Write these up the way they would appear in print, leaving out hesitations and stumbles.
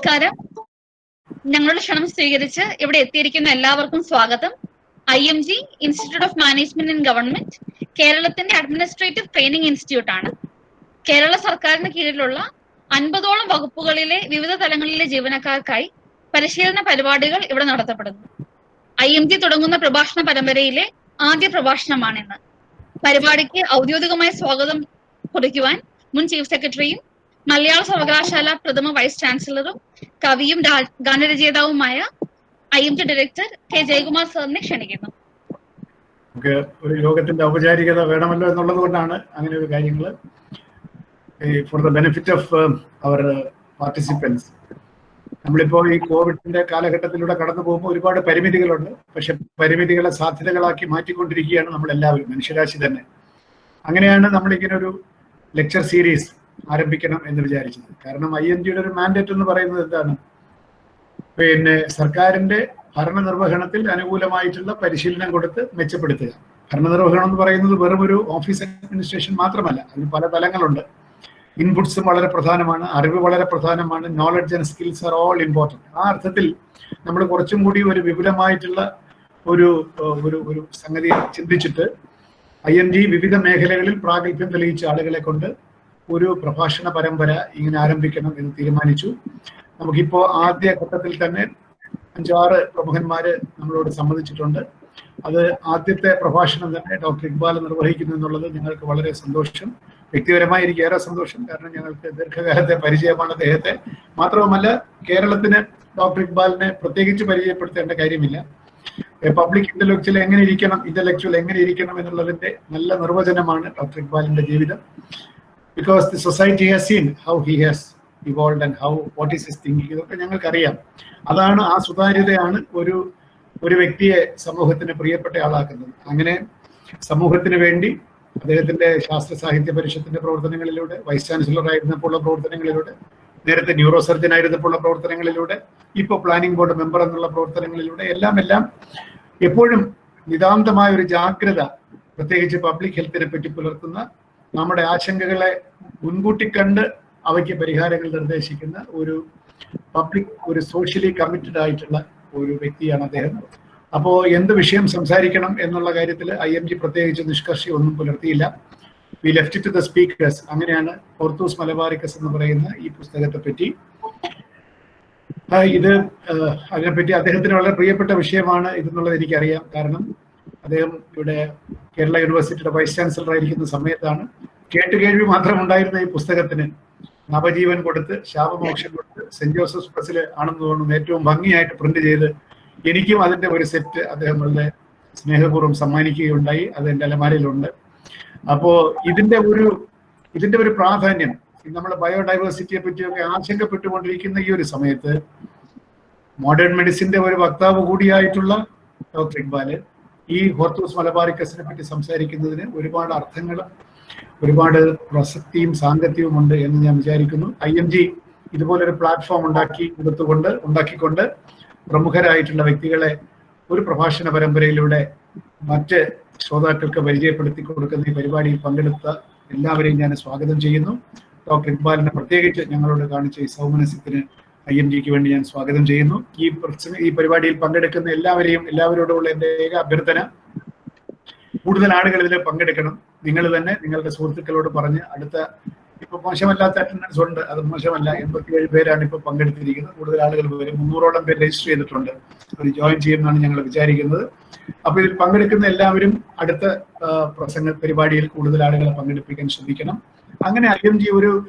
നമസ്കാരം. ഞങ്ങളുടെ ക്ഷണം സ്വീകരിച്ച് ഇവിടെ എത്തിയിരിക്കുന്ന എല്ലാവർക്കും സ്വാഗതം. IMG institute of management and government കേരളത്തിന്റെ അഡ്മിനിസ്ട്രേറ്റീവ് ട്രെയിനിങ് ഇൻസ്റ്റിറ്റ്യൂട്ട് ആണ്. കേരള സർക്കാരിന് കീഴിലുള്ള 50ഓളം വകുപ്പുകളിലെ വിവിധ തലങ്ങളിലെ ജീവനക്കാർക്കായി പരിശീലന പരിപാടികൾ ഇവിടെ നടത്തപ്പെടുന്നു. IMG തുടങ്ങുന്ന പ്രഭാഷണ പരമ്പരയിലെ ആദ്യ പ്രഭാഷണമാണിന്ന്. പരിപാടിക്ക് ഔദ്യോഗികമായ സ്വാഗതം കുറിക്കുവാൻ മുൻ ചീഫ് സെക്രട്ടറിയും മലയാള സർവകലാശാല പ്രഥമ വൈസ് ചാൻസലറും കവിയും ഗാനരചയിതാവുമായ IMG ഡയറക്ടർ K. ജയകുമാർ സാറിനെ ക്ഷണിക്കുന്നു. നമുക്ക് ഒരു യോഗത്തിന്റെ ഔപചാരികത വേണമല്ലോ എന്നുള്ളത് കൊണ്ടാണ് അങ്ങനെ ഒരു കാര്യങ്ങൾ. For the benefit of our participants, നമ്മളിപ്പോൾ ഈ കോവിഡിന്റെ കാലഘട്ടത്തിലൂടെ കടന്നു പോകുമ്പോൾ ഒരുപാട് പരിമിതികളുണ്ട്. പക്ഷെ പരിമിതികളെ സാധ്യതകളാക്കി മാറ്റിക്കൊണ്ടിരിക്കുകയാണ് നമ്മളെല്ലാവരും, മനുഷ്യരാശി തന്നെ. അങ്ങനെയാണ് നമ്മളിങ്ങനെ ഒരു ലെക്ചർ സീരീസ് ആരംഭിക്കണം എന്ന് വിചാരിച്ചത്. കാരണം IMGയുടെ ഒരു മാൻഡേറ്റ് എന്ന് പറയുന്നത് എന്താണ്? സർക്കാരിന്റെ ഭരണനിർവഹണത്തിൽ അനുകൂലമായിട്ടുള്ള പരിശീലനം കൊടുത്ത് മെച്ചപ്പെടുത്തുക. ഭരണനിർവഹണം എന്ന് പറയുന്നത് വെറും ഒരു ഓഫീസ് അഡ്മിനിസ്ട്രേഷൻ മാത്രമല്ല, അതിന് പല തലങ്ങളുണ്ട്. ഇൻപുട്സും വളരെ പ്രധാനമാണ്, അറിവ് വളരെ പ്രധാനമാണ്, knowledge and skills are all important. ആ അർത്ഥത്തിൽ നമ്മൾ കുറച്ചും കൂടി ഒരു വിപുലമായിട്ടുള്ള ഒരു ഒരു സംഗതി ചിന്തിച്ചിട്ട് IMG വിവിധ മേഖലകളിൽ പ്രാഗൽഭ്യം തെളിയിച്ച ആളുകളെ കൊണ്ട് ഒരു പ്രഭാഷണ പരമ്പര ഇങ്ങനെ ആരംഭിക്കണം എന്ന് തീരുമാനിച്ചു. നമുക്കിപ്പോ ആദ്യ ഘട്ടത്തിൽ തന്നെ 5-6 പ്രമുഖന്മാര് നമ്മളോട് സമ്മതിച്ചിട്ടുണ്ട്. അത് ആദ്യത്തെ പ്രഭാഷണം തന്നെ ഡോക്ടർ ഇക്ബാൽ നിർവഹിക്കുന്നു എന്നുള്ളത് ഞങ്ങൾക്ക് വളരെ സന്തോഷം. വ്യക്തിപരമായി എനിക്ക് ഏറെ സന്തോഷം. കാരണം ഞങ്ങൾക്ക് ദീർഘകാലത്തെ പരിചയമാണ് അദ്ദേഹത്തെ. മാത്രവുമല്ല, കേരളത്തിന് ഡോക്ടർ ഇക്ബാലിനെ പ്രത്യേകിച്ച് പരിചയപ്പെടുത്തേണ്ട കാര്യമില്ല. പബ്ലിക് ഇന്റലക്ച്വൽ എങ്ങനെ ഇരിക്കണം എന്നുള്ളതിന്റെ നല്ല നിർവചനമാണ് ഡോക്ടർ ഇക്ബാലിന്റെ ജീവിതം. Because the society has seen how he has evolved and what is his thinking. ഇതൊക്കെ ഞങ്ങൾക്കറിയാം. അതാണ്, ആ സുതാര്യതയാണ് ഒരു വ്യക്തിയെ സമൂഹത്തിന് പ്രിയപ്പെട്ട ആളാക്കുന്നത്. അങ്ങനെ സമൂഹത്തിന് വേണ്ടി അദ്ദേഹത്തിന്റെ ശാസ്ത്ര സാഹിത്യ പരിഷത്തിന്റെ പ്രവർത്തനങ്ങളിലൂടെ, വൈസ് ചാൻസലർ ആയിരുന്നപ്പോഴുള്ള പ്രവർത്തനങ്ങളിലൂടെ, നേരത്തെ ന്യൂറോ സർജൻ ആയിരുന്നപ്പോഴുള്ള പ്രവർത്തനങ്ങളിലൂടെ, ഇപ്പോൾ പ്ലാനിംഗ് ബോർഡ് മെമ്പർ എന്നുള്ള പ്രവർത്തനങ്ങളിലൂടെ എല്ലാം എപ്പോഴും നിതാന്തമായ ഒരു ജാഗ്രത, പ്രത്യേകിച്ച് പബ്ലിക് ഹെൽത്തിനെ പറ്റി പുലർത്തുന്ന, നമ്മുടെ ആശങ്കകളെ മുൻകൂട്ടി കണ്ട് അവയ്ക്ക് പരിഹാരങ്ങൾ നിർദ്ദേശിക്കുന്ന ഒരു സോഷ്യലി കമ്മിറ്റഡ് ആയിട്ടുള്ള ഒരു വ്യക്തിയാണ് അദ്ദേഹം. അപ്പോൾ എന്ത് വിഷയം സംസാരിക്കണം എന്നുള്ള കാര്യത്തിൽ IMG പ്രത്യേകിച്ച് നിഷ്കർഷ ഒന്നും പുലർത്തിയില്ല. We left it to the speakers. അങ്ങനെയാണ് ഹോർത്തൂസ് മലബാറിക്കസ് എന്ന് പറയുന്ന ഈ പുസ്തകത്തെ പറ്റി അതിനെപ്പറ്റി അദ്ദേഹത്തിന് വളരെ പ്രിയപ്പെട്ട വിഷയമാണ് ഇതെന്നുള്ളത് എനിക്കറിയാം. കാരണം അദ്ദേഹം ഇവിടെ കേരള യൂണിവേഴ്സിറ്റിയുടെ വൈസ് ചാൻസലർ ആയിരിക്കുന്ന സമയത്താണ് കേട്ടുകേൾവി മാത്രം ഉണ്ടായിരുന്ന ഈ പുസ്തകത്തിന് നവജീവൻ കൊടുത്ത്, ശാപമോക്ഷം കൊടുത്ത്, സെന്റ് ജോസഫ്സ് പ്രസിൽ ആണെന്ന് തോന്നുന്നു ഏറ്റവും ഭംഗിയായിട്ട് പ്രിന്റ് ചെയ്ത് എനിക്കും അതിന്റെ ഒരു സെറ്റ് അദ്ദേഹം വളരെ സ്നേഹപൂർവ്വം സമ്മാനിക്കുകയുണ്ടായി. അത് എൻ്റെ അലമാരയിലുണ്ട്. അപ്പോ ഇതിന്റെ ഒരു പ്രാധാന്യം, നമ്മൾ ബയോഡൈവേഴ്സിറ്റിയെ പറ്റിയൊക്കെ ആശങ്കപ്പെട്ടുകൊണ്ടിരിക്കുന്ന ഈ ഒരു സമയത്ത് മോഡേൺ മെഡിസിന്റെ ഒരു വക്താവ് കൂടിയായിട്ടുള്ള ഡോക്ടർ ഇക്ബാല് ഈ ഹോർത്തൂസ് മലബാറിക്കസിനെ പറ്റി സംസാരിക്കുന്നതിന് ഒരുപാട് അർത്ഥങ്ങളും ഒരുപാട് പ്രസക്തിയും സാങ്കത്യവും ഉണ്ട് എന്ന് ഞാൻ വിചാരിക്കുന്നു. IMG ഇതുപോലൊരു പ്ലാറ്റ്ഫോം ഉണ്ടാക്കിക്കൊണ്ട് പ്രമുഖരായിട്ടുള്ള വ്യക്തികളെ ഒരു പ്രഭാഷണ പരമ്പരയിലൂടെ മറ്റ് ശ്രോതാക്കൾക്ക് പരിചയപ്പെടുത്തി കൊടുക്കുന്ന ഈ പരിപാടിയിൽ പങ്കെടുത്ത എല്ലാവരെയും ഞാൻ സ്വാഗതം ചെയ്യുന്നു. ഡോക്ടർ ഇക്ബാലിനെ പ്രത്യേകിച്ച് ഞങ്ങളോട് കാണിച്ച ഈ സൗമനസ്യത്തിന് IMGക്ക് വേണ്ടി ഞാൻ സ്വാഗതം ചെയ്യുന്നു. ഈ പരിപാടിയിൽ പങ്കെടുക്കുന്ന എല്ലാവരോടുമുള്ള എൻ്റെ ഏക അഭ്യർത്ഥന, കൂടുതൽ ആളുകൾ ഇതിൽ പങ്കെടുക്കണം. നിങ്ങൾ തന്നെ നിങ്ങളുടെ സുഹൃത്തുക്കളോട് പറഞ്ഞ് ഇപ്പൊ മോശമല്ലാത്ത അറ്റൻഡൻസ് ഉണ്ട്, അത് മോശമല്ല. 87 പേരാണ് ഇപ്പൊ പങ്കെടുത്തിരിക്കുന്നത്. കൂടുതൽ ആളുകൾ വരും. 300ഓളം പേര് രജിസ്റ്റർ ചെയ്തിട്ടുണ്ട്. അവർ ജോയിൻ ചെയ്യുമെന്നാണ് ഞങ്ങൾ വിചാരിക്കുന്നത്. അപ്പൊ ഇതിൽ പങ്കെടുക്കുന്ന എല്ലാവരും അടുത്ത പരിപാടിയിൽ കൂടുതൽ ആളുകളെ പങ്കെടുപ്പിക്കാൻ ശ്രമിക്കണം. അങ്ങനെ IMG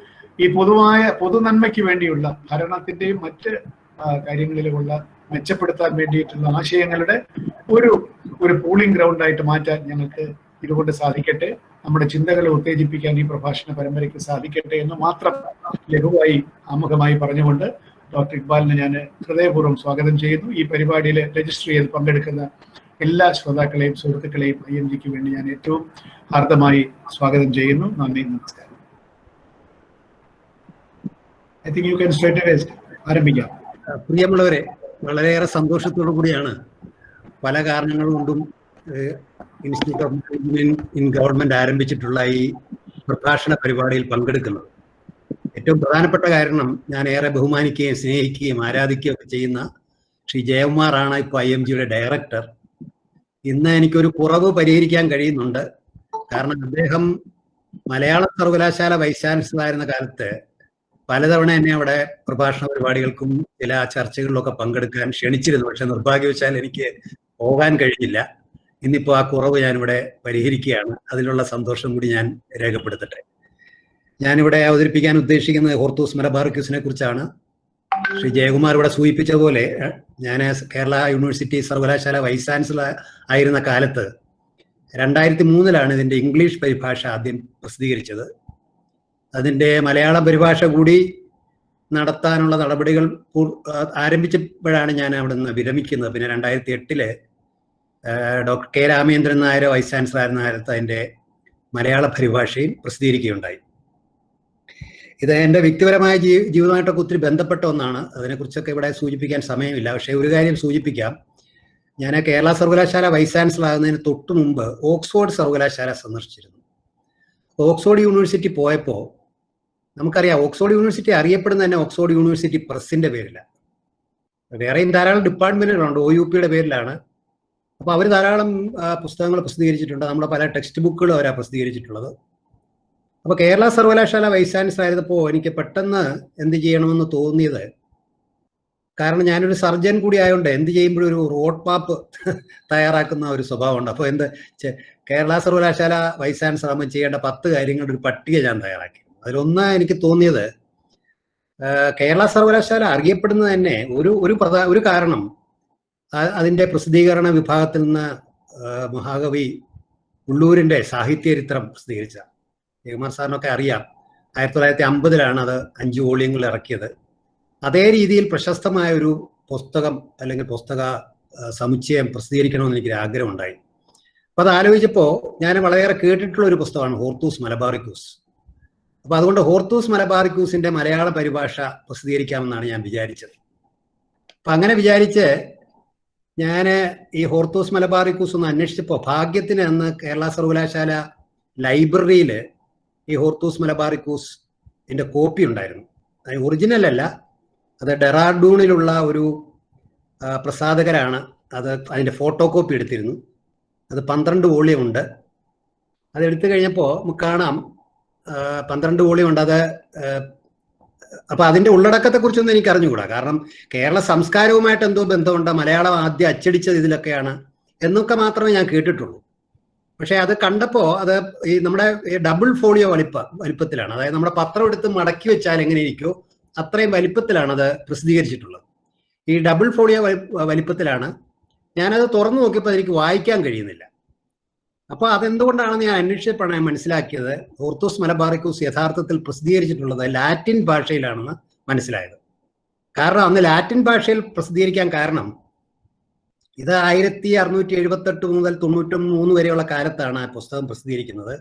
ഈ പൊതു നന്മയ്ക്ക് വേണ്ടിയുള്ള ഭരണത്തിന്റെയും മറ്റ് കാര്യങ്ങളിലുമുള്ള മെച്ചപ്പെടുത്താൻ വേണ്ടിയിട്ടുള്ള ആശയങ്ങളുടെ ഒരു പൂളിംഗ് ഗ്രൗണ്ടായിട്ട് മാറ്റാൻ ഞങ്ങൾക്ക് ഇതുകൊണ്ട് സാധിക്കട്ടെ. നമ്മുടെ ചിന്തകളെ ഉത്തേജിപ്പിക്കാൻ ഈ പ്രഭാഷണ പരമ്പരയ്ക്ക് സാധിക്കട്ടെ എന്ന് മാത്രം ലഘുവായി ആമുഖമായി പറഞ്ഞുകൊണ്ട് ഡോക്ടർ ഇക്ബാലിനെ ഞാൻ ഹൃദയപൂർവ്വം സ്വാഗതം ചെയ്യുന്നു. ഈ പരിപാടിയിൽ രജിസ്റ്റർ ചെയ്ത് പങ്കെടുക്കുന്ന എല്ലാ ശ്രോതാക്കളെയും സുഹൃത്തുക്കളെയും IMGക്ക് വേണ്ടി ഞാൻ ഏറ്റവും ഹാർദമായി സ്വാഗതം ചെയ്യുന്നു. നന്ദി, നമസ്കാരം. I think you can straight away ആരംഭിക്കാം. പ്രിയമുള്ളവരെ, വളരെയേറെ സന്തോഷത്തോടു കൂടിയാണ് പല കാരണങ്ങൾ കൊണ്ടും Institute of Management in Government ആരംഭിച്ചിട്ടുള്ള ഈ പ്രഭാഷണ പരിപാടിയിൽ പങ്കെടുക്കുന്നത്. ഏറ്റവും പ്രധാനപ്പെട്ട കാരണം ഞാൻ ഏറെ ബഹുമാനിക്കുകയും സ്നേഹിക്കുകയും ആരാധിക്കുകയും ഒക്കെ ചെയ്യുന്ന ശ്രീ ജയകുമാറാണ് ഇപ്പോൾ IMGയുടെ ഡയറക്ടർ. ഇന്ന് എനിക്കൊരു കുറവ് പരിഹരിക്കാൻ കഴിയുന്നുണ്ട്. കാരണം അദ്ദേഹം മലയാള സർവകലാശാല വൈസ് ചാൻസലർ ആയിരുന്ന കാലത്ത് പലതവണ എന്നെ അവിടെ പ്രഭാഷണ പരിപാടികൾക്കും ചില ചർച്ചകളിലൊക്കെ പങ്കെടുക്കാൻ ക്ഷണിച്ചിരുന്നു. പക്ഷെ നിർഭാഗ്യവശാൽ എനിക്ക് പോകാൻ കഴിഞ്ഞില്ല. ഇന്നിപ്പോൾ ആ കുറവ് ഞാനിവിടെ പരിഹരിക്കുകയാണ്. അതിലുള്ള സന്തോഷം കൂടി ഞാൻ രേഖപ്പെടുത്തട്ടെ. ഞാനിവിടെ അവതരിപ്പിക്കാൻ ഉദ്ദേശിക്കുന്നത് ഹോർത്തൂസ് മലബാറിക്യൂസിനെ കുറിച്ചാണ്. ശ്രീ ജയകുമാർ ഇവിടെ സൂചിപ്പിച്ച പോലെ ഞാൻ കേരള യൂണിവേഴ്സിറ്റി സർവകലാശാല വൈസ് ചാൻസലർ ആയിരുന്ന കാലത്ത് 2003 ഇതിൻ്റെ ഇംഗ്ലീഷ് പരിഭാഷ ആദ്യം പ്രസിദ്ധീകരിച്ചത്. അതിൻ്റെ മലയാളം പരിഭാഷ കൂടി നടത്താനുള്ള നടപടികൾ ആരംഭിച്ചപ്പോഴാണ് ഞാൻ അവിടെ നിന്ന് വിരമിക്കുന്നത്. പിന്നെ 2008 doctor K. Ramendran Nair vice chancellor ആയിരുന്ന കാലത്ത് അതിൻ്റെ മലയാള പരിഭാഷയും പ്രസിദ്ധീകരിക്കുകയുണ്ടായി. ഇത് എൻ്റെ വ്യക്തിപരമായ ജീവിതമായിട്ടൊക്കെ ഒത്തിരി ബന്ധപ്പെട്ട ഒന്നാണ്. അതിനെക്കുറിച്ചൊക്കെ ഇവിടെ സൂചിപ്പിക്കാൻ സമയമില്ല. പക്ഷേ ഒരു കാര്യം സൂചിപ്പിക്കാം. ഞാൻ കേരള സർവകലാശാല വൈസ് ചാൻസലർ ആകുന്നതിന് തൊട്ടു മുമ്പ് ഓക്സ്ഫോർഡ് സർവകലാശാല സന്ദർശിച്ചിരുന്നു. ഓക്സ്ഫോർഡ് യൂണിവേഴ്സിറ്റി പോയപ്പോൾ നമുക്കറിയാം, ഓക്സ്ഫോർഡ് യൂണിവേഴ്സിറ്റി അറിയപ്പെടുന്ന തന്നെ ഓക്സ്ഫോർഡ് യൂണിവേഴ്സിറ്റി പ്രസിന്റെ പേരിലാണ്. വേറെയും ധാരാളം ഡിപ്പാർട്ട്മെന്റുകളുണ്ട്, OUPയുടെ പേരിലാണ്. അപ്പോൾ അവർ ധാരാളം പുസ്തകങ്ങൾ പ്രസിദ്ധീകരിച്ചിട്ടുണ്ട്. നമ്മുടെ പല ടെക്സ്റ്റ് ബുക്കുകളും അവരാണ് പ്രസിദ്ധീകരിച്ചിട്ടുള്ളത്. അപ്പോൾ കേരള സർവകലാശാല വൈസ് ചാൻസലർ ആയിരുന്നപ്പോൾ എനിക്ക് പെട്ടെന്ന് എന്ത് ചെയ്യണമെന്ന് തോന്നിയത്, കാരണം ഞാനൊരു സർജൻ കൂടി ആയതുകൊണ്ട് എന്ത് ചെയ്യുമ്പോഴും ഒരു റോഡ് മാപ്പ് തയ്യാറാക്കുന്ന ഒരു സ്വഭാവമുണ്ട്. അപ്പോൾ കേരള സർവകലാശാല വൈസ് ചാൻസലർ ആകുമ്പോൾ ചെയ്യേണ്ട 10 കാര്യങ്ങളുടെ ഒരു പട്ടിക ഞാൻ തയ്യാറാക്കി. അതിലൊന്ന് എനിക്ക് തോന്നിയത്, കേരള സർവകലാശാല അറിയപ്പെടുന്നത് തന്നെ ഒരു കാരണം അതിൻ്റെ പ്രസിദ്ധീകരണ വിഭാഗത്തിൽ നിന്ന് മഹാകവി ഉള്ളൂരിൻ്റെ സാഹിത്യചരിത്രം പ്രസിദ്ധീകരിച്ച ജയകുമാർ സാറിനൊക്കെ അറിയാം. 1950 അത് 5 വോള്യങ്ങളിൽ ഇറക്കിയത്. അതേ രീതിയിൽ പ്രശസ്തമായ ഒരു പുസ്തകം അല്ലെങ്കിൽ പുസ്തക സമുച്ചയം പ്രസിദ്ധീകരിക്കണമെന്ന് എനിക്കൊരു ആഗ്രഹം ഉണ്ടായി. അപ്പോൾ അത് ആലോചിച്ചപ്പോൾ ഞാൻ വളരെയേറെ കേട്ടിട്ടുള്ള ഒരു പുസ്തകമാണ് ഹോർത്തൂസ് മലബാറിക്യൂസ്. അപ്പോൾ അതുകൊണ്ട് ഹോർത്തൂസ് മലബാറിക്യൂസിൻ്റെ മലയാള പരിഭാഷ പ്രസിദ്ധീകരിക്കാമെന്നാണ് ഞാൻ വിചാരിച്ചത്. അപ്പം അങ്ങനെ വിചാരിച്ച് ഞാൻ ഈ ഹോർത്തൂസ് മലബാറിക്യൂസ് ഒന്ന് അന്വേഷിച്ചപ്പോൾ ഭാഗ്യത്തിന് അന്ന് കേരള സർവകലാശാല ലൈബ്രറിയിൽ ഈ ഹോർത്തൂസ് മലബാറിക്യൂസിൻ്റെ കോപ്പി ഉണ്ടായിരുന്നു. അത് ഒറിജിനൽ അല്ല, അത് ഡെറാഡൂണിലുള്ള ഒരു പ്രസാധകരാണ് അതിൻ്റെ ഫോട്ടോ കോപ്പി എടുത്തിരുന്നു. അത് 12 വോള്യം ഉണ്ട്. അതെടുത്തു കഴിഞ്ഞപ്പോൾ നമുക്ക് കാണാം 12 വോള്യം ഉണ്ട്. അത് അപ്പോൾ അതിൻ്റെ ഉള്ളടക്കത്തെക്കുറിച്ചൊന്നും എനിക്ക് അറിഞ്ഞുകൂടാ. കാരണം കേരള സംസ്കാരവുമായിട്ട് എന്തോ ബന്ധമുണ്ട്, മലയാളം ആദ്യം അച്ചടിച്ചത് ഇതിലൊക്കെയാണ് എന്നൊക്കെ മാത്രമേ ഞാൻ കേട്ടിട്ടുള്ളൂ. പക്ഷേ അത് കണ്ടപ്പോൾ അത് ഈ നമ്മുടെ ഡബിൾ ഫോളിയോ വലിപ്പത്തിലാണ്. അതായത് നമ്മുടെ പത്രം എടുത്ത് മടക്കി വെച്ചാൽ എങ്ങനെ ഇരിക്കുമോ അത്രയും വലിപ്പത്തിലാണ് അത് പ്രസിദ്ധീകരിച്ചിട്ടുള്ളത്. ഈ ഡബിൾ ഫോളിയോ വലിപ്പത്തിലാണ്. ഞാനത് തുറന്നു നോക്കിയപ്പോൾ എനിക്ക് വായിക്കാൻ കഴിയുന്നില്ല. അപ്പോൾ അതെന്തുകൊണ്ടാണെന്ന് ഞാൻ അന്വേഷിച്ചപ്പോഴാണ് ഞാൻ മനസ്സിലാക്കിയത്, ഹോർത്തൂസ് മലബാറിക്യൂസ് യഥാർത്ഥത്തിൽ പ്രസിദ്ധീകരിച്ചിട്ടുള്ളത് ലാറ്റിൻ ഭാഷയിലാണെന്ന് മനസ്സിലായത്. കാരണം അന്ന് ലാറ്റിൻ ഭാഷയിൽ പ്രസിദ്ധീകരിക്കാൻ കാരണം ഇത് 1678 മുതൽ 93 വരെയുള്ള കാലത്താണ് ആ പുസ്തകം പ്രസിദ്ധീകരിക്കുന്നത്.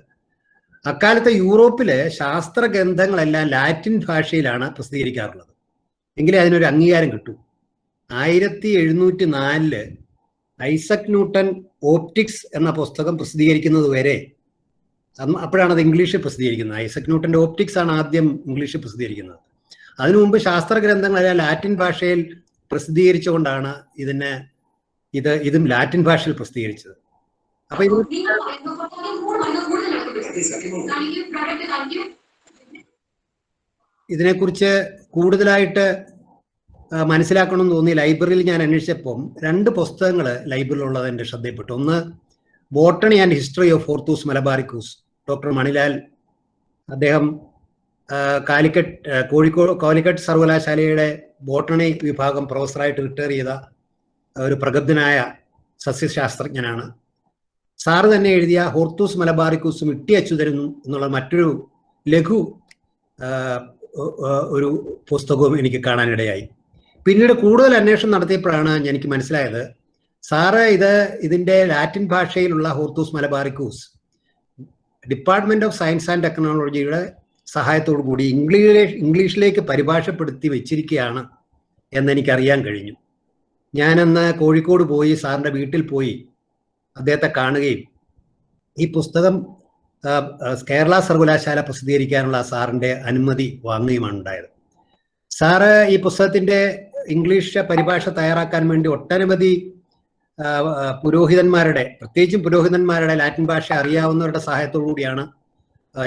അക്കാലത്തെ യൂറോപ്പിലെ ശാസ്ത്ര ഗ്രന്ഥങ്ങളെല്ലാം ലാറ്റിൻ ഭാഷയിലാണ് പ്രസിദ്ധീകരിക്കാറുള്ളത്. എങ്കിലേ അതിനൊരു അംഗീകാരം കിട്ടൂ. 1704 ഐസക് ന്യൂട്ടൺ ഓപ്റ്റിക്സ് എന്ന പുസ്തകം പ്രസിദ്ധീകരിക്കുന്നത് വരെ, അപ്പോഴാണ് അത് ഇംഗ്ലീഷിൽ പ്രസിദ്ധീകരിക്കുന്നത്. ഐസക് ന്യൂട്ടൻ്റെ ഓപ്റ്റിക്സ് ആണ് ആദ്യം ഇംഗ്ലീഷിൽ പ്രസിദ്ധീകരിക്കുന്നത്. അതിനു മുമ്പ് ശാസ്ത്ര ഗ്രന്ഥങ്ങളെല്ലാം ലാറ്റിൻ ഭാഷയിൽ പ്രസിദ്ധീകരിച്ചുകൊണ്ടാണ് ഇതും ലാറ്റിൻ ഭാഷയിൽ പ്രസിദ്ധീകരിച്ചത്. അപ്പൊ ഇതിനെക്കുറിച്ച് കൂടുതലായിട്ട് മനസ്സിലാക്കണമെന്ന് തോന്നി ലൈബ്രറിയിൽ ഞാൻ അന്വേഷിച്ചപ്പം 2 പുസ്തകങ്ങൾ ലൈബ്രറിയിലുള്ളത് എൻ്റെ ശ്രദ്ധയിൽപ്പെട്ടു. ഒന്ന് botany and history of Hortus Malabaricus, doctor Manilal. അദ്ദേഹം കാലിക്കറ്റ് സർവകലാശാലയുടെ ബോട്ടണി വിഭാഗം പ്രൊഫസറായിട്ട് റിട്ടയർ ചെയ്ത ഒരു പ്രഗത്ഭനായ സസ്യശാസ്ത്രജ്ഞനാണ്. സാറ് തന്നെ എഴുതിയ ഹോർത്തൂസ് മലബാറിക്യൂസും ഇട്ടി അച്യുതനും എന്നുള്ള മറ്റൊരു ലഘു ഒരു പുസ്തകവും എനിക്ക് കാണാനിടയായി. പിന്നീട് കൂടുതൽ അന്വേഷണം നടത്തിയപ്പോഴാണ് എനിക്ക് മനസ്സിലായത്, സാറ് ഇതിൻ്റെ ലാറ്റിൻ ഭാഷയിലുള്ള Hortus Malabaricus department of science and ടെക്നോളജിയുടെ സഹായത്തോടു കൂടി ഇംഗ്ലീഷിലേക്ക് പരിഭാഷപ്പെടുത്തി വെച്ചിരിക്കുകയാണ് എന്നെനിക്കറിയാൻ കഴിഞ്ഞു. ഞാനന്ന് കോഴിക്കോട് പോയി സാറിൻ്റെ വീട്ടിൽ പോയി അദ്ദേഹത്തെ കാണുകയും ഈ പുസ്തകം കേരള സർവകലാശാല പ്രസിദ്ധീകരിക്കാനുള്ള സാറിന്റെ അനുമതി വാങ്ങുകയുമാണ് ഉണ്ടായത്. സാറ് ഈ പുസ്തകത്തിന്റെ ഇംഗ്ലീഷ് പരിഭാഷ തയ്യാറാക്കാൻ വേണ്ടി ഒട്ടനവധി പുരോഹിതന്മാരുടെ, പ്രത്യേകിച്ചും പുരോഹിതന്മാരുടെ ലാറ്റിൻ ഭാഷ അറിയാവുന്നവരുടെ സഹായത്തോടു കൂടിയാണ്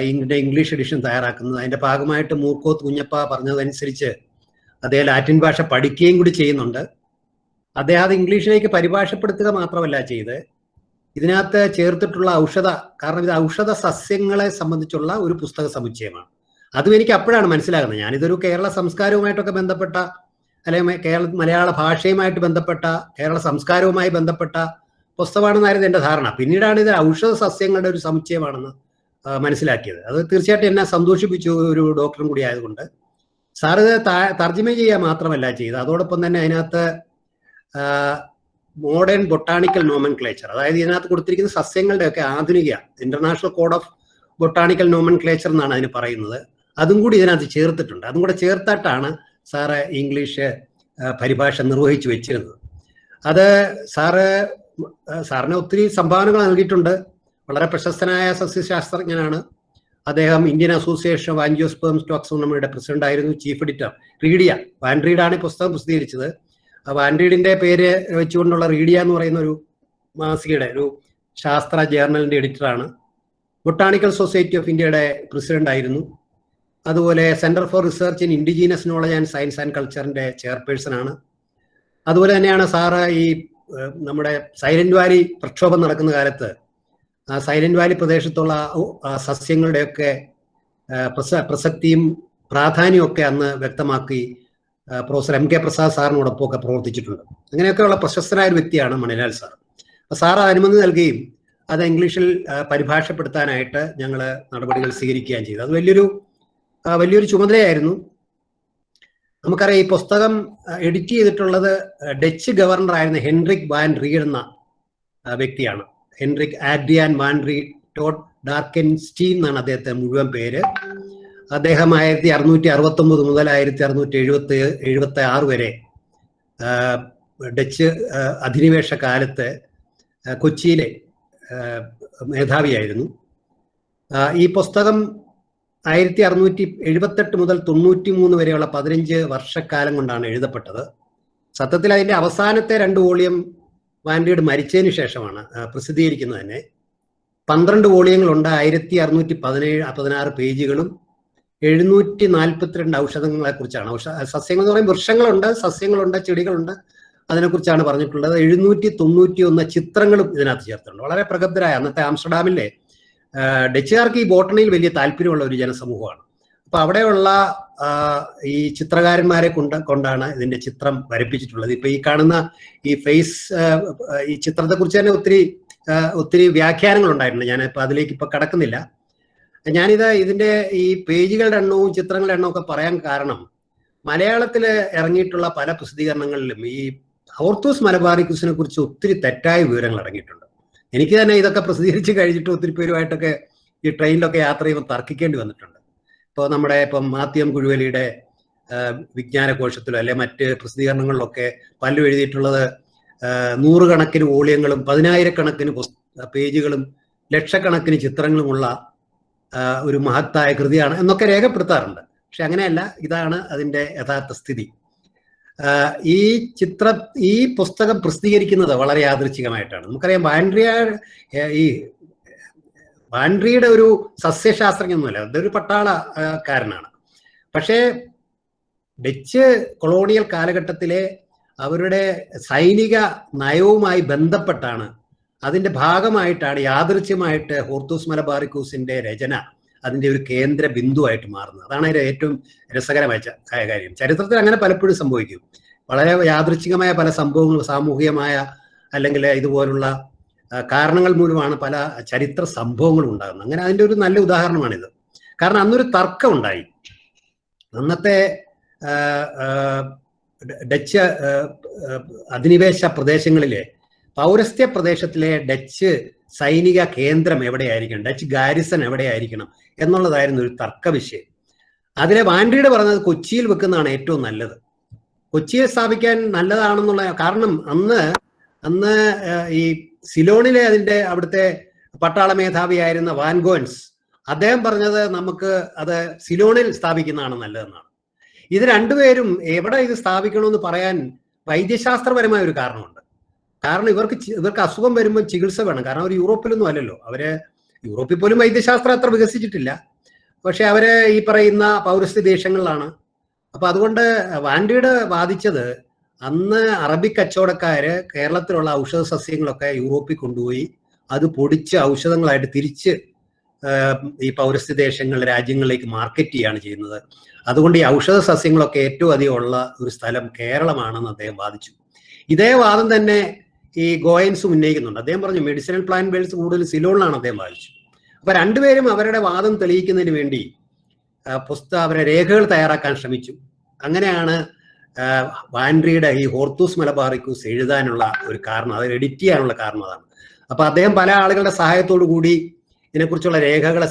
ഇതിന്റെ ഇംഗ്ലീഷ് എഡിഷൻ തയ്യാറാക്കുന്നത്. അതിന്റെ ഭാഗമായിട്ട് മൂർക്കോത്ത് കുഞ്ഞപ്പ പറഞ്ഞതനുസരിച്ച് അദ്ദേഹം ലാറ്റിൻ ഭാഷ പഠിക്കുകയും കൂടി ചെയ്യുന്നുണ്ട്. അദ്ദേഹം അത് ഇംഗ്ലീഷിലേക്ക് പരിഭാഷപ്പെടുത്തുക മാത്രമല്ല ചെയ്ത് ഇതിനകത്ത് ചേർത്തിട്ടുള്ള കാരണം ഇത് ഔഷധ സസ്യങ്ങളെ സംബന്ധിച്ചുള്ള ഒരു പുസ്തക സമുച്ചയമാണ്. അതും എനിക്ക് അപ്പോഴാണ് മനസ്സിലാകുന്നത്. ഞാനിതൊരു കേരള സംസ്കാരവുമായിട്ടൊക്കെ ബന്ധപ്പെട്ട, അല്ലെങ്കിൽ മലയാള ഭാഷയുമായിട്ട് ബന്ധപ്പെട്ട, കേരള സംസ്കാരവുമായി ബന്ധപ്പെട്ട പുസ്തകമാണെന്നായിരുന്നു എൻ്റെ ധാരണ. പിന്നീടാണ് ഇത് ഔഷധ സസ്യങ്ങളുടെ ഒരു സമുച്ചയമാണെന്ന് മനസ്സിലാക്കിയത്. അത് തീർച്ചയായിട്ടും എന്നെ സന്തോഷിപ്പിച്ചു, ഒരു ഡോക്ടറും കൂടി ആയതുകൊണ്ട്. സാർ ഇത് തർജ്ജമ ചെയ്യുക മാത്രമല്ല ചെയ്തത്, അതോടൊപ്പം തന്നെ അതിനകത്ത് മോഡേൺ ബൊട്ടാണിക്കൽ നോമൻക്ലേച്ചർ, അതായത് ഇതിനകത്ത് കൊടുത്തിരിക്കുന്ന സസ്യങ്ങളുടെയൊക്കെ ആധുനിക international code of botanical nomenclature എന്നാണ് അതിന് പറയുന്നത്, അതും കൂടി ഇതിനകത്ത് ചേർത്തിട്ടുണ്ട്. അതും കൂടെ ചേർത്തിട്ടാണ് സാറ് ഇംഗ്ലീഷ് പരിഭാഷ നിർവഹിച്ചു വെച്ചിരുന്നത്. അത് സാറിന് ഒത്തിരി സംഭാവനകൾ നൽകിയിട്ടുണ്ട്. വളരെ പ്രശസ്തനായ സസ്യശാസ്ത്രജ്ഞനാണ് അദ്ദേഹം. ഇന്ത്യൻ അസോസിയേഷൻ ഓഫ് ആൻജിയോസ്പേംസ് ടോക്സോണമിയുടെ പ്രസിഡന്റ് ആയിരുന്നു, ചീഫ് എഡിറ്റർ. റീഡിയ വാൻ റീഡാണ് ഈ പുസ്തകം പ്രസിദ്ധീകരിച്ചത്. വാൻ റീഡിന്റെ പേര് വെച്ചുകൊണ്ടുള്ള റീഡിയ എന്ന് പറയുന്ന ഒരു മാസികയുടെ, ഒരു ശാസ്ത്ര ജേർണലിന്റെ എഡിറ്ററാണ്. ബൊട്ടാണിക്കൽ സൊസൈറ്റി ഓഫ് ഇന്ത്യയുടെ പ്രസിഡന്റ് ആയിരുന്നു. അതുപോലെ Centre for Research in Indigenous Knowledge and Science and കൾച്ചറിന്റെ ചെയർപേഴ്സൺ ആണ്. അതുപോലെ തന്നെയാണ് സാറ് ഈ നമ്മുടെ സൈലന്റ് വാലി പ്രക്ഷോഭം നടക്കുന്ന കാലത്ത് ആ സൈലന്റ് വാലി പ്രദേശത്തുള്ള സസ്യങ്ങളുടെയൊക്കെ പ്രസക്തിയും പ്രാധാന്യവും ഒക്കെ അന്ന് വ്യക്തമാക്കി പ്രൊഫസർ എം കെ പ്രസാദ് സാറിനോടൊപ്പമൊക്കെ പ്രവർത്തിച്ചിട്ടുണ്ട്. അങ്ങനെയൊക്കെയുള്ള പ്രശസ്തനായ ഒരു വ്യക്തിയാണ് മണിലാൽ സാർ. അപ്പോൾ സാർ അനുമതി നൽകുകയും അത് ഇംഗ്ലീഷിൽ പരിഭാഷപ്പെടുത്താനായിട്ട് ഞങ്ങൾ നടപടികൾ സ്വീകരിക്കുകയും ചെയ്തു. അത് വലിയൊരു ചുമതലയായിരുന്നു. നമുക്കറിയാം, ഈ പുസ്തകം എഡിറ്റ് ചെയ്തിട്ടുള്ളത് ഡച്ച് ഗവർണറായിരുന്ന ഹെൻറിക് വാൻ റീഡ് എന്ന വ്യക്തിയാണ്. Hendrik Adriaan van Rheede tot Drakenstein എന്നാണ് അദ്ദേഹത്തെ മുഴുവൻ പേര്. അദ്ദേഹം 1669 മുതൽ 1676 വരെ ഡച്ച് അധിനിവേശ കാലത്ത് കൊച്ചിയിലെ മേധാവിയായിരുന്നു. ഈ പുസ്തകം 1678 മുതൽ 93 വരെയുള്ള 15 വർഷക്കാലം കൊണ്ടാണ് എഴുതപ്പെട്ടത്. സത്യത്തിൽ അതിന്റെ അവസാനത്തെ 2 വോളിയം വാൻ റീഡ് മരിച്ചതിന് ശേഷമാണ് പ്രസിദ്ധീകരിക്കുന്നത് തന്നെ. 12 വോളിയങ്ങളുണ്ട്. 1616 പേജുകളും 742 ഔഷധങ്ങളെ കുറിച്ചാണ്. സസ്യങ്ങൾ എന്ന് പറയുമ്പോൾ വൃക്ഷങ്ങളുണ്ട്, സസ്യങ്ങളുണ്ട്, ചെടികളുണ്ട്, അതിനെക്കുറിച്ചാണ് പറഞ്ഞിട്ടുള്ളത്. 791 ചിത്രങ്ങളും ഇതിനകത്ത് ചേർത്തിട്ടുണ്ട്. വളരെ പ്രഗത്ഭരായ, അന്നത്തെ ആംസ്റ്റർഡാമിലെ ഡച്ചുകാർക്ക് ഈ ബോട്ടണിയിൽ വലിയ താല്പര്യമുള്ള ഒരു ജനസമൂഹമാണ്. അപ്പൊ അവിടെയുള്ള ഈ ചിത്രകാരന്മാരെ കൊണ്ടാണ് ഇതിന്റെ ചിത്രം വരപ്പിച്ചിട്ടുള്ളത്. ഇപ്പൊ ഈ കാണുന്ന ഈ ഫേസ്, ഈ ചിത്രത്തെ കുറിച്ച് തന്നെ ഒത്തിരി വ്യാഖ്യാനങ്ങൾ ഉണ്ടായിട്ടുണ്ട്. ഞാൻ ഇപ്പൊ അതിലേക്ക് ഇപ്പൊ കടക്കുന്നില്ല. ഇതിന്റെ ഈ പേജുകളുടെ എണ്ണവും ചിത്രങ്ങളുടെ എണ്ണവും ഒക്കെ പറയാൻ കാരണം, മലയാളത്തിൽ ഇറങ്ങിയിട്ടുള്ള പല പ്രസിദ്ധീകരണങ്ങളിലും ഈ ഹോർത്തൂസ് മലബാറിക്കൂസിനെ കുറിച്ച് ഒത്തിരി തെറ്റായ വിവരങ്ങൾ ഇറങ്ങിയിട്ടുണ്ട്. എനിക്ക് തന്നെ ഇതൊക്കെ പ്രസിദ്ധീകരിച്ച് കഴിഞ്ഞിട്ട് ഒത്തിരി പേരുമായിട്ടൊക്കെ ഈ ട്രെയിനിലൊക്കെ യാത്ര ചെയ്യുമ്പോൾ തർക്കിക്കേണ്ടി വന്നിട്ടുണ്ട്. ഇപ്പോൾ നമ്മുടെ മാത്യം കുഴുവലിയുടെ വിജ്ഞാനകോശത്തിലോ അല്ലെ മറ്റ് പ്രസിദ്ധീകരണങ്ങളിലൊക്കെ പലരും എഴുതിയിട്ടുള്ളത് 100 കണക്കിന് വോളിയങ്ങളും 10,000 പേജുകളും ലക്ഷക്കണക്കിന് ചിത്രങ്ങളുമുള്ള ഒരു മഹത്തായ കൃതിയാണ് എന്നൊക്കെ രേഖപ്പെടുത്താറുണ്ട്. പക്ഷെ അങ്ങനെയല്ല, ഇതാണ് അതിൻ്റെ യഥാർത്ഥ സ്ഥിതി. ഈ പുസ്തകം പ്രസിദ്ധീകരിക്കുന്നത് വളരെ യാദൃച്ഛികമായിട്ടാണ്. നമുക്കറിയാം, വാൻ റീഡ് ഒരു സസ്യശാസ്ത്രജ്ഞനൊന്നുമല്ല, അതൊരു പട്ടാളക്കാരനാണ്. പക്ഷേ ഡച്ച് കൊളോണിയൽ കാലഘട്ടത്തിലെ അവരുടെ സൈനിക നയവുമായി ബന്ധപ്പെട്ടാണ്, അതിന്റെ ഭാഗമായിട്ടാണ് യാദൃച്ഛ്യമായിട്ട് ഹോർത്തൂസ് മലബാറിക്കൂസിന്റെ രചന അതിന്റെ ഒരു കേന്ദ്ര ബിന്ദുവായിട്ട് മാറുന്നത്. അതാണ് അതിന്റെ ഏറ്റവും രസകരമായ കാര്യം. ചരിത്രത്തിൽ അങ്ങനെ പലപ്പോഴും സംഭവിക്കും. വളരെ യാദൃച്ഛികമായ പല സംഭവങ്ങൾ, സാമൂഹികമായ അല്ലെങ്കിൽ ഇതുപോലുള്ള കാരണങ്ങൾ മൂലമാണ് പല ചരിത്ര സംഭവങ്ങളും ഉണ്ടാകുന്നത്. അങ്ങനെ അതിന്റെ ഒരു നല്ല ഉദാഹരണമാണിത്. കാരണം അന്നൊരു തർക്കം ഉണ്ടായി. അന്നത്തെ ഡച്ച് അധിനിവേശ പ്രദേശങ്ങളിലെ പൗരസ്ത്യ പ്രദേശത്തിലെ ഡച്ച് സൈനിക കേന്ദ്രം എവിടെയായിരിക്കണം, ഡച്ച് ഗാരിസൺ എവിടെയായിരിക്കണം എന്നുള്ളതായിരുന്നു ഒരു തർക്ക വിഷയം. അതിലെ വാൻ റീഡ് പറഞ്ഞത് കൊച്ചിയിൽ വെക്കുന്നതാണ് ഏറ്റവും നല്ലത്, കൊച്ചിയെ സ്ഥാപിക്കാൻ നല്ലതാണെന്നുള്ള കാരണം അന്ന് ഈ സിലോണിലെ അവിടുത്തെ പട്ടാള മേധാവിയായിരുന്ന വാൻഗോൻസ്, അദ്ദേഹം പറഞ്ഞത് നമുക്ക് അത് സിലോണിൽ സ്ഥാപിക്കുന്നതാണ് നല്ലതെന്നാണ്. ഇത് രണ്ടുപേരും എവിടെ ഇത് സ്ഥാപിക്കണമെന്ന് പറയാൻ വൈദ്യശാസ്ത്രപരമായ ഒരു കാരണമുണ്ട്. കാരണം ഇവർക്ക് അസുഖം വരുമ്പോൾ ചികിത്സ വേണം. കാരണം അവർ യൂറോപ്പിലൊന്നും അല്ലല്ലോ, യൂറോപ്പിൽ പോലും വൈദ്യശാസ്ത്രം അത്ര വികസിച്ചിട്ടില്ല. പക്ഷെ അവര് ഈ പറയുന്ന പൗരസ്ത്യ ദേശങ്ങളിലാണ്. അപ്പൊ അതുകൊണ്ട് വാൻഡ്രീഡ് വാദിച്ചത് അന്ന് അറബി കച്ചവടക്കാര് കേരളത്തിലുള്ള ഔഷധ സസ്യങ്ങളൊക്കെ യൂറോപ്പിൽ കൊണ്ടുപോയി അത് പൊടിച്ച് ഔഷധങ്ങളായിട്ട് തിരിച്ച് ഈ പൗരസ്ത്യ രാജ്യങ്ങളിലേക്ക് മാർക്കറ്റ് ചെയ്യുകയാണ് ചെയ്യുന്നത്. അതുകൊണ്ട് ഈ ഔഷധ സസ്യങ്ങളൊക്കെ ഏറ്റവും അധികം ഉള്ള ഒരു സ്ഥലം കേരളമാണെന്ന് അദ്ദേഹം വാദിച്ചു. ഇതേ വാദം തന്നെ ഈ ഗോയൻസും ഉന്നയിക്കുന്നുണ്ട്. അദ്ദേഹം പറഞ്ഞു മെഡിസിനൽ പ്ലാന്റ് ബേൾസ് കൂടുതൽ സിലോണിലാണ് അദ്ദേഹം വാദിച്ചു. അപ്പൊ രണ്ടുപേരും അവരുടെ വാദം തെളിയിക്കുന്നതിന് വേണ്ടി അവരെ രേഖകൾ തയ്യാറാക്കാൻ ശ്രമിച്ചു. അങ്ങനെയാണ് വാൻഡ്രീഡ് ഈ ഹോർത്തൂസ് മലബാറിക്കൂസ് എഴുതാനുള്ള ഒരു കാരണം, അത് എഡിറ്റ് ചെയ്യാനുള്ള കാരണം അതാണ്. അപ്പൊ അദ്ദേഹം പല ആളുകളുടെ സഹായത്തോടു കൂടി ഇതിനെക്കുറിച്ചുള്ള രേഖകളെ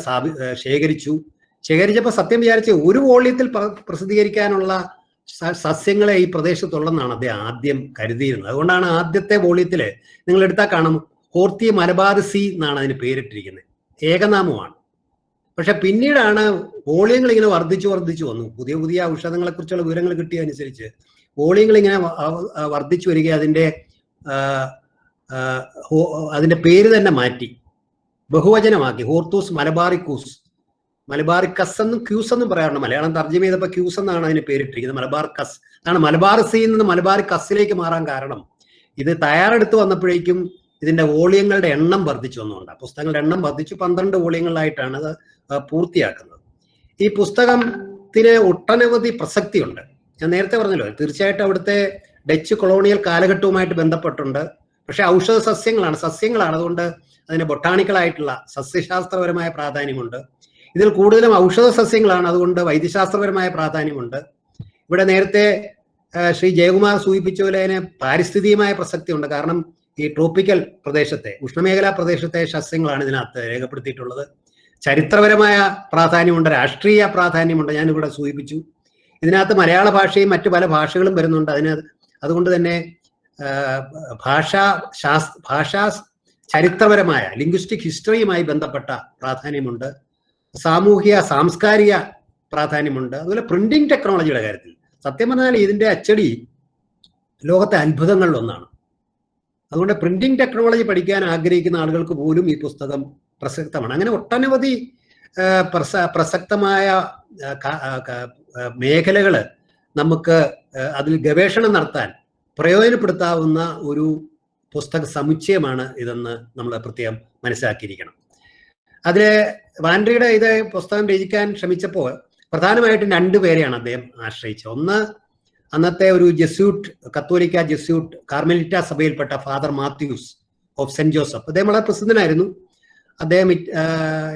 ശേഖരിച്ചപ്പോൾ സത്യം വിചാരിച്ച് ഒരു വോള്യത്തിൽ പ്രസിദ്ധീകരിക്കാനുള്ള സസ്യങ്ങളെ ഈ പ്രദേശത്തുള്ളെന്നാണ് അദ്ദേഹം ആദ്യം കരുതിയിരുന്നത്. അതുകൊണ്ടാണ് ആദ്യത്തെ വോള്യത്തില് നിങ്ങൾ എടുത്താൽ കാണും ഹോർത്തി മലബാറിസി എന്നാണ് അതിന് പേരിട്ടിരിക്കുന്നത്, ഏകനാമമാണ്. പക്ഷെ പിന്നീടാണ് വോള്യങ്ങൾ ഇങ്ങനെ വർദ്ധിച്ചു വന്നു. പുതിയ പുതിയ ഔഷധങ്ങളെ കുറിച്ചുള്ള വിവരങ്ങൾ കിട്ടിയതനുസരിച്ച് വോള്യങ്ങൾ ഇങ്ങനെ വർദ്ധിച്ചു വരിക, അതിന്റെ പേര് തന്നെ മാറ്റി ബഹുവചനമാക്കി ഹോർത്തൂസ് മലബാറിക്കസ് എന്നും ക്യൂസ് എന്നും പറയാറുണ്ട്. മലയാളം തർജ്ജമ ചെയ്തപ്പോൾ ക്യൂസ് എന്നാണ് അതിന് പേരിട്ടിരിക്കുന്നത്. മലബാർക്കസ് ആണ്. മലബാറിസിയിൽ നിന്ന് മലബാറിക്കസിലേക്ക് മാറാൻ കാരണം ഇത് തയ്യാറെടുത്ത് വന്നപ്പോഴേക്കും ഇതിന്റെ വോള്യങ്ങളുടെ എണ്ണം വർദ്ധിച്ചു വന്നുകൊണ്ടാണ്. പുസ്തകങ്ങളുടെ എണ്ണം വർദ്ധിച്ചു 12 വോള്യങ്ങളിലായിട്ടാണ് അത് പൂർത്തിയാക്കുന്നത്. ഈ പുസ്തകത്തിന് ഒട്ടനവധി പ്രസക്തിയുണ്ട്. ഞാൻ നേരത്തെ പറഞ്ഞല്ലോ, തീർച്ചയായിട്ടും അവിടുത്തെ ഡച്ച് കൊളോണിയൽ കാലഘട്ടവുമായിട്ട് ബന്ധപ്പെട്ടുണ്ട്. പക്ഷെ ഔഷധ സസ്യങ്ങളാണ്. അതുകൊണ്ട് അതിന് ബൊട്ടാണിക്കലായിട്ടുള്ള സസ്യശാസ്ത്രപരമായ പ്രാധാന്യമുണ്ട്. ഇതിൽ കൂടുതലും ഔഷധ സസ്യങ്ങളാണ്, അതുകൊണ്ട് വൈദ്യശാസ്ത്രപരമായ പ്രാധാന്യമുണ്ട്. ഇവിടെ നേരത്തെ ശ്രീ ജയകുമാർ സൂചിപ്പിച്ച പോലെ അതിന് പാരിസ്ഥിതികമായ പ്രസക്തി ഉണ്ട്. കാരണം ഈ ട്രോപ്പിക്കൽ പ്രദേശത്തെ, ഉഷ്ണമേഖലാ പ്രദേശത്തെ സസ്യങ്ങളാണ് ഇതിനകത്ത് രേഖപ്പെടുത്തിയിട്ടുള്ളത്. ചരിത്രപരമായ പ്രാധാന്യമുണ്ട്, രാഷ്ട്രീയ പ്രാധാന്യമുണ്ട്, ഞാനിവിടെ സൂചിപ്പിച്ചു. ഇതിനകത്ത് മലയാള ഭാഷയും മറ്റു പല ഭാഷകളും വരുന്നുണ്ട്. അതുകൊണ്ട് തന്നെ ഭാഷാ ചരിത്രപരമായ ലിംഗ്വിസ്റ്റിക് ഹിസ്റ്ററിയുമായി ബന്ധപ്പെട്ട പ്രാധാന്യമുണ്ട്. സാംസ്കാരിക പ്രാധാന്യമുണ്ട്. അതുപോലെ പ്രിന്റിംഗ് ടെക്നോളജിയുടെ കാര്യത്തിൽ സത്യം പറഞ്ഞാൽ ഇതിന്റെ അച്ചടി ലോകത്തെ അത്ഭുതങ്ങളിലൊന്നാണ്. അതുകൊണ്ട് പ്രിന്റിംഗ് ടെക്നോളജി പഠിക്കാൻ ആഗ്രഹിക്കുന്ന ആളുകൾക്ക് പോലും ഈ പുസ്തകം പ്രസക്തമാണ്. അങ്ങനെ ഒട്ടനവധി പ്രസക്തമായ മേഖലകൾ നമുക്ക് അതിൽ ഗവേഷണം നടത്താൻ പ്രയോജനപ്പെടുത്താവുന്ന ഒരു പുസ്തക സമുച്ചയമാണ് ഇതെന്ന് നമ്മൾ പ്രത്യേകം മനസ്സിലാക്കിയിരിക്കണം. അതില് വാൻഡ്രീഡ് ഇത് പുസ്തകം രചിക്കാൻ ശ്രമിച്ചപ്പോൾ പ്രധാനമായിട്ടും 2 പേരെയാണ് അദ്ദേഹം ആശ്രയിച്ചത്. ഒന്ന് അന്നത്തെ ഒരു കത്തോലിക്ക ജെസ്യൂട്ട് കാർമെലിറ്റ സഭയിൽപ്പെട്ട Father Matthews of Saint Joseph. അദ്ദേഹം വളരെ പ്രസിദ്ധനായിരുന്നു. അദ്ദേഹം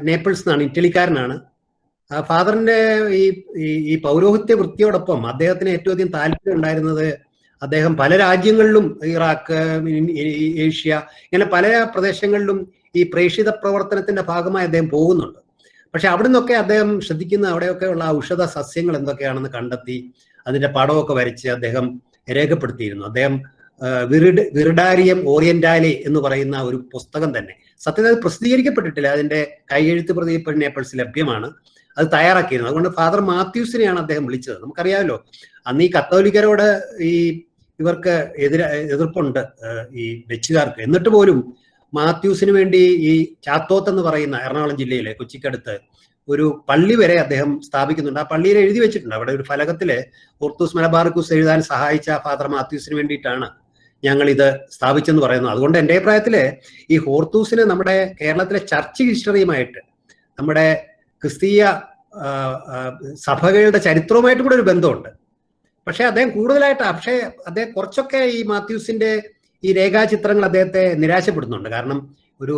നേപ്പിൾസ് എന്നാണ്, ഇറ്റലിക്കാരനാണ്. ഫാദറിന്റെ ഈ പൗരോഹിത്യ വൃത്തിയോടൊപ്പം അദ്ദേഹത്തിന് ഏറ്റവും അധികം താല്പര്യം ഉണ്ടായിരുന്നത്, അദ്ദേഹം പല രാജ്യങ്ങളിലും, ഇറാഖ്, ഏഷ്യ, ഇങ്ങനെ പല പ്രദേശങ്ങളിലും ഈ പ്രേക്ഷിത പ്രവർത്തനത്തിന്റെ ഭാഗമായി അദ്ദേഹം പോകുന്നുണ്ട്. പക്ഷെ അവിടെ നിന്നൊക്കെ അദ്ദേഹം ശ്രദ്ധിക്കുന്ന അവിടെയൊക്കെയുള്ള ഔഷധ സസ്യങ്ങൾ എന്തൊക്കെയാണെന്ന് കണ്ടെത്തി അതിന്റെ പടമൊക്കെ വരച്ച് അദ്ദേഹം രേഖപ്പെടുത്തിയിരുന്നു. അദ്ദേഹം വിറിഡാരിയം ഓറിയന്റാലെ എന്ന് പറയുന്ന ഒരു പുസ്തകം തന്നെ, സത്യത്തിൽ അത് പ്രസിദ്ധീകരിക്കപ്പെട്ടിട്ടില്ല, അതിന്റെ കൈയെഴുത്ത് പ്രതി നേപ്പിൾസ് ലഭ്യമാണ്, അത് തയ്യാറാക്കിയിരുന്നു. അതുകൊണ്ട് ഫാദർ മാത്യൂസിനെയാണ് അദ്ദേഹം വിളിച്ചത്. നമുക്കറിയാമല്ലോ അന്ന് ഈ കത്തോലിക്കരോട് ഇവർക്ക് എതിർപ്പുണ്ട് ഈ ഡച്ചുകാർക്ക്. എന്നിട്ട് പോലും മാത്യൂസിന് വേണ്ടി ഈ ചാത്തോത്ത് എന്ന് പറയുന്ന എറണാകുളം ജില്ലയിലെ കൊച്ചിക്കടുത്ത് ഒരു പള്ളി വരെ അദ്ദേഹം സ്ഥാപിക്കുന്നുണ്ട്. ആ പള്ളിയിൽ എഴുതി വെച്ചിട്ടുണ്ട്, അവിടെ ഒരു ഫലകത്തില് ഹോർത്തൂസ് മലബാറിക്കൂസ് എഴുതാൻ സഹായിച്ച ഫാദർ മാത്യൂസിന് വേണ്ടിയിട്ടാണ് ഞങ്ങൾ ഇത് സ്ഥാപിച്ചെന്ന് പറയുന്നത്. അതുകൊണ്ട് എൻ്റെ അഭിപ്രായത്തില് ഈ ഹോർത്തൂസിന് നമ്മുടെ കേരളത്തിലെ ചർച്ച് ഹിസ്റ്ററിയുമായിട്ട്, നമ്മുടെ ക്രിസ്തീയ സഭകളുടെ ചരിത്രവുമായിട്ട് കൂടെ ഒരു ബന്ധമുണ്ട്. പക്ഷെ അദ്ദേഹം അദ്ദേഹം കുറച്ചൊക്കെ ഈ മാത്യൂസിന്റെ ഈ രേഖാചിത്രങ്ങൾ അദ്ദേഹത്തെ നിരാശപ്പെടുന്നുണ്ട്. കാരണം ഒരു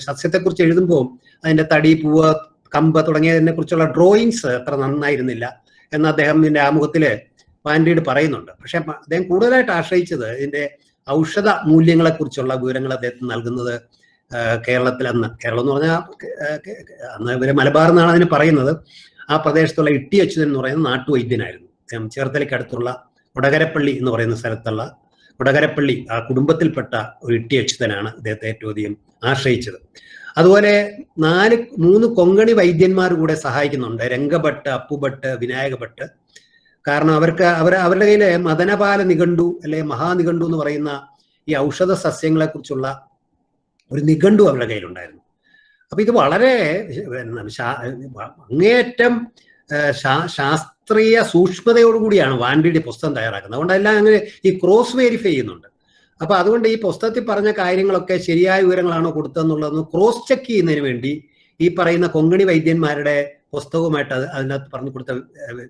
സസ്യത്തെക്കുറിച്ച് എഴുതുമ്പോൾ അതിന്റെ തടി, പൂവ്, കമ്പ് തുടങ്ങിയതിനെ കുറിച്ചുള്ള ഡ്രോയിങ്സ് അത്ര നന്നായിരുന്നില്ല എന്ന് അദ്ദേഹത്തിന്റെ ആമുഖത്തില് വാൻഡ്രീഡ് പറയുന്നുണ്ട്. പക്ഷെ അദ്ദേഹം കൂടുതലായിട്ട് ആശ്രയിച്ചത് ഇതിന്റെ ഔഷധ മൂല്യങ്ങളെ കുറിച്ചുള്ള വിവരങ്ങൾ അദ്ദേഹത്തിന് നൽകുന്നത് കേരളത്തിൽ കേരളം എന്ന് പറഞ്ഞാൽ അന്ന് ഇവര് മലബാർ എന്നാണ് അതിന് പറയുന്നത്. ആ പ്രദേശത്തുള്ള ഇട്ടി അച്യുതൻ എന്ന് പറയുന്ന നാട്ടുവൈദ്യനായിരുന്നു. ചേർത്തലയ്ക്കടുത്തുള്ള കൊടകരപ്പള്ളി എന്ന് പറയുന്ന സ്ഥലത്തുള്ള കൊടകരപ്പള്ളി ആ കുടുംബത്തിൽപ്പെട്ട ഒരു ഇട്ടി അച്യുതനാണ് അദ്ദേഹത്തെ ഏറ്റവും അധികം ആശ്രയിച്ചത്. അതുപോലെ 3 കൊങ്കണി വൈദ്യന്മാർ കൂടെ സഹായിക്കുന്നുണ്ട്, രംഗഭട്ട്, അപ്പുഭട്ട്, വിനായക ഭട്ട്. കാരണം അവരുടെ കയ്യിൽ മദനപാല നിഘണ്ടു അല്ലെ മഹാനിഘണ്ടു എന്ന് പറയുന്ന ഈ ഔഷധ സസ്യങ്ങളെ കുറിച്ചുള്ള ഒരു നിഘണ്ടു അവരുടെ കയ്യിലുണ്ടായിരുന്നു. അപ്പൊ ഇത് വളരെ അങ്ങേയറ്റം ശാസ്ത്രീയ സൂക്ഷ്മതയോടുകൂടിയാണ് വാൻഡ്രിയുടെ പുസ്തകം തയ്യാറാക്കുന്നത്. അതുകൊണ്ട് എല്ലാം അങ്ങനെ ഈ ക്രോസ് വെരിഫൈ ചെയ്യുന്നുണ്ട്. അപ്പൊ അതുകൊണ്ട് ഈ പുസ്തകത്തിൽ പറഞ്ഞ കാര്യങ്ങളൊക്കെ ശരിയായ വിവരങ്ങളാണോ കൊടുത്തതെന്നുള്ളതൊന്ന് ക്രോസ് ചെക്ക് ചെയ്യുന്നതിന് വേണ്ടി ഈ പറയുന്ന കൊങ്കണി വൈദ്യന്മാരുടെ പുസ്തകവുമായിട്ട് അതിനകത്ത് പറഞ്ഞു കൊടുത്ത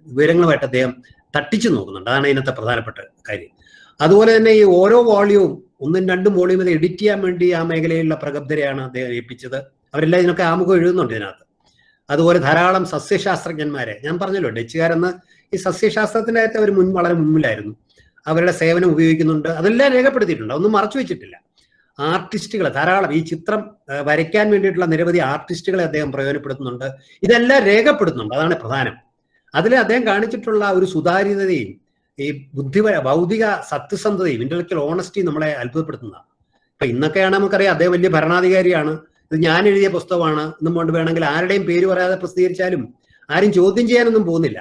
വിവരങ്ങളുമായിട്ട് അദ്ദേഹം തട്ടിച്ചു നോക്കുന്നുണ്ട്. അതാണ് ഇതിനകത്തെ പ്രധാനപ്പെട്ട കാര്യം. അതുപോലെ തന്നെ ഈ ഓരോ വോളിയവും 1ഉം 2ഉം വോളിയും ഇത് എഡിറ്റ് ചെയ്യാൻ വേണ്ടി ആ മേഖലയിലുള്ള പ്രഗബ്ധരെയാണ് അദ്ദേഹം ഏൽപ്പിച്ചത്. അവരെല്ലാം ഇതിനൊക്കെ ആമുഖം എഴുതുന്നുണ്ട് ഇതിനകത്ത്. അതുപോലെ ധാരാളം സസ്യശാസ്ത്രജ്ഞന്മാരെ, ഞാൻ പറഞ്ഞല്ലോ ഡച്ചുകാരെന്ന് ഈ സസ്യശാസ്ത്രത്തിന്റെ അകത്ത് അവർ വളരെ മുമ്പിലായിരുന്നു. അവരുടെ സേവനം ഉപയോഗിക്കുന്നുണ്ട്. അതെല്ലാം രേഖപ്പെടുത്തിയിട്ടുണ്ട്, ഒന്നും മറച്ചു വെച്ചിട്ടില്ല. ആർട്ടിസ്റ്റുകളെ ധാരാളം, ഈ ചിത്രം വരയ്ക്കാൻ വേണ്ടിയിട്ടുള്ള നിരവധി ആർട്ടിസ്റ്റുകളെ അദ്ദേഹം പ്രയോജനപ്പെടുത്തുന്നുണ്ട്. ഇതെല്ലാം രേഖപ്പെടുത്തുന്നുണ്ട്, അതാണ് പ്രധാനം. അതിൽ അദ്ദേഹം കാണിച്ചിട്ടുള്ള ഒരു സുതാര്യതയും ഈ ഭൗതിക സത്യസന്ധതയും ഇന്റലക്ച്വൽ ഓണസ്റ്റിയും നമ്മളെ അത്ഭുതപ്പെടുത്തുന്നതാണ്. ഇപ്പൊ ഇന്നൊക്കെയാണ് നമുക്കറിയാം അദ്ദേഹം വലിയ ഭരണാധികാരിയാണ്, ഇത് ഞാൻ എഴുതിയ പുസ്തകമാണ് എന്നും കൊണ്ട് വേണമെങ്കിൽ ആരുടെയും പേര് പറയാതെ പ്രസിദ്ധീകരിച്ചാലും ആരും ചോദ്യം ചെയ്യാനൊന്നും പോകുന്നില്ല.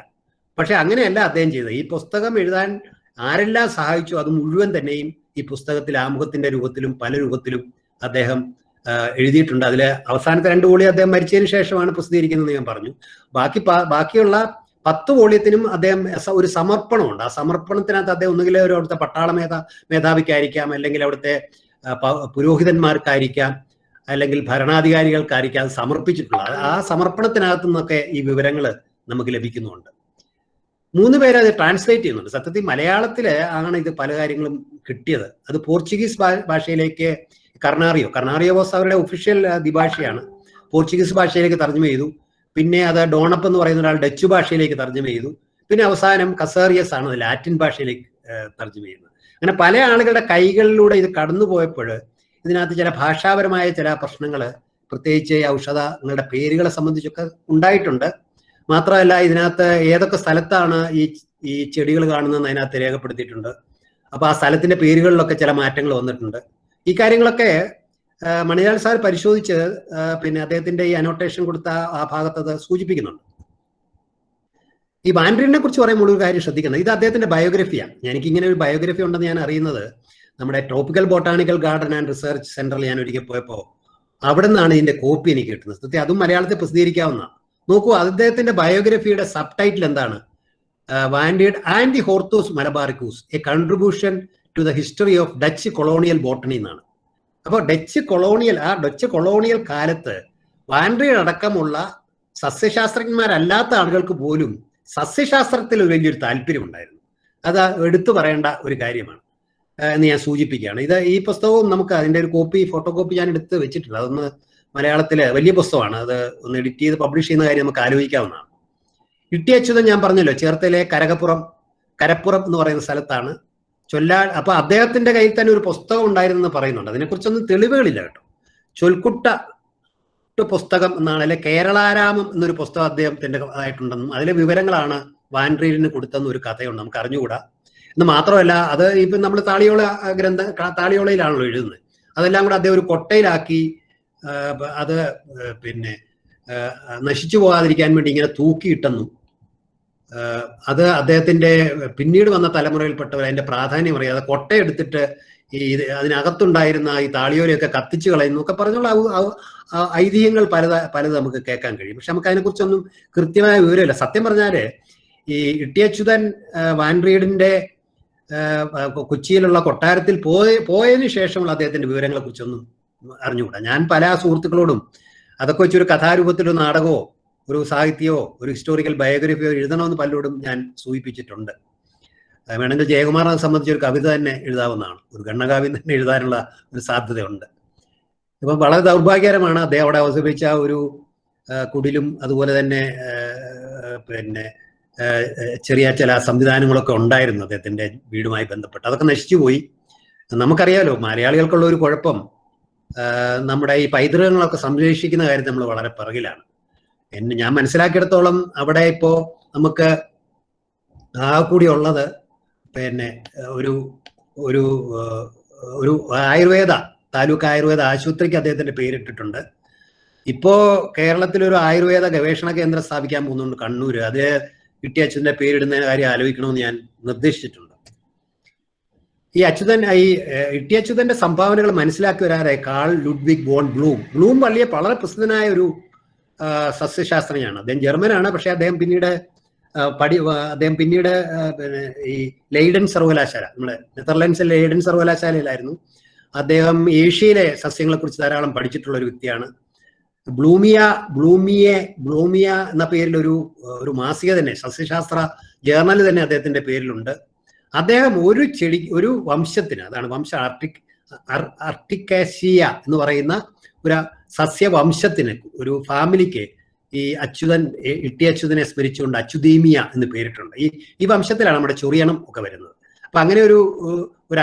പക്ഷെ അങ്ങനെയല്ല അദ്ദേഹം ചെയ്തത്. ഈ പുസ്തകം എഴുതാൻ ആരെല്ലാം സഹായിച്ചു അത് മുഴുവൻ തന്നെയും ഈ പുസ്തകത്തിൽ ആമുഖത്തിന്റെ രൂപത്തിലും പല രൂപത്തിലും അദ്ദേഹം എഴുതിയിട്ടുണ്ട്. അതിലെ അവസാനത്തെ 2 വോളിയം അദ്ദേഹം മരിച്ചതിന് ശേഷമാണ് പ്രസിദ്ധീകരിക്കുന്നത് ഞാൻ പറഞ്ഞു. ബാക്കിയുള്ള 10 വോളിയത്തിനും അദ്ദേഹം ഒരു സമർപ്പണമുണ്ട്. ആ സമർപ്പണത്തിനകത്ത് അദ്ദേഹം ഒന്നുകിൽ അവിടുത്തെ പട്ടാള മേധാവിക്കായിരിക്കാം, അല്ലെങ്കിൽ അവിടുത്തെ പുരോഹിതന്മാർക്കായിരിക്കാം, അല്ലെങ്കിൽ ഭരണാധികാരികൾക്കായിരിക്കാം അത് സമർപ്പിച്ചിട്ടുള്ളത്. ആ സമർപ്പണത്തിനകത്തു നിന്നൊക്കെ ഈ വിവരങ്ങൾ നമുക്ക് ലഭിക്കുന്നുണ്ട്. 3 പേര് അത് ട്രാൻസ്ലേറ്റ് ചെയ്യുന്നുണ്ട്. സത്യത്തിൽ മലയാളത്തില് ആണ് ഇത് പല കാര്യങ്ങളും കിട്ടിയത്. അത് പോർച്ചുഗീസ് ഭാഷയിലേക്ക് കർണാറിയോ വാസ് അവരുടെ ഒഫീഷ്യൽ ദ്വിഭാഷയാണ്. പോർച്ചുഗീസ് ഭാഷയിലേക്ക് തർജ്ജമ ചെയ്തു. പിന്നെ അത് ഡോണപ്പ് എന്ന് പറയുന്ന ഒരാൾ ഡച്ച് ഭാഷയിലേക്ക് തർജ്ജമ ചെയ്തു. പിന്നെ അവസാനം കസേറിയസ് ആണ് ലാറ്റിൻ ഭാഷയിലേക്ക് തർജ്ജമ ചെയ്യുന്നത്. അങ്ങനെ പല ആളുകളുടെ കൈകളിലൂടെ ഇത് കടന്നു പോയപ്പോൾ ഇതിനകത്ത് ചില ഭാഷാപരമായ ചില പ്രശ്നങ്ങൾ, പ്രത്യേകിച്ച് ഔഷധങ്ങളുടെ പേരുകളെ സംബന്ധിച്ചൊക്കെ ഉണ്ടായിട്ടുണ്ട്. മാത്രമല്ല ഇതിനകത്ത് ഏതൊക്കെ സ്ഥലത്താണ് ഈ ചെടികൾ കാണുന്നതെന്ന് അതിനകത്ത് രേഖപ്പെടുത്തിയിട്ടുണ്ട്. അപ്പൊ ആ സ്ഥലത്തിന്റെ പേരുകളിലൊക്കെ ചില മാറ്റങ്ങൾ വന്നിട്ടുണ്ട്. ഈ കാര്യങ്ങളൊക്കെ മണിലാൽ സാർ പരിശോധിച്ച് പിന്നെ അദ്ദേഹത്തിന്റെ ഈ അനോട്ടേഷൻ കൊടുത്ത ആ ഭാഗത്ത് അത് സൂചിപ്പിക്കുന്നുണ്ട്. ഈ വാൻഡ്രിനെ കുറിച്ച് പറയുമ്പോൾ ഒരു കാര്യം ശ്രദ്ധിക്കുന്നത്, ഇത് അദ്ദേഹത്തിന്റെ ബയോഗ്രഫിയാണ്. എനിക്ക് ഇങ്ങനെ ഒരു ബയോഗ്രഫി ഉണ്ടെന്ന് ഞാൻ അറിയുന്നത് നമ്മുടെ tropical botanical garden and research സെന്ററിൽ ഞാൻ ഒരിക്കൽ പോയപ്പോൾ അവിടെ നിന്നാണ് ഇതിന്റെ കോപ്പി എനിക്ക് കിട്ടുന്നത്. സത്യത്തിൽ അതും മലയാളത്തിൽ പ്രസിദ്ധീകരിക്കാവുന്നതാണ്. നോക്കൂ, അദ്ദേഹത്തിന്റെ ബയോഗ്രഫിയുടെ സബ് ടൈറ്റിൽ എന്താണ്? Van Rheede and the Hortus Malabaricus, a contribution to the history of Dutch colonial botany എന്നാണ്. അപ്പോൾ ഡച്ച് കൊളോണിയൽ കാലത്ത് വാൻഡ്രിഡ് അടക്കമുള്ള സസ്യശാസ്ത്രജ്ഞന്മാരല്ലാത്ത ആളുകൾക്ക് പോലും സസ്യശാസ്ത്രത്തിൽ ഒരു വലിയൊരു താല്പര്യം ഉണ്ടായിരുന്നു. അത് എടുത്തു പറയേണ്ട ഒരു കാര്യമാണ് എന്ന് ഞാൻ സൂചിപ്പിക്കുകയാണ്. ഈ പുസ്തകവും നമുക്ക് അതിന്റെ ഒരു ഫോട്ടോ കോപ്പി ഞാൻ എടുത്ത് വെച്ചിട്ടുണ്ട്. അതൊന്ന് മലയാളത്തിലെ വലിയ പുസ്തകമാണ്, അത് ഒന്ന് എഡിറ്റ് ചെയ്ത് പബ്ലിഷ് ചെയ്യുന്ന കാര്യം നമുക്ക് ആലോചിക്കാവുന്നതാണ്. ഇട്ടി അച്യുതൻ ഞാൻ പറഞ്ഞല്ലോ ചേർത്തലെ കരപ്പുറം എന്ന് പറയുന്ന സ്ഥലത്താണ് അപ്പൊ അദ്ദേഹത്തിന്റെ കയ്യിൽ തന്നെ ഒരു പുസ്തകം ഉണ്ടായിരുന്നെന്ന് പറയുന്നുണ്ട്. അതിനെക്കുറിച്ചൊന്നും തെളിവുകളില്ല കേട്ടോ. ചൊൽക്കുട്ട പുസ്തകം എന്നാണ്, അല്ലെ കേരളാരാമം എന്നൊരു പുസ്തകം അദ്ദേഹത്തിന്റെ ആയിട്ടുണ്ടെന്നും അതിലെ വിവരങ്ങളാണ് വാൻഡ്രിഡിന് കൊടുത്തെന്ന് ഒരു കഥയുണ്ട്, നമുക്ക് അറിഞ്ഞുകൂടാ. എന്ന് മാത്രമല്ല അത് ഇപ്പൊ നമ്മൾ താളിയോളയിലാണല്ലോ എഴുതുന്നത്. അതെല്ലാം കൂടെ അദ്ദേഹം ഒരു കൊട്ടയിലാക്കി അത് പിന്നെ നശിച്ചു പോകാതിരിക്കാൻ വേണ്ടി ഇങ്ങനെ തൂക്കിയിട്ടെന്നും അത് അദ്ദേഹത്തിന്റെ പിന്നീട് വന്ന തലമുറയിൽപ്പെട്ടവർ അതിന്റെ പ്രാധാന്യം അറിയാതെ കൊട്ടയെടുത്തിട്ട് അതിനകത്തുണ്ടായിരുന്ന ഈ താളിയോലയൊക്കെ കത്തിച്ചു കളയുന്നു ഒക്കെ പറഞ്ഞുള്ള ഐതിഹ്യങ്ങൾ പലത് നമുക്ക് കേൾക്കാൻ കഴിയും. പക്ഷെ നമുക്ക് അതിനെക്കുറിച്ചൊന്നും കൃത്യമായ വിവരമില്ല. സത്യം പറഞ്ഞാല് ഈ ഇട്ടി അച്യുതൻ വാൻഡ്രിഡിന്റെ കൊച്ചിയിലുള്ള കൊട്ടാരത്തിൽ പോയതിനു ശേഷമുള്ള അദ്ദേഹത്തിന്റെ വിവരങ്ങളെ കുറിച്ചൊന്നും അറിഞ്ഞുകൂടാ. ഞാൻ പല സുഹൃത്തുക്കളോടും അതൊക്കെ വെച്ചൊരു കഥാരൂപത്തിലൊരു നാടകമോ ഒരു സാഹിത്യമോ ഒരു ഹിസ്റ്റോറിക്കൽ ബയോഗ്രഫിയോ എഴുതണമെന്ന് പലരോടും ഞാൻ സൂചിപ്പിച്ചിട്ടുണ്ട്. വേണമെങ്കിൽ ജയകുമാറിനെ സംബന്ധിച്ച് ഒരു കവിത തന്നെ എഴുതാവുന്നതാണ്, ഒരു ഗണ്ണകാവ്യം തന്നെ എഴുതാനുള്ള ഒരു സാധ്യതയുണ്ട്. ഇപ്പം വളരെ ദൗർഭാഗ്യകരമാണ് അദ്ദേഹം അവിടെ അവതരിപ്പിച്ച ഒരു കുടിലും അതുപോലെ തന്നെ പിന്നെ ചെറിയ ചില സംവിധാനങ്ങളൊക്കെ ഉണ്ടായിരുന്നു അദ്ദേഹത്തിന്റെ വീടുമായി ബന്ധപ്പെട്ട്, അതൊക്കെ നശിച്ചുപോയി. നമുക്കറിയാലോ മലയാളികൾക്കുള്ള ഒരു കുഴപ്പം, നമ്മുടെ ഈ പൈതൃകങ്ങളൊക്കെ സംരക്ഷിക്കുന്ന കാര്യത്തിൽ നമ്മൾ വളരെ പിറകിലാണ്. ഞാൻ മനസ്സിലാക്കിയിടത്തോളം അവിടെ ഇപ്പോ നമുക്ക് ആ കൂടി ഉള്ളത് പിന്നെ ഒരു ഒരു ഒരു ആയുർവേദ താലൂക്ക് ആയുർവേദ ആശുപത്രിക്ക് അദ്ദേഹത്തിന്റെ പേരിട്ടിട്ടുണ്ട്. ഇപ്പോ കേരളത്തിൽ ഒരു ആയുർവേദ ഗവേഷണ കേന്ദ്രം സ്ഥാപിക്കാൻ പോകുന്നുണ്ട് കണ്ണൂര്. അത് ഇട്ടി അച്യുതന്റെ പേരിടുന്ന കാര്യം ആലോചിക്കണമെന്ന് ഞാൻ നിർദ്ദേശിച്ചിട്ടുണ്ട്. ഈ ഇട്ടി അച്യുതന്റെ സംഭാവനകൾ മനസ്സിലാക്കി വരാതെ കാൾ ലുഡ്വിഗ് വോൺ ബ്ലൂം വളരെ പ്രസിദ്ധനായ ഒരു സസ്യശാസ്ത്രജ്ഞനാണ്. അദ്ദേഹം ജർമ്മനാണ്. പക്ഷെ അദ്ദേഹം പിന്നീട് പിന്നെ ഈ ലെയ്ഡൻ സർവകലാശാല, നമ്മുടെ നെതർലൻഡ്സിലെ ലെയ്ഡൻ സർവകലാശാലയിലായിരുന്നു. അദ്ദേഹം ഏഷ്യയിലെ സസ്യങ്ങളെ കുറിച്ച് ധാരാളം പഠിച്ചിട്ടുള്ള ഒരു വ്യക്തിയാണ്. ബ്ലൂമിയ എന്ന പേരിൽ ഒരു മാസിക തന്നെ, സസ്യശാസ്ത്ര ജേർണൽ തന്നെ അദ്ദേഹത്തിന്റെ പേരിലുണ്ട്. അദ്ദേഹം ഒരു വംശത്തിന്, അതാണ് വംശ ആർട്ടിക്കേസിയ എന്ന് പറയുന്ന ഒരു സസ്യവംശത്തിന്, ഒരു ഫാമിലിക്ക് ഈ ഇട്ടി അച്യുതനെ സ്മരിച്ചുകൊണ്ട് അച്യുതീമിയ എന്ന് പേരിട്ടുണ്ട്. ഈ വംശത്തിലാണ് നമ്മുടെ ചൊറിയണം ഒക്കെ വരുന്നത്. അപ്പൊ അങ്ങനെ ഒരു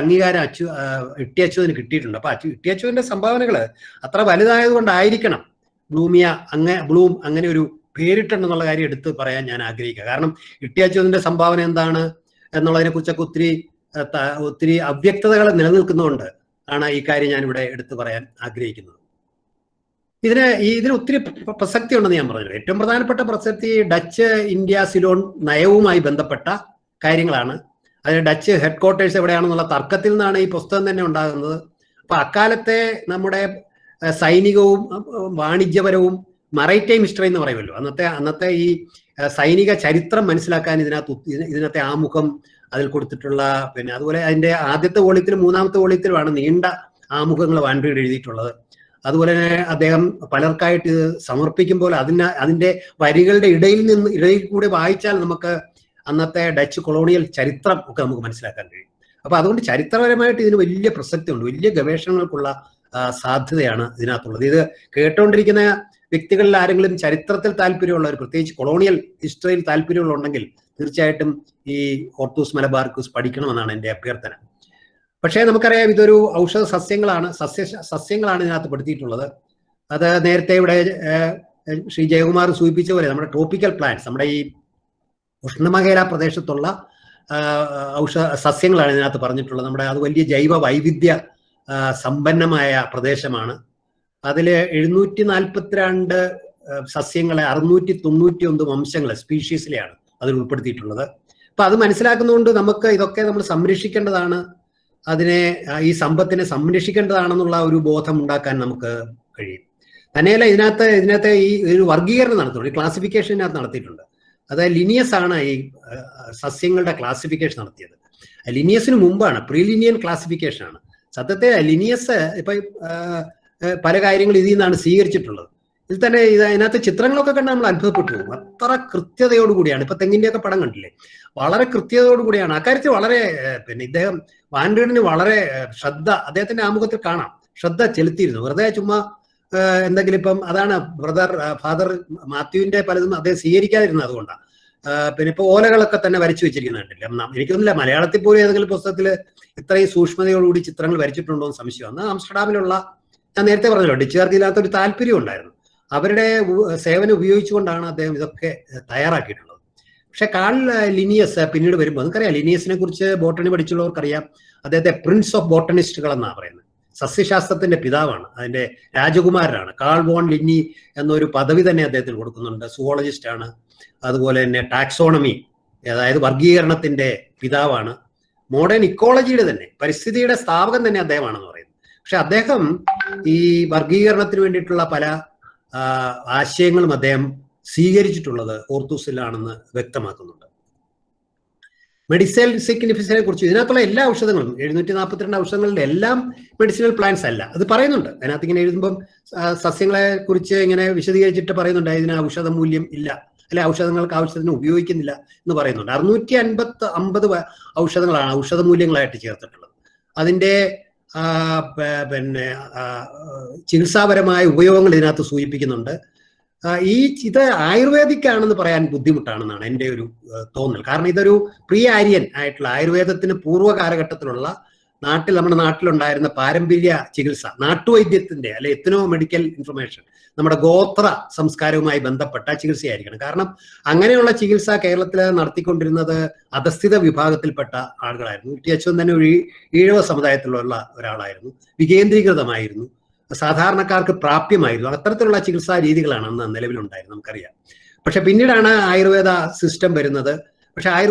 അംഗീകാരം ഇട്ടി അച്യുതന് കിട്ടിയിട്ടുണ്ട്. അപ്പൊ ഇട്ടി അച്യുതന്റെ സംഭാവനകൾ അത്ര വലുതായത് കൊണ്ടായിരിക്കണം ബ്ലൂം അങ്ങനെ ഒരു പേരിട്ടുണ്ടെന്നുള്ള കാര്യം എടുത്ത് പറയാൻ ഞാൻ ആഗ്രഹിക്കുക. കാരണം ഇട്ടി അച്യുതന്റെ സംഭാവന എന്താണ് എന്നുള്ളതിനെ കുറിച്ചൊക്കെ ഒത്തിരി അവ്യക്തതകൾ നിലനിൽക്കുന്നതുകൊണ്ട് ആണ് ഈ കാര്യം ഞാനിവിടെ എടുത്തു പറയാൻ ആഗ്രഹിക്കുന്നത്. ഇതിന് ഒത്തിരി പ്രസക്തി ഉണ്ടെന്ന് ഞാൻ പറഞ്ഞു. ഏറ്റവും പ്രധാനപ്പെട്ട പ്രസക്തി ഡച്ച് ഇന്ത്യ സിലോൺ നയവുമായി ബന്ധപ്പെട്ട കാര്യങ്ങളാണ്. അതിന് ഡച്ച് ഹെഡ് ക്വാർട്ടേഴ്സ് എവിടെയാണെന്നുള്ള തർക്കത്തിൽ നിന്നാണ് ഈ പുസ്തകം തന്നെ ഉണ്ടാകുന്നത്. അപ്പൊ അക്കാലത്തെ നമ്മുടെ സൈനികവും വാണിജ്യപരവും മറൈറ്റൈം ഹിസ്റ്ററി എന്ന് പറയുമല്ലോ, അന്നത്തെ ഈ സൈനിക ചരിത്രം മനസ്സിലാക്കാൻ ഇതിനകത്തെ ആമുഖം അതിൽ കൊടുത്തിട്ടുള്ള, പിന്നെ അതുപോലെ അതിന്റെ ആദ്യത്തെ വോളിയത്തിലും മൂന്നാമത്തെ വോളിയത്തിലുമാണ് നീണ്ട ആമുഖങ്ങൾ വാൻഡ്രീഡ് എഴുതിയിട്ടുള്ളത്. അതുപോലെ തന്നെ അദ്ദേഹം പലർക്കായിട്ട് ഇത് സമർപ്പിക്കുമ്പോൾ അതിന്റെ വരികളുടെ ഇടയിൽ കൂടി വായിച്ചാൽ നമുക്ക് അന്നത്തെ ഡച്ച് കൊളോണിയൽ ചരിത്രം ഒക്കെ നമുക്ക് മനസ്സിലാക്കാൻ കഴിയും. അപ്പൊ അതുകൊണ്ട് ചരിത്രപരമായിട്ട് ഇതിന് വലിയ പ്രസക്തി ഉണ്ട്, വലിയ ഗവേഷണങ്ങൾക്കുള്ള സാധ്യതയാണ് ഇതിനകത്തുള്ളത്. ഇത് കേട്ടുകൊണ്ടിരിക്കുന്ന വ്യക്തികളിൽ ആരെങ്കിലും ചരിത്രത്തിൽ താല്പര്യമുള്ളവർ, പ്രത്യേകിച്ച് കൊളോണിയൽ ഹിസ്റ്ററിയിൽ താല്പര്യമുണ്ടെങ്കിൽ തീർച്ചയായിട്ടും ഈ ഹോർത്തൂസ് മലബാർക്കസ് പഠിക്കണമെന്നാണ് എൻ്റെ അഭ്യർത്ഥന. പക്ഷേ നമുക്കറിയാം ഇതൊരു ഔഷധ സസ്യങ്ങളാണ് ഇതിനകത്ത് പെടുത്തിയിട്ടുള്ളത്. അത് നേരത്തെ ഇവിടെ ശ്രീ ജയകുമാർ സൂചിപ്പിച്ച പോലെ നമ്മുടെ ട്രോപ്പിക്കൽ പ്ലാന്റ്സ്, നമ്മുടെ ഈ ഉഷ്ണമേഖലാ പ്രദേശത്തുള്ള സസ്യങ്ങളാണ് ഇതിനകത്ത് പറഞ്ഞിട്ടുള്ളത്. അത് വലിയ ജൈവ വൈവിധ്യ സമ്പന്നമായ പ്രദേശമാണ്. അതിൽ 742 സസ്യങ്ങളെ 691 വംശങ്ങളെ സ്പീഷീസിലെയാണ് അതിൽ ഉൾപ്പെടുത്തിയിട്ടുള്ളത്. അപ്പൊ അത് മനസ്സിലാക്കുന്നതുകൊണ്ട് നമുക്ക് ഇതൊക്കെ നമ്മൾ സംരക്ഷിക്കേണ്ടതാണ്, ഈ സമ്പത്തിനെ സംരക്ഷിക്കേണ്ടതാണെന്നുള്ള ഒരു ബോധം ഉണ്ടാക്കാൻ നമുക്ക് കഴിയും. തന്നെയല്ല ഇതിനകത്ത് ഈ ഒരു വർഗീകരണം നടത്തുന്നുണ്ട്, ക്ലാസിഫിക്കേഷൻ ഇതിനകത്ത് നടത്തിയിട്ടുണ്ട്. അതായത് ലിനിയസ് ആണ് ഈ സസ്യങ്ങളുടെ ക്ലാസിഫിക്കേഷൻ നടത്തിയത്. ലിനിയസിന് മുമ്പാണ്, പ്രീലിനിയൻ ക്ലാസിഫിക്കേഷൻ ആണ്. സത്യത്തെ ലിനിയസ് ഇപ്പൊ പല കാര്യങ്ങൾ ഇതിൽ നിന്നാണ് സ്വീകരിച്ചിട്ടുള്ളത്. ഇതിൽ തന്നെ അതിനകത്ത് ചിത്രങ്ങളൊക്കെ കണ്ടാൽ നമ്മൾ അത്ഭുതപ്പെട്ടു പോകും. അത്ര കൃത്യതയോടുകൂടിയാണ്. ഇപ്പൊ തെങ്ങിന്റെ ഒക്കെ പടം കണ്ടില്ലേ, വളരെ കൃത്യതയോടുകൂടിയാണ്. അക്കാര്യത്തിൽ വളരെ ഇദ്ദേഹം വാൻഡ്രീഡിന് വളരെ അദ്ദേഹത്തിന്റെ ആമുഖത്തിൽ കാണാം, ശ്രദ്ധ ചെലുത്തിയിരുന്നു. വെറുതെ ചുമ്മാ എന്തെങ്കിലും ഇപ്പം അതാണ് ഫാദർ മാത്യുവിന്റെ പലതും അദ്ദേഹം സ്വീകരിക്കാതിരുന്നത് അതുകൊണ്ടാണ്. പിന്നെ ഇപ്പൊ ഓലകളൊക്കെ തന്നെ വരച്ചു വെച്ചിരിക്കുന്നുണ്ടല്ലേ. എനിക്കൊന്നുമില്ല മലയാളത്തിൽ പോലും ഏതെങ്കിലും പുസ്തകത്തിൽ ഇത്രയും സൂക്ഷ്മതയോടുകൂടി ചിത്രങ്ങൾ വരച്ചിട്ടുണ്ടോ എന്ന് സംശയം. അന്ന് ആംസ്റ്റർഡാമിലുള്ള, ഞാൻ നേരത്തെ പറഞ്ഞല്ലോ, ഡച്ചുകാർക്ക് ഇതിനകത്തൊരു താല്പര്യം ഉണ്ടായിരുന്നു. അവരുടെ സേവനം ഉപയോഗിച്ചുകൊണ്ടാണ് അദ്ദേഹം ഇതൊക്കെ തയ്യാറാക്കിയിട്ടുള്ളത്. പക്ഷെ കാൾ ലിനിയസ് പിന്നീട് വരുമ്പോൾ നമുക്കറിയാം, ലിനിയസിനെ കുറിച്ച് ബോട്ടണി പഠിച്ചുള്ളവർക്കറിയാം, അദ്ദേഹത്തെ പ്രിൻസ് ഓഫ് ബോട്ടണിസ്റ്റുകൾ എന്നാണ് പറയുന്നത്. സസ്യശാസ്ത്രത്തിന്റെ പിതാവാണ്, അതിന്റെ രാജകുമാരനാണ്. കാൾ വോൺ ലിന്നി എന്നൊരു പദവി തന്നെ അദ്ദേഹത്തിന് കൊടുക്കുന്നുണ്ട്. സുവോളജിസ്റ്റ് ആണ്. അതുപോലെ തന്നെ ടാക്സോണമി, അതായത് വർഗീകരണത്തിന്റെ പിതാവാണ്. മോഡേൺ ഇക്കോളജിയുടെ തന്നെ, പരിസ്ഥിതിയുടെ സ്ഥാപകൻ തന്നെ അദ്ദേഹമാണെന്ന് പറയുന്നത്. പക്ഷെ അദ്ദേഹം ഈ വർഗീകരണത്തിന് വേണ്ടിയിട്ടുള്ള പല ആശയങ്ങളും അദ്ദേഹം സ്വീകരിച്ചിട്ടുള്ളത് ഹോർത്തൂസിലാണെന്ന് വ്യക്തമാക്കുന്നുണ്ട്. മെഡിസിനൽ സിഗ്നിഫിക്കൻസിനെ കുറിച്ച് ഇതിനകത്തുള്ള എല്ലാ ഔഷധങ്ങളും 742 ഔഷധങ്ങളുടെ എല്ലാം മെഡിസിനൽ പ്ലാന്റ്സ് അല്ല, അത് പറയുന്നുണ്ട്. അതിനകത്ത് ഇങ്ങനെ എഴുതുമ്പം സസ്യങ്ങളെ കുറിച്ച് ഇങ്ങനെ വിശദീകരിച്ചിട്ട് പറയുന്നുണ്ട് ഇതിന് ഔഷധ മൂല്യം ഇല്ല, അല്ലെ ഔഷധങ്ങൾക്ക് ആവശ്യത്തിന് ഉപയോഗിക്കുന്നില്ല എന്ന് പറയുന്നുണ്ട്. 650 ഔഷധങ്ങളാണ് ഔഷധ മൂല്യങ്ങളായിട്ട് ചേർത്തിട്ടുള്ളത്. അതിന്റെ ചികിത്സാപരമായ ഉപയോഗങ്ങൾ ഇതിനകത്ത് സൂചിപ്പിക്കുന്നുണ്ട്. ഇത് ആയുർവേദിക് ആണെന്ന് പറയാൻ ബുദ്ധിമുട്ടാണെന്നാണ് എൻ്റെ ഒരു തോന്നൽ. കാരണം ഇതൊരു പ്രീ ആര്യൻ ആയിട്ടുള്ള ആയുർവേദത്തിന് പൂർവ്വ കാലഘട്ടത്തിലുള്ള നമ്മുടെ നാട്ടിലുണ്ടായിരുന്ന പാരമ്പര്യ ചികിത്സ, നാട്ടുവൈദ്യത്തിന്റെ അല്ലെ എത്നോ മെഡിക്കൽ ഇൻഫർമേഷൻ, നമ്മുടെ ഗോത്ര സംസ്കാരവുമായി ബന്ധപ്പെട്ട ചികിത്സയായിരിക്കണം. കാരണം അങ്ങനെയുള്ള ചികിത്സ കേരളത്തിൽ നടത്തിക്കൊണ്ടിരുന്നത് അധസ്ഥിത വിഭാഗത്തിൽപ്പെട്ട ആളുകളായിരുന്നു. ടി അച്യുതൻ തന്നെ ഒരു ഈഴവ സമുദായത്തിലുള്ള ഒരാളായിരുന്നു, വികേന്ദ്രീകൃതമായിരുന്നു, സാധാരണക്കാർക്ക് പ്രാപ്യമായിരുന്നു. അത്തരത്തിലുള്ള ചികിത്സാ രീതികളാണ് അന്ന് നിലവിലുണ്ടായിരുന്നത്, നമുക്കറിയാം. പക്ഷെ പിന്നീടാണ് ആയുർവേദ സിസ്റ്റം വരുന്നത്.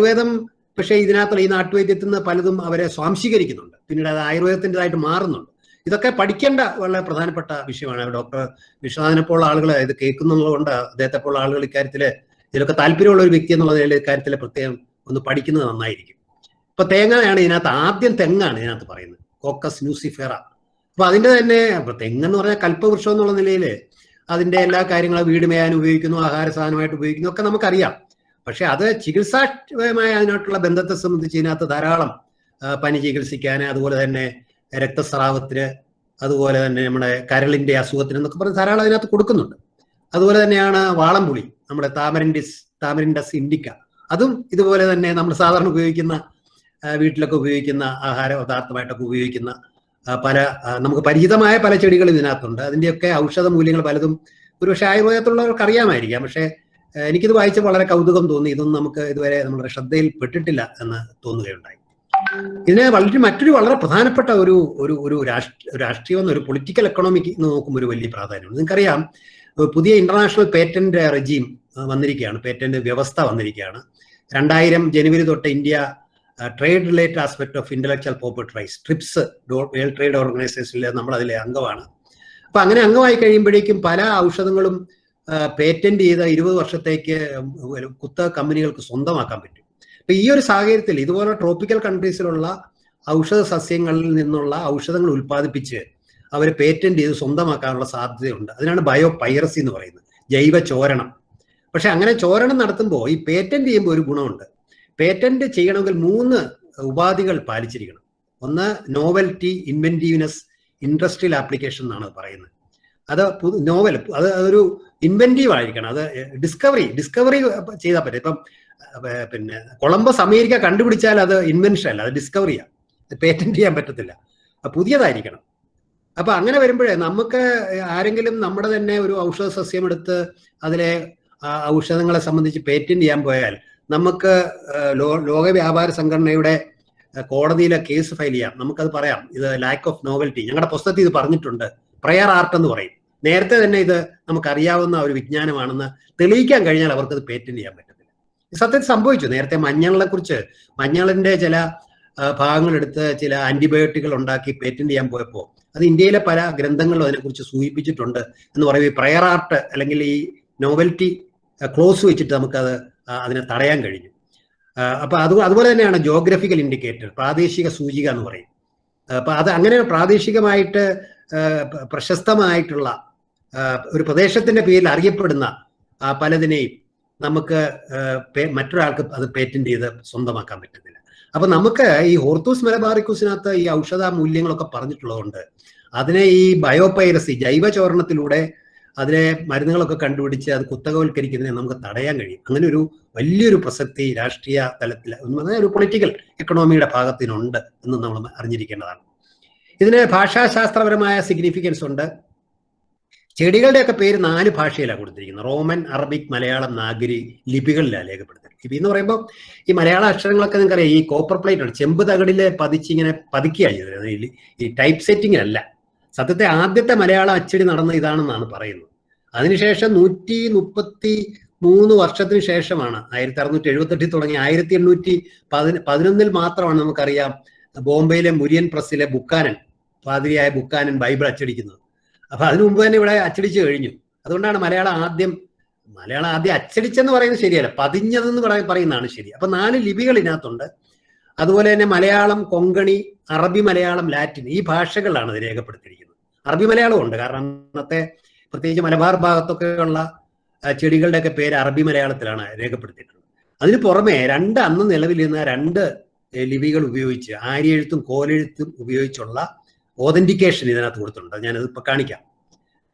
പക്ഷേ ഇതിനകത്തുള്ള ഈ നാട്ടുവൈദ്യത്തിൽ നിന്ന് പലതും അവരെ സ്വാംശീകരിക്കുന്നുണ്ട്. പിന്നീട് അത് ആയുർവേദത്തിൻ്റെതായിട്ട് മാറുന്നുണ്ട്. ഇതൊക്കെ പഠിക്കേണ്ട വളരെ പ്രധാനപ്പെട്ട വിഷയമാണ്. ഡോക്ടർ വിശ്വനാഥനെ പോലുള്ള ആളുകൾ ഇത് കേൾക്കുന്നതുകൊണ്ട് അദ്ദേഹത്തെ പോലുള്ള ആളുകൾ ഇതിലൊക്കെ താല്പര്യമുള്ള ഒരു വ്യക്തി എന്നുള്ള നിലയിൽ ഇക്കാര്യത്തിൽ പ്രത്യേകം ഒന്ന് പഠിക്കുന്നത് നന്നായിരിക്കും. ഇപ്പൊ തേങ്ങയാണ് ഇതിനകത്ത്, ആദ്യം തെങ്ങാണ് ഇതിനകത്ത് പറയുന്നത്, കോക്കസ് ന്യൂസിഫെറ. അപ്പൊ അതിന്റെ തന്നെ തെങ്ങെന്ന് പറഞ്ഞാൽ കൽപ്പവൃക്ഷം എന്നുള്ള നിലയിൽ അതിന്റെ എല്ലാ കാര്യങ്ങളും വീട് മേയാൻ ഉപയോഗിക്കുന്നു, ആഹാര സാധനമായിട്ട് ഉപയോഗിക്കുന്നു ഒക്കെ നമുക്കറിയാം. പക്ഷെ അത് ചികിത്സാപരമായ അതിനായിട്ടുള്ള ബന്ധത്തെ സംബന്ധിച്ച് ഇതിനകത്ത് ധാരാളം പനി ചികിത്സിക്കാൻ, അതുപോലെ തന്നെ രക്തസ്രാവത്തിന്, അതുപോലെ തന്നെ നമ്മുടെ കരളിന്റെ അസുഖത്തിന് എന്നൊക്കെ പറഞ്ഞ് ധാരാളം അതിനകത്ത് കൊടുക്കുന്നുണ്ട്. അതുപോലെ തന്നെയാണ് വാളംപുളി, നമ്മുടെ താമരിൻഡസ് ഇൻഡിക്ക, അതും ഇതുപോലെ തന്നെ നമ്മൾ സാധാരണ ഉപയോഗിക്കുന്ന വീട്ടിലൊക്കെ ഉപയോഗിക്കുന്ന ആഹാര പദാർത്ഥമായിട്ടൊക്കെ ഉപയോഗിക്കുന്ന നമുക്ക് പരിചിതമായ പല ചെടികളും ഇതിനകത്തുണ്ട്. അതിൻ്റെയൊക്കെ ഔഷധ മൂല്യങ്ങൾ പലതും ഒരുപക്ഷെ ആയുർവേദത്തിലുള്ളവർക്ക് അറിയാമായിരിക്കാം. പക്ഷേ എനിക്കിത് വായിച്ച് വളരെ കൗതുകം തോന്നി. ഇതൊന്നും നമുക്ക് ഇതുവരെ നമ്മുടെ ശ്രദ്ധയിൽ പെട്ടിട്ടില്ല എന്ന് തോന്നുകയുണ്ടായി. ഇതിന് മറ്റൊരു വളരെ പ്രധാനപ്പെട്ട ഒരു രാഷ്ട്രീയം, ഒരു പൊളിറ്റിക്കൽ എക്കണോമിക് നോക്കുമ്പോൾ ഒരു വലിയ പ്രാധാന്യമുണ്ട്. നിങ്ങൾക്കറിയാം, പുതിയ ഇന്റർനാഷണൽ പേറ്റന്റ് റെജീം വന്നിരിക്കുകയാണ്, പേറ്റന്റ് വ്യവസ്ഥ വന്നിരിക്കുകയാണ്. 2000 ജനുവരി തൊട്ട് India trade related aspect of intellectual property rights, TRIPS, world trade ഓർഗനൈസേഷനിൽ നമ്മൾ അതിലെ അംഗമാണ്. അപ്പൊ അങ്ങനെ അംഗമായി കഴിയുമ്പോഴേക്കും പല ഔഷധങ്ങളും പേറ്റന്റ് ചെയ്ത 20 വർഷത്തേക്ക് കുത്തക കമ്പനികൾക്ക് സ്വന്തമാക്കാൻ പറ്റും. അപ്പൊ ഈ ഒരു സാഹചര്യത്തിൽ ഇതുപോലെ ട്രോപ്പിക്കൽ കൺട്രീസിലുള്ള ഔഷധ സസ്യങ്ങളിൽ നിന്നുള്ള ഔഷധങ്ങൾ ഉൽപ്പാദിപ്പിച്ച് അവർ പേറ്റന്റ് ചെയ്ത് സ്വന്തമാക്കാനുള്ള സാധ്യതയുണ്ട്. അതിനാണ് ബയോ പൈറസി എന്ന് പറയുന്നത്, ജൈവ ചോരണം. പക്ഷെ അങ്ങനെ ചോരണം നടത്തുമ്പോൾ ഈ പേറ്റന്റ് ചെയ്യുമ്പോൾ ഒരു ഗുണമുണ്ട്. പേറ്റന്റ് ചെയ്യണമെങ്കിൽ 3 ഉപാധികൾ പാലിച്ചിരിക്കണം. ഒന്ന് നോവൽറ്റി, ഇൻവെന്റീവ്നെസ്, ഇൻഡസ്ട്രിയൽ ആപ്ലിക്കേഷൻ എന്നാണ് പറയുന്നത്. അത് അതൊരു ഇൻവെന്റീവ് ആയിരിക്കണം. അത് ഡിസ്കവറി ചെയ്താൽ പറ്റും. ഇപ്പം പിന്നെ കൊളംബസ് അമേരിക്ക കണ്ടുപിടിച്ചാൽ അത് ഇൻവെൻഷൻ അല്ല, അത് ഡിസ്കവറിയാണ്. പേറ്റന്റ് ചെയ്യാൻ പറ്റത്തില്ല, പുതിയതായിരിക്കണം. അപ്പൊ അങ്ങനെ വരുമ്പോഴേ നമുക്ക് ആരെങ്കിലും നമ്മുടെ തന്നെ ഒരു ഔഷധ സസ്യം എടുത്ത് അതിലെ ഔഷധങ്ങളെ സംബന്ധിച്ച് പേറ്റന്റ് ചെയ്യാൻ പോയാൽ നമുക്ക് ലോക വ്യാപാര സംഘടനയുടെ കോടതിയിലെ കേസ് ഫയൽ ചെയ്യാം. നമുക്കത് പറയാം, ഇത് ലാക്ക് ഓഫ് നോവൽറ്റി, ഞങ്ങളുടെ പുസ്തകത്തിൽ ഇത് പറഞ്ഞിട്ടുണ്ട്, പ്രയർ ആർട്ട് എന്ന് പറയും. നേരത്തെ തന്നെ ഇത് നമുക്കറിയാവുന്ന ഒരു വിജ്ഞാനമാണെന്ന് തെളിയിക്കാൻ കഴിഞ്ഞാൽ അവർക്കത് പേറ്റന്റ് ചെയ്യാൻ പറ്റത്തില്ല. സത്യത്തിൽ സംഭവിച്ചു. നേരത്തെ മഞ്ഞളിന്റെ ചില ഭാഗങ്ങളെടുത്ത് ചില ആന്റിബയോട്ടിക്കുകൾ ഉണ്ടാക്കി പേറ്റന്റ് ചെയ്യാൻ പോയപ്പോൾ അത് ഇന്ത്യയിലെ പല ഗ്രന്ഥങ്ങളിലും അതിനെക്കുറിച്ച് സൂചിപ്പിച്ചിട്ടുണ്ട് എന്ന് പറയും. ഈ പ്രയർ ആർട്ട് അല്ലെങ്കിൽ ഈ നോവൽറ്റി ക്ലോസ് വെച്ചിട്ട് നമുക്കത് അതിനെ തടയാൻ കഴിഞ്ഞു. അപ്പൊ അതുപോലെ തന്നെയാണ് ജോഗ്രഫിക്കൽ ഇൻഡിക്കേറ്റർ, പ്രാദേശിക സൂചിക എന്ന് പറയും. അപ്പൊ അത് അങ്ങനെ പ്രാദേശികമായിട്ട് പ്രശസ്തമായിട്ടുള്ള ഒരു പ്രദേശത്തിന്റെ പേരിൽ അറിയപ്പെടുന്ന പലതിനെയും നമുക്ക് മറ്റൊരാൾക്ക് അത് പേറ്റന്റ് ചെയ്ത് സ്വന്തമാക്കാൻ പറ്റുന്നില്ല. അപ്പൊ നമുക്ക് ഈ ഹോർത്തൂസ് മലബാറിക്കൂസിനകത്ത് ഈ ഔഷധ മൂല്യങ്ങളൊക്കെ പറഞ്ഞിട്ടുള്ളതുകൊണ്ട് അതിനെ ഈ ബയോപൈറസി, ജൈവചോരണത്തിലൂടെ അതിലെ മരുന്നുകളൊക്കെ കണ്ടുപിടിച്ച് അത് കുത്തകവൽക്കരിക്കുന്നതിനെ നമുക്ക് തടയാൻ കഴിയും. അങ്ങനെ ഒരു വലിയൊരു പ്രസക്തി രാഷ്ട്രീയ തലത്തിൽ, ഒരു പൊളിറ്റിക്കൽ എക്കണോമിയുടെ ഭാഗത്തിനുണ്ട് എന്ന് നമ്മൾ അറിഞ്ഞിരിക്കേണ്ടതാണ്. ഇതിന് ഭാഷാശാസ്ത്രപരമായ സിഗ്നിഫിക്കൻസ് ഉണ്ട്. ചെടികളുടെയൊക്കെ പേര് 4 ഭാഷയിലാണ് കൊടുത്തിരിക്കുന്നത്. റോമൻ, അറബിക്, മലയാളം, നാഗരി ലിപികളിലാണ് രേഖപ്പെടുത്തിയത്. ലിപി എന്ന് പറയുമ്പോൾ ഈ മലയാള അക്ഷരങ്ങളൊക്കെ നിങ്ങൾക്കറിയാം, ഈ കോപ്പർ പ്ലേറ്റ് ആണ്, ചെമ്പ് തകടില് പതിച്ചിങ്ങനെ പതിക്കുകയാണ് ചെയ്തത്. ഈ ടൈപ്പ് സെറ്റിങ്ങിനല്ല. സത്യത്തെ ആദ്യത്തെ മലയാള അച്ചടി നടന്ന ഇതാണെന്നാണ് പറയുന്നത്. അതിനുശേഷം 133 വർഷത്തിന് ശേഷമാണ് 1678 തുടങ്ങി 1811 മാത്രമാണ് നമുക്കറിയാം ബോംബെയിലെ മുരിയൻ പ്രസ്സിലെ പാതിരിയായ ബുക്കാനൻ ബൈബിൾ അച്ചടിക്കുന്നത്. അപ്പൊ അതിനു മുമ്പ് തന്നെ ഇവിടെ അച്ചടിച്ചു കഴിഞ്ഞു. അതുകൊണ്ടാണ് മലയാളം ആദ്യം അച്ചടിച്ചെന്ന് പറയുന്നത് ശരിയല്ല, പതിഞ്ഞതെന്ന് പറയുന്നതാണ് ശരി. അപ്പൊ 4 ലിപികൾ ഇതിനകത്തുണ്ട്. അതുപോലെ തന്നെ മലയാളം, കൊങ്കണി, അറബി മലയാളം, ലാറ്റിൻ, ഈ ഭാഷകളിലാണ് ഇത് രേഖപ്പെടുത്തിയിരിക്കുന്നത്. അറബി മലയാളം ഉണ്ട്, കാരണം അന്നത്തെ പ്രത്യേകിച്ച് മലബാർ ഭാഗത്തൊക്കെയുള്ള ചെടികളുടെയൊക്കെ പേര് അറബി മലയാളത്തിലാണ് രേഖപ്പെടുത്തിയിട്ടുള്ളത്. അതിന് പുറമെ അന്ന് നിലവിലിരുന്ന 2 ലിപികൾ ഉപയോഗിച്ച്, ആര്യയെഴുത്തും കോലെഴുത്തും ഉപയോഗിച്ചുള്ള ഓതന്റിക്കേഷൻ ഇതിനകത്ത് കൊടുത്തിട്ടുണ്ട്. ഞാനത് ഇപ്പൊ കാണിക്കാം.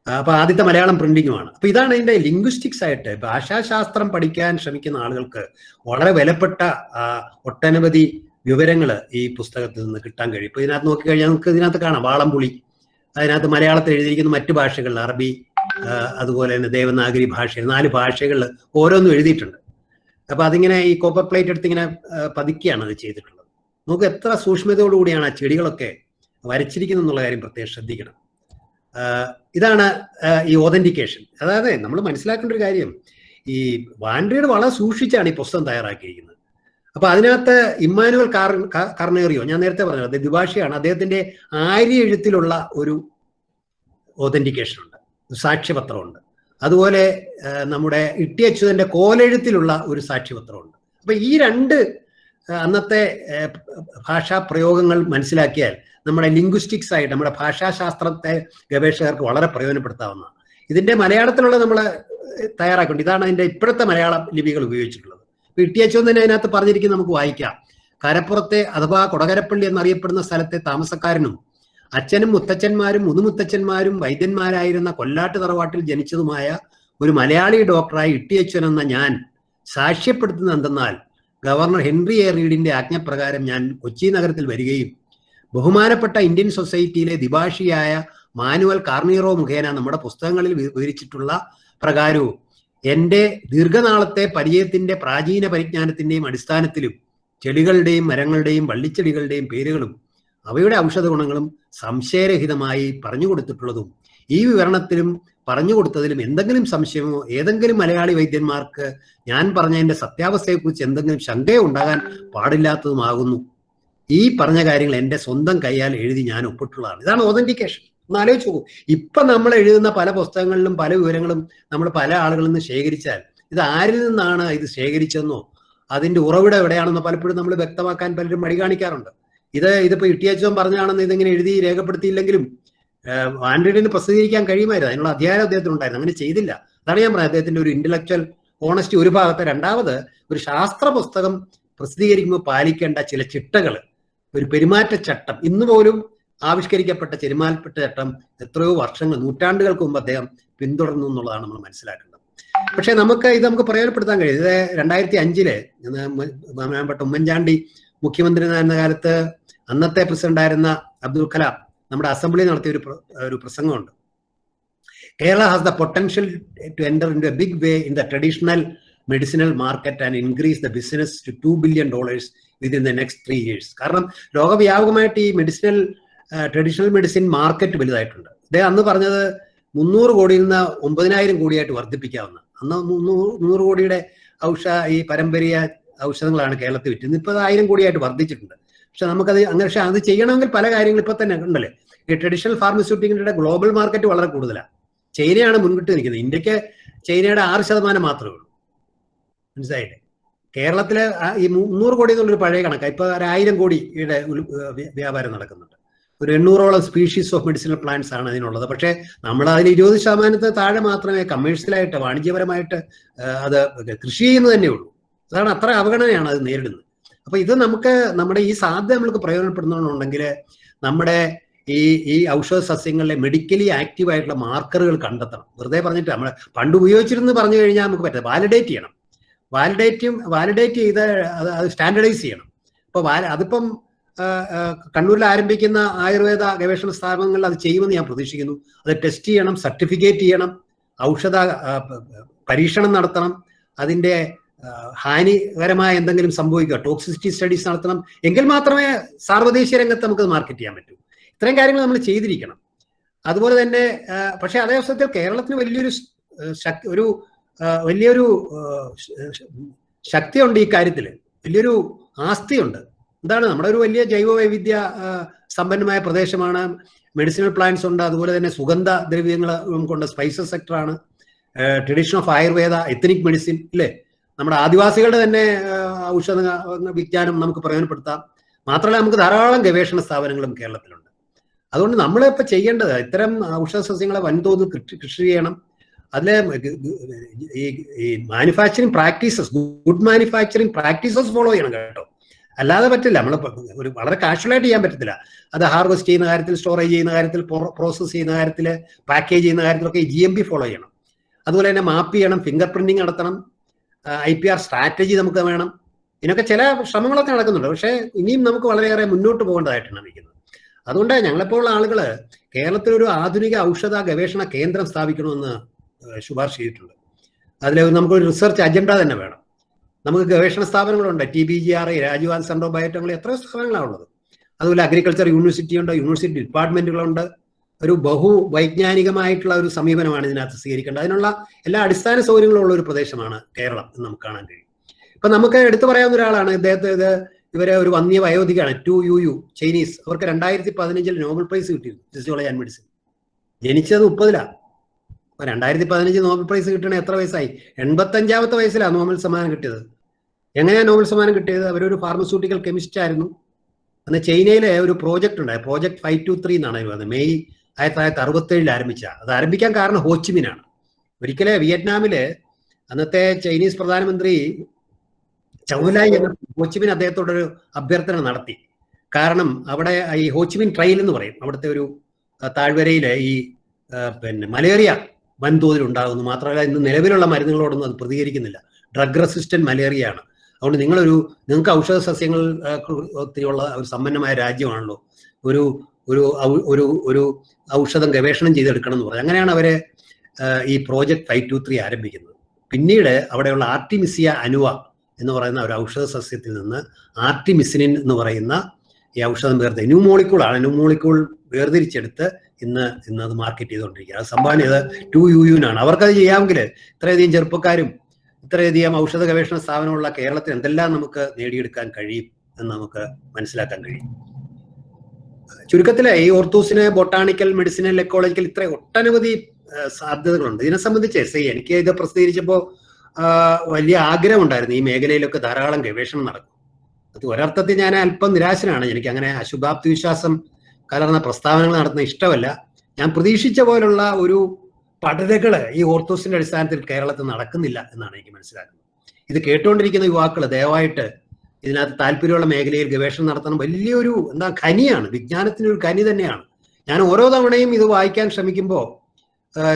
അപ്പൊ ആദ്യത്തെ മലയാളം പ്രിന്റിങ്ങുമാണ്. അപ്പൊ ഇതാണ് ഇതിന്റെ ലിംഗ്വിസ്റ്റിക്സ് ആയിട്ട് ഭാഷാശാസ്ത്രം പഠിക്കാൻ ശ്രമിക്കുന്ന ആളുകൾക്ക് വളരെ വിലപ്പെട്ട ഒട്ടനവധി വിവരങ്ങൾ ഈ പുസ്തകത്തിൽ നിന്ന് കിട്ടാൻ കഴിയും. ഇപ്പൊ ഇതിനകത്ത് നോക്കിക്കഴിഞ്ഞാൽ നമുക്ക് ഇതിനകത്ത് കാണാം വാളംപുളി, അതിനകത്ത് മലയാളത്തിൽ എഴുതിയിരിക്കുന്ന മറ്റു ഭാഷകളിൽ അറബി, അതുപോലെ തന്നെ ദേവനാഗരി ഭാഷയിൽ 4 ഭാഷകളിൽ ഓരോന്നും എഴുതിയിട്ടുണ്ട്. അപ്പൊ അതിങ്ങനെ ഈ കോപ്പർ പ്ലേറ്റ് എടുത്ത് ഇങ്ങനെ പതിക്കുകയാണ് അത് ചെയ്തിട്ടുള്ളത്. നമുക്ക് എത്ര സൂക്ഷ്മതയോടുകൂടിയാണ് ആ ചെടികളൊക്കെ വരച്ചിരിക്കുന്നത് എന്നുള്ള കാര്യം പ്രത്യേകം ശ്രദ്ധിക്കണം. ഇതാണ് ഈ ഓതന്റിക്കേഷൻ. അതായത് നമ്മൾ മനസ്സിലാക്കേണ്ട ഒരു കാര്യം, ഈ വാൻ റീഡ് വളരെ സൂക്ഷിച്ചാണ് ഈ പുസ്തകം തയ്യാറാക്കിയിരിക്കുന്നത്. അപ്പൊ അതിനകത്ത് ഇമ്മാനുവൽ കാർണേറിയോ, ഞാൻ നേരത്തെ പറഞ്ഞത് അദ്ദേഹം ദ്വിഭാഷിയാണ്, അദ്ദേഹത്തിന്റെ ആര്യ എഴുത്തിലുള്ള ഒരു ഓതന്റിക്കേഷൻ ഉണ്ട്, സാക്ഷ്യപത്രമുണ്ട്. അതുപോലെ നമ്മുടെ ഇട്ടി അച്യുതന്റെ കോലെഴുത്തിലുള്ള ഒരു സാക്ഷ്യപത്രമുണ്ട്. അപ്പൊ ഈ 2 അന്നത്തെ ഭാഷാ പ്രയോഗങ്ങൾ മനസ്സിലാക്കിയാൽ നമ്മുടെ ലിംഗ്വിസ്റ്റിക്സ് ആയിട്ട് നമ്മുടെ ഭാഷാശാസ്ത്രത്തെ ഗവേഷകർക്ക് വളരെ പ്രയോജനപ്പെടുത്താവുന്നതാണ്. ഇതിന്റെ മലയാളത്തിലുള്ള നമ്മൾ തയ്യാറാക്കുന്നുണ്ട്. ഇതാണ് അതിന്റെ ഇപ്പോഴത്തെ മലയാള ലിപികൾ ഉപയോഗിച്ചിട്ടുള്ളത്. ഇട്ടി അച്യുതൻ തന്നെ അതിനകത്ത് പറഞ്ഞിരിക്കുന്നത് നമുക്ക് വായിക്കാം. കരപ്പുറത്തെ അഥവാ കൊടകരപ്പള്ളി എന്നറിയപ്പെടുന്ന സ്ഥലത്തെ താമസക്കാരനും അച്ഛനും മുത്തച്ഛന്മാരും മുതുമുത്തച്ഛന്മാരും വൈദ്യന്മാരായിരുന്ന കൊല്ലാട്ട് തറവാട്ടിൽ ജനിച്ചതുമായ ഒരു മലയാളി ഡോക്ടറായ ഇട്ടി അച്യുതൻ എന്ന ഞാൻ സാക്ഷ്യപ്പെടുത്തുന്നത് എന്തെന്നാൽ, ഗവർണർ ഹെൻറി എ റീഡിന്റെ ആജ്ഞപ്രകാരം ഞാൻ കൊച്ചി നഗരത്തിൽ വരികയും ബഹുമാനപ്പെട്ട ഇന്ത്യൻ സൊസൈറ്റിയിലെ ദ്വിഭാഷിയായ മാനുവൽ കാർണീറോ മുഖേന നമ്മുടെ പുസ്തകങ്ങളിൽ വിവരിച്ചിട്ടുള്ള പ്രകാരവും എൻ്റെ ദീർഘനാളത്തെ പരിചയത്തിന്റെ പ്രാചീന പരിജ്ഞാനത്തിന്റെയും അടിസ്ഥാനത്തിലും ചെടികളുടെയും മരങ്ങളുടെയും വള്ളിച്ചെടികളുടെയും പേരുകളും അവയുടെ ഔഷധ ഗുണങ്ങളും സംശയരഹിതമായി പറഞ്ഞു കൊടുത്തിട്ടുള്ളതും ഈ വിവരണത്തിലും പറഞ്ഞു കൊടുത്തതിലും എന്തെങ്കിലും സംശയമോ ഏതെങ്കിലും മലയാളി വൈദ്യന്മാർക്ക് ഞാൻ പറഞ്ഞതിന്റെ സത്യാവസ്ഥയെക്കുറിച്ച് എന്തെങ്കിലും ശങ്കയോ ഉണ്ടാകാൻ പാടില്ലാത്തതുമാകുന്നു. ഈ പറഞ്ഞ കാര്യങ്ങൾ എൻ്റെ സ്വന്തം കൈയാൽ എഴുതി ഞാൻ ഒപ്പിട്ടുള്ളതാണ്. ഇതാണ് ഓതന്റിക്കേഷൻ. ഒന്ന് ആലോചിച്ച് നോക്കൂ. ഇപ്പൊ നമ്മൾ എഴുതുന്ന പല പുസ്തകങ്ങളിലും പല വിവരങ്ങളും നമ്മൾ പല ആളുകളിൽ നിന്ന് ശേഖരിച്ചാൽ ഇത് ആരിൽ നിന്നാണ് ഇത് ശേഖരിച്ചതെന്നോ അതിന്റെ ഉറവിടം എവിടെയാണെന്നോ പലപ്പോഴും നമ്മൾ വ്യക്തമാക്കാൻ പലരും മടി കാണിക്കാറുണ്ട്. ഇതിപ്പോ ഇട്ടി അച്യുതൻ പറഞ്ഞാണെന്ന് ഇതിങ്ങനെ എഴുതി രേഖപ്പെടുത്തിയില്ലെങ്കിലും വാൻ റീഡിന് പ്രസിദ്ധീകരിക്കാൻ കഴിയുമായിരുന്നു. അതിനുള്ള അധികാരം അദ്ദേഹത്തിന് ഉണ്ടായിരുന്നു. അങ്ങനെ ചെയ്തില്ല. അതാണ് ഞാൻ പറഞ്ഞത്, അദ്ദേഹത്തിന്റെ ഒരു ഇന്റലക്ച്വൽ ഓണസ്റ്റി ഒരു ഭാഗത്ത്. രണ്ടാമത്, ഒരു ശാസ്ത്ര പുസ്തകം പ്രസിദ്ധീകരിക്കുമ്പോൾ പാലിക്കേണ്ട ചില ചിട്ടകൾ, ഒരു പെരുമാറ്റച്ചട്ടം, ഇന്ന് പോലും ആവിഷ്കരിക്കപ്പെട്ട പെരുമാറ്റച്ചട്ടം എത്രയോ വർഷങ്ങൾ, നൂറ്റാണ്ടുകൾക്ക് മുമ്പ് അദ്ദേഹം പിന്തുടർന്നു എന്നുള്ളതാണ് നമ്മൾ മനസ്സിലാക്കേണ്ടത്. പക്ഷെ നമുക്ക് പ്രയോജനപ്പെടുത്താൻ കഴിയും. ഇത് 2005 ബഹുമാനപ്പെട്ട ഉമ്മൻചാണ്ടി മുഖ്യമന്ത്രി ആയിരുന്ന കാലത്ത് അന്നത്തെ പ്രസിഡന്റായിരുന്ന അബ്ദുൽ കലാം നമ്മുടെ അസംബ്ലി നടത്തിയ ഒരു പ്രസംഗമുണ്ട്. Kerala has the potential to enter into a big way in the traditional medicinal market and increase the business to $2 billion within the next 3 years. കാരണം ലോകവ്യാപകമായിട്ട് ഈ ട്രഡീഷണൽ മെഡിസിൻ മാർക്കറ്റ് വലുതായിട്ടുണ്ട്. അദ്ദേഹം അന്ന് പറഞ്ഞത് 300 കോടിയിൽ നിന്ന് 9,000 കോടിയായിട്ട് വർദ്ധിപ്പിക്കാവുന്ന, അന്ന് 100 കോടിയുടെ ഈ പാരമ്പര്യ ഔഷധങ്ങളാണ് കേരളത്തിൽ വിറ്റുന്നത്. ഇപ്പോൾ 1000 കോടിയായിട്ട് വർദ്ധിച്ചിട്ടുണ്ട്. പക്ഷെ നമുക്കത് അങ്ങനെ, പക്ഷെ അത് ചെയ്യണമെങ്കിൽ പല കാര്യങ്ങൾ ഇപ്പൊ തന്നെ ഉണ്ടല്ലേ. ഈ ട്രഡീഷണൽ ഫാർമസ്യൂട്ടിക്സിന്റെ ഗ്ലോബൽ മാർക്കറ്റ് വളരെ കൂടുതലാണ്. ചൈനയാണ് മുൻകിട്ട് നിൽക്കുന്നത്. ഇന്ത്യക്ക് ചൈനയുടെ 6% മാത്രമേ ഉള്ളൂ. മനസ്സിലായില്ലേ? കേരളത്തിലെ ഈ 300 കോടി എന്നുള്ളൊരു പഴയ കണക്കാണ്. ഇപ്പൊ 1000 കോടിയുടെ വ്യാപാരം നടക്കുന്നുണ്ട്. ഒരു 800ഓളം സ്പീഷീസ് ഓഫ് മെഡിസിനൽ പ്ലാന്റ്സ് ആണ് അതിനുള്ളത്. പക്ഷേ നമ്മൾ അതിൽ 20% താഴെ മാത്രമേ കമേഴ്ഷ്യലായിട്ട് വാണിജ്യപരമായിട്ട് അത് കൃഷി ചെയ്യുന്നത് തന്നെ ഉള്ളൂ. അതാണ്, അത്ര അവഗണനയാണ് അത് നേരിടുന്നത്. അപ്പൊ ഇത് നമ്മുടെ ഈ സാധ്യത നമ്മൾക്ക് പ്രയോജനപ്പെടുന്നുണ്ടെങ്കിൽ നമ്മുടെ ഈ ഔഷധ സസ്യങ്ങളിലെ മെഡിക്കലി ആക്റ്റീവ് ആയിട്ടുള്ള മാർക്കറുകൾ കണ്ടെത്തണം. വെറുതെ പറഞ്ഞിട്ട് നമ്മൾ പണ്ട് ഉപയോഗിച്ചിരുന്ന് പറഞ്ഞു കഴിഞ്ഞാൽ നമുക്ക് പറ്റില്ല. വാലിഡേറ്റ് ചെയ്യണം. വാലിഡേറ്റ് ചെയ്ത് അത് സ്റ്റാൻഡർഡൈസ് ചെയ്യണം. അപ്പൊ അതിപ്പം കണ്ണൂരിൽ ആരംഭിക്കുന്ന ആയുർവേദ ഗവേഷണ സ്ഥാപനങ്ങളിൽ അത് ചെയ്യുമെന്ന് ഞാൻ പ്രതീക്ഷിക്കുന്നു. അത് ടെസ്റ്റ് ചെയ്യണം, സർട്ടിഫിക്കേറ്റ് ചെയ്യണം, ഔഷധ പരീക്ഷണം നടത്തണം, അതിന്റെ ഹാനികരമായ എന്തെങ്കിലും സംഭവിക്കുക, ടോക്സിസിറ്റി സ്റ്റഡീസ് നടത്തണം. എങ്കിൽ മാത്രമേ സാർവദേശീയ രംഗത്ത് നമുക്ക് മാർക്കറ്റ് ചെയ്യാൻ പറ്റൂ. ഇത്രയും കാര്യങ്ങൾ നമ്മൾ ചെയ്തിരിക്കണം. അതുപോലെ തന്നെ പക്ഷെ അതേ അവസരത്തിൽ കേരളത്തിന് വലിയൊരു ശക്തിയുണ്ട് ഈ കാര്യത്തിൽ, വലിയൊരു ആസ്തിയുണ്ട്. എന്താണ്, നമ്മുടെ ഒരു വലിയ ജൈവ വൈവിധ്യ സമ്പന്നമായ പ്രദേശമാണ്. മെഡിസിനൽ പ്ലാന്റ്സ് ഉണ്ട്. അതുപോലെ തന്നെ സുഗന്ധ ദ്രവ്യങ്ങൾ കൊണ്ട് സ്പൈസസ് സെക്ടറാണ്. Tradition of Ayurveda, ethnic medicine ഇല്ലേ, നമ്മുടെ ആദിവാസികളുടെ തന്നെ ഔഷധ വിജ്ഞാനം നമുക്ക് പ്രയോജനപ്പെടുത്താം. മാത്രമല്ല നമുക്ക് ധാരാളം ഗവേഷണ സ്ഥാപനങ്ങളും കേരളത്തിലുണ്ട്. അതുകൊണ്ട് നമ്മളിപ്പോൾ ചെയ്യേണ്ടത് ഇത്തരം ഔഷധ സസ്യങ്ങളെ വൻതോതിൽ കൃഷി ചെയ്യണം. അതിലെ ഈ manufacturing practices, good manufacturing practices follow ചെയ്യണം കേട്ടോ. അല്ലാതെ പറ്റില്ല. നമ്മൾ ഒരു വളരെ കാഷ്വലായിട്ട് ചെയ്യാൻ പറ്റത്തില്ല. അത് ഹാർവെസ്റ്റ് ചെയ്യുന്ന കാര്യത്തിൽ, സ്റ്റോറേജ് ചെയ്യുന്ന കാര്യത്തിൽ, പ്രോസസ് ചെയ്യുന്ന കാര്യത്തിൽ, പാക്കേജ് ചെയ്യുന്ന കാര്യത്തിലൊക്കെ GMP ഫോളോ ചെയ്യണം. അതുപോലെ തന്നെ മാപ്പ് ചെയ്യണം, ഫിംഗർ പ്രിന്റിങ് നടത്തണം, IPR സ്ട്രാറ്റജി നമുക്ക് വേണം. ഇതിനൊക്കെ ചില ശ്രമങ്ങളൊക്കെ നടക്കുന്നുണ്ട്. പക്ഷേ ഇനിയും നമുക്ക് വളരെയേറെ മുന്നോട്ട് പോകേണ്ടതായിട്ടാണ് ഇരിക്കുന്നത്. അതുകൊണ്ട് ഞങ്ങളെപ്പോലുള്ള ആളുകൾ കേരളത്തിലൊരു ആധുനിക ഔഷധ ഗവേഷണ കേന്ദ്രം സ്ഥാപിക്കണമെന്ന് ശുപാർശ ചെയ്തിട്ടുണ്ട്. അതിൽ നമുക്കൊരു റിസർച്ച് അജണ്ട തന്നെ വേണം. നമുക്ക് ഗവേഷണ സ്ഥാപനങ്ങളുണ്ട്, TBGRI, Rajiv Gandhi centre of biotechnology, എത്രയോ സ്ഥാപനങ്ങളാണ് ഉള്ളത്. അതുപോലെ അഗ്രികൾച്ചർ യൂണിവേഴ്സിറ്റി ഉണ്ട്, യൂണിവേഴ്സിറ്റി ഡിപ്പാർട്ട്മെന്റുകളുണ്ട്. ഒരു ബഹുവൈജ്ഞാനികമായിട്ടുള്ള ഒരു സമീപനമാണ് ഇതിനകത്ത് സ്വീകരിക്കേണ്ടത്. അതിനുള്ള എല്ലാ അടിസ്ഥാന സൗകര്യങ്ങളും ഉള്ള ഒരു പ്രദേശമാണ് കേരളം എന്ന് നമുക്ക് കാണാൻ കഴിയും. ഇപ്പൊ നമുക്ക് എടുത്തു പറയാവുന്ന ഒരാളാണ് ഇവരെ ഒരു വന്യ വയോധികയാണ്, 2UU ചൈനീസ്. അവർക്ക് 2015 നോബൽ പ്രൈസ് കിട്ടിയിരുന്നു ഫിസിയോളജി ആൻഡ് മെഡിസിൻ. ജനിച്ചത് 30-ലാണ്. അപ്പൊ 2015 നോബൽ പ്രൈസ് കിട്ടണ എത്ര വയസ്സായി? 85ാമത്തെ വയസ്സിലാണ് നോബൽ സമ്മാനം കിട്ടിയത്. എങ്ങനെയാണ് നോബൽ സമ്മാനം കിട്ടിയത്? അവരൊരു ഫാർമസ്യൂട്ടിക്കൽ കെമിസ്റ്റ് ആയിരുന്നു. അന്ന് ചൈനയിലെ ഒരു പ്രോജക്റ്റ് ഉണ്ടായി, പ്രോജക്ട് 523 എന്നാണ് പറയുന്നത്. മെയ് 1967 ആരംഭിച്ച. അത് ആരംഭിക്കാൻ കാരണം ഹോച്ചിമിനാണ്. ഒരിക്കലെ വിയറ്റ്നാമില് അന്നത്തെ ചൈനീസ് പ്രധാനമന്ത്രി ചൗലായി എന്ന ഹോച്ചിമിൻ അദ്ദേഹത്തോടൊരു അഭ്യർത്ഥന നടത്തി. കാരണം അവിടെ ഈ ഹോച്ചിമിൻ ട്രയൽ എന്ന് പറയും, അവിടുത്തെ ഒരു താഴ്വരയില് ഈ മലേറിയ വൻതോതിൽ ഉണ്ടാകുന്നു. മാത്രമല്ല ഇന്ന് നിലവിലുള്ള മരുന്നുകളോടൊന്നും അത് പ്രതികരിക്കുന്നില്ല. ഡ്രഗ് റെസിസ്റ്റന്റ് മലേറിയ ആണ്. അതുകൊണ്ട് നിങ്ങൾക്ക് ഔഷധ സസ്യങ്ങൾ ഒത്തിരിയുള്ള ഒരു സമ്പന്നമായ രാജ്യമാണല്ലോ, ഒരു ഒരു ഒരു ഒരു ഔഷധം ഗവേഷണം ചെയ്തെടുക്കണം എന്ന് പറഞ്ഞു. അങ്ങനെയാണ് അവരെ ഈ പ്രോജക്ട് 523 ആരംഭിക്കുന്നത്. പിന്നീട് അവിടെയുള്ള ആർട്ടിമിസിയ അനുവ എന്ന് പറയുന്ന ഒരു ഔഷധ സസ്യത്തിൽ നിന്ന് ആർട്ടിമിസിനിൻ എന്ന് പറയുന്ന ഈ ഔഷധം വേർതിരിച്ച് ന്യൂമോളിക്കൂൾ വേർതിരിച്ചെടുത്ത് ഇന്ന് അത് മാർക്കറ്റ് ചെയ്തുകൊണ്ടിരിക്കുക. അത് സംഭാവന ചെയ്ത് 2UUനാണ്. അവർക്കത് ചെയ്യാമെങ്കിൽ ഇത്രയധികം ചെറുപ്പക്കാരും ഇത്രയധികം ഔഷധ ഗവേഷണ സ്ഥാപനമുള്ള കേരളത്തിൽ എന്തെല്ലാം നമുക്ക് നേടിയെടുക്കാൻ കഴിയും എന്ന് നമുക്ക് മനസ്സിലാക്കാൻ കഴിയും. ചുരുക്കത്തില് ഈ ഓർത്തൂസിന് ബൊട്ടാണിക്കൽ, മെഡിസിനൽ, എക്കോളജിക്കൽ ഇത്ര ഒട്ടനവധി സാധ്യതകളുണ്ട്. ഇതിനെ സംബന്ധിച്ച് എനിക്ക് ഇത് പ്രസിദ്ധീകരിച്ചപ്പോൾ വലിയ ആഗ്രഹം ഉണ്ടായിരുന്നു. ഈ മേഖലയിലൊക്കെ ധാരാളം ഗവേഷണം നടക്കും. അത് ഒരർത്ഥത്തിൽ ഞാൻ അല്പം നിരാശനാണ്. എനിക്ക് അങ്ങനെ അശുഭാപ്തി വിശ്വാസം കലർന്ന പ്രസ്താവനകൾ നടത്തുന്ന ഇഷ്ടമല്ല. ഞാൻ പ്രതീക്ഷിച്ച പോലുള്ള ഒരു പഠനങ്ങൾ ഈ ഓർത്തൂസിന്റെ അടിസ്ഥാനത്തിൽ കേരളത്തിൽ നടക്കുന്നില്ല എന്നാണ് എനിക്ക് മനസ്സിലാക്കുന്നത്. ഇത് കേട്ടുകൊണ്ടിരിക്കുന്ന യുവാക്കൾ ദയവായിട്ട് ഇതിനകത്ത് താല്പര്യമുള്ള മേഖലയിൽ ഗവേഷണം നടത്തണം. വലിയൊരു ഖനിയാണ്, വിജ്ഞാനത്തിനൊരു ഖനി തന്നെയാണ്. ഞാൻ ഓരോ തവണയും ഇത് വായിക്കാൻ ശ്രമിക്കുമ്പോൾ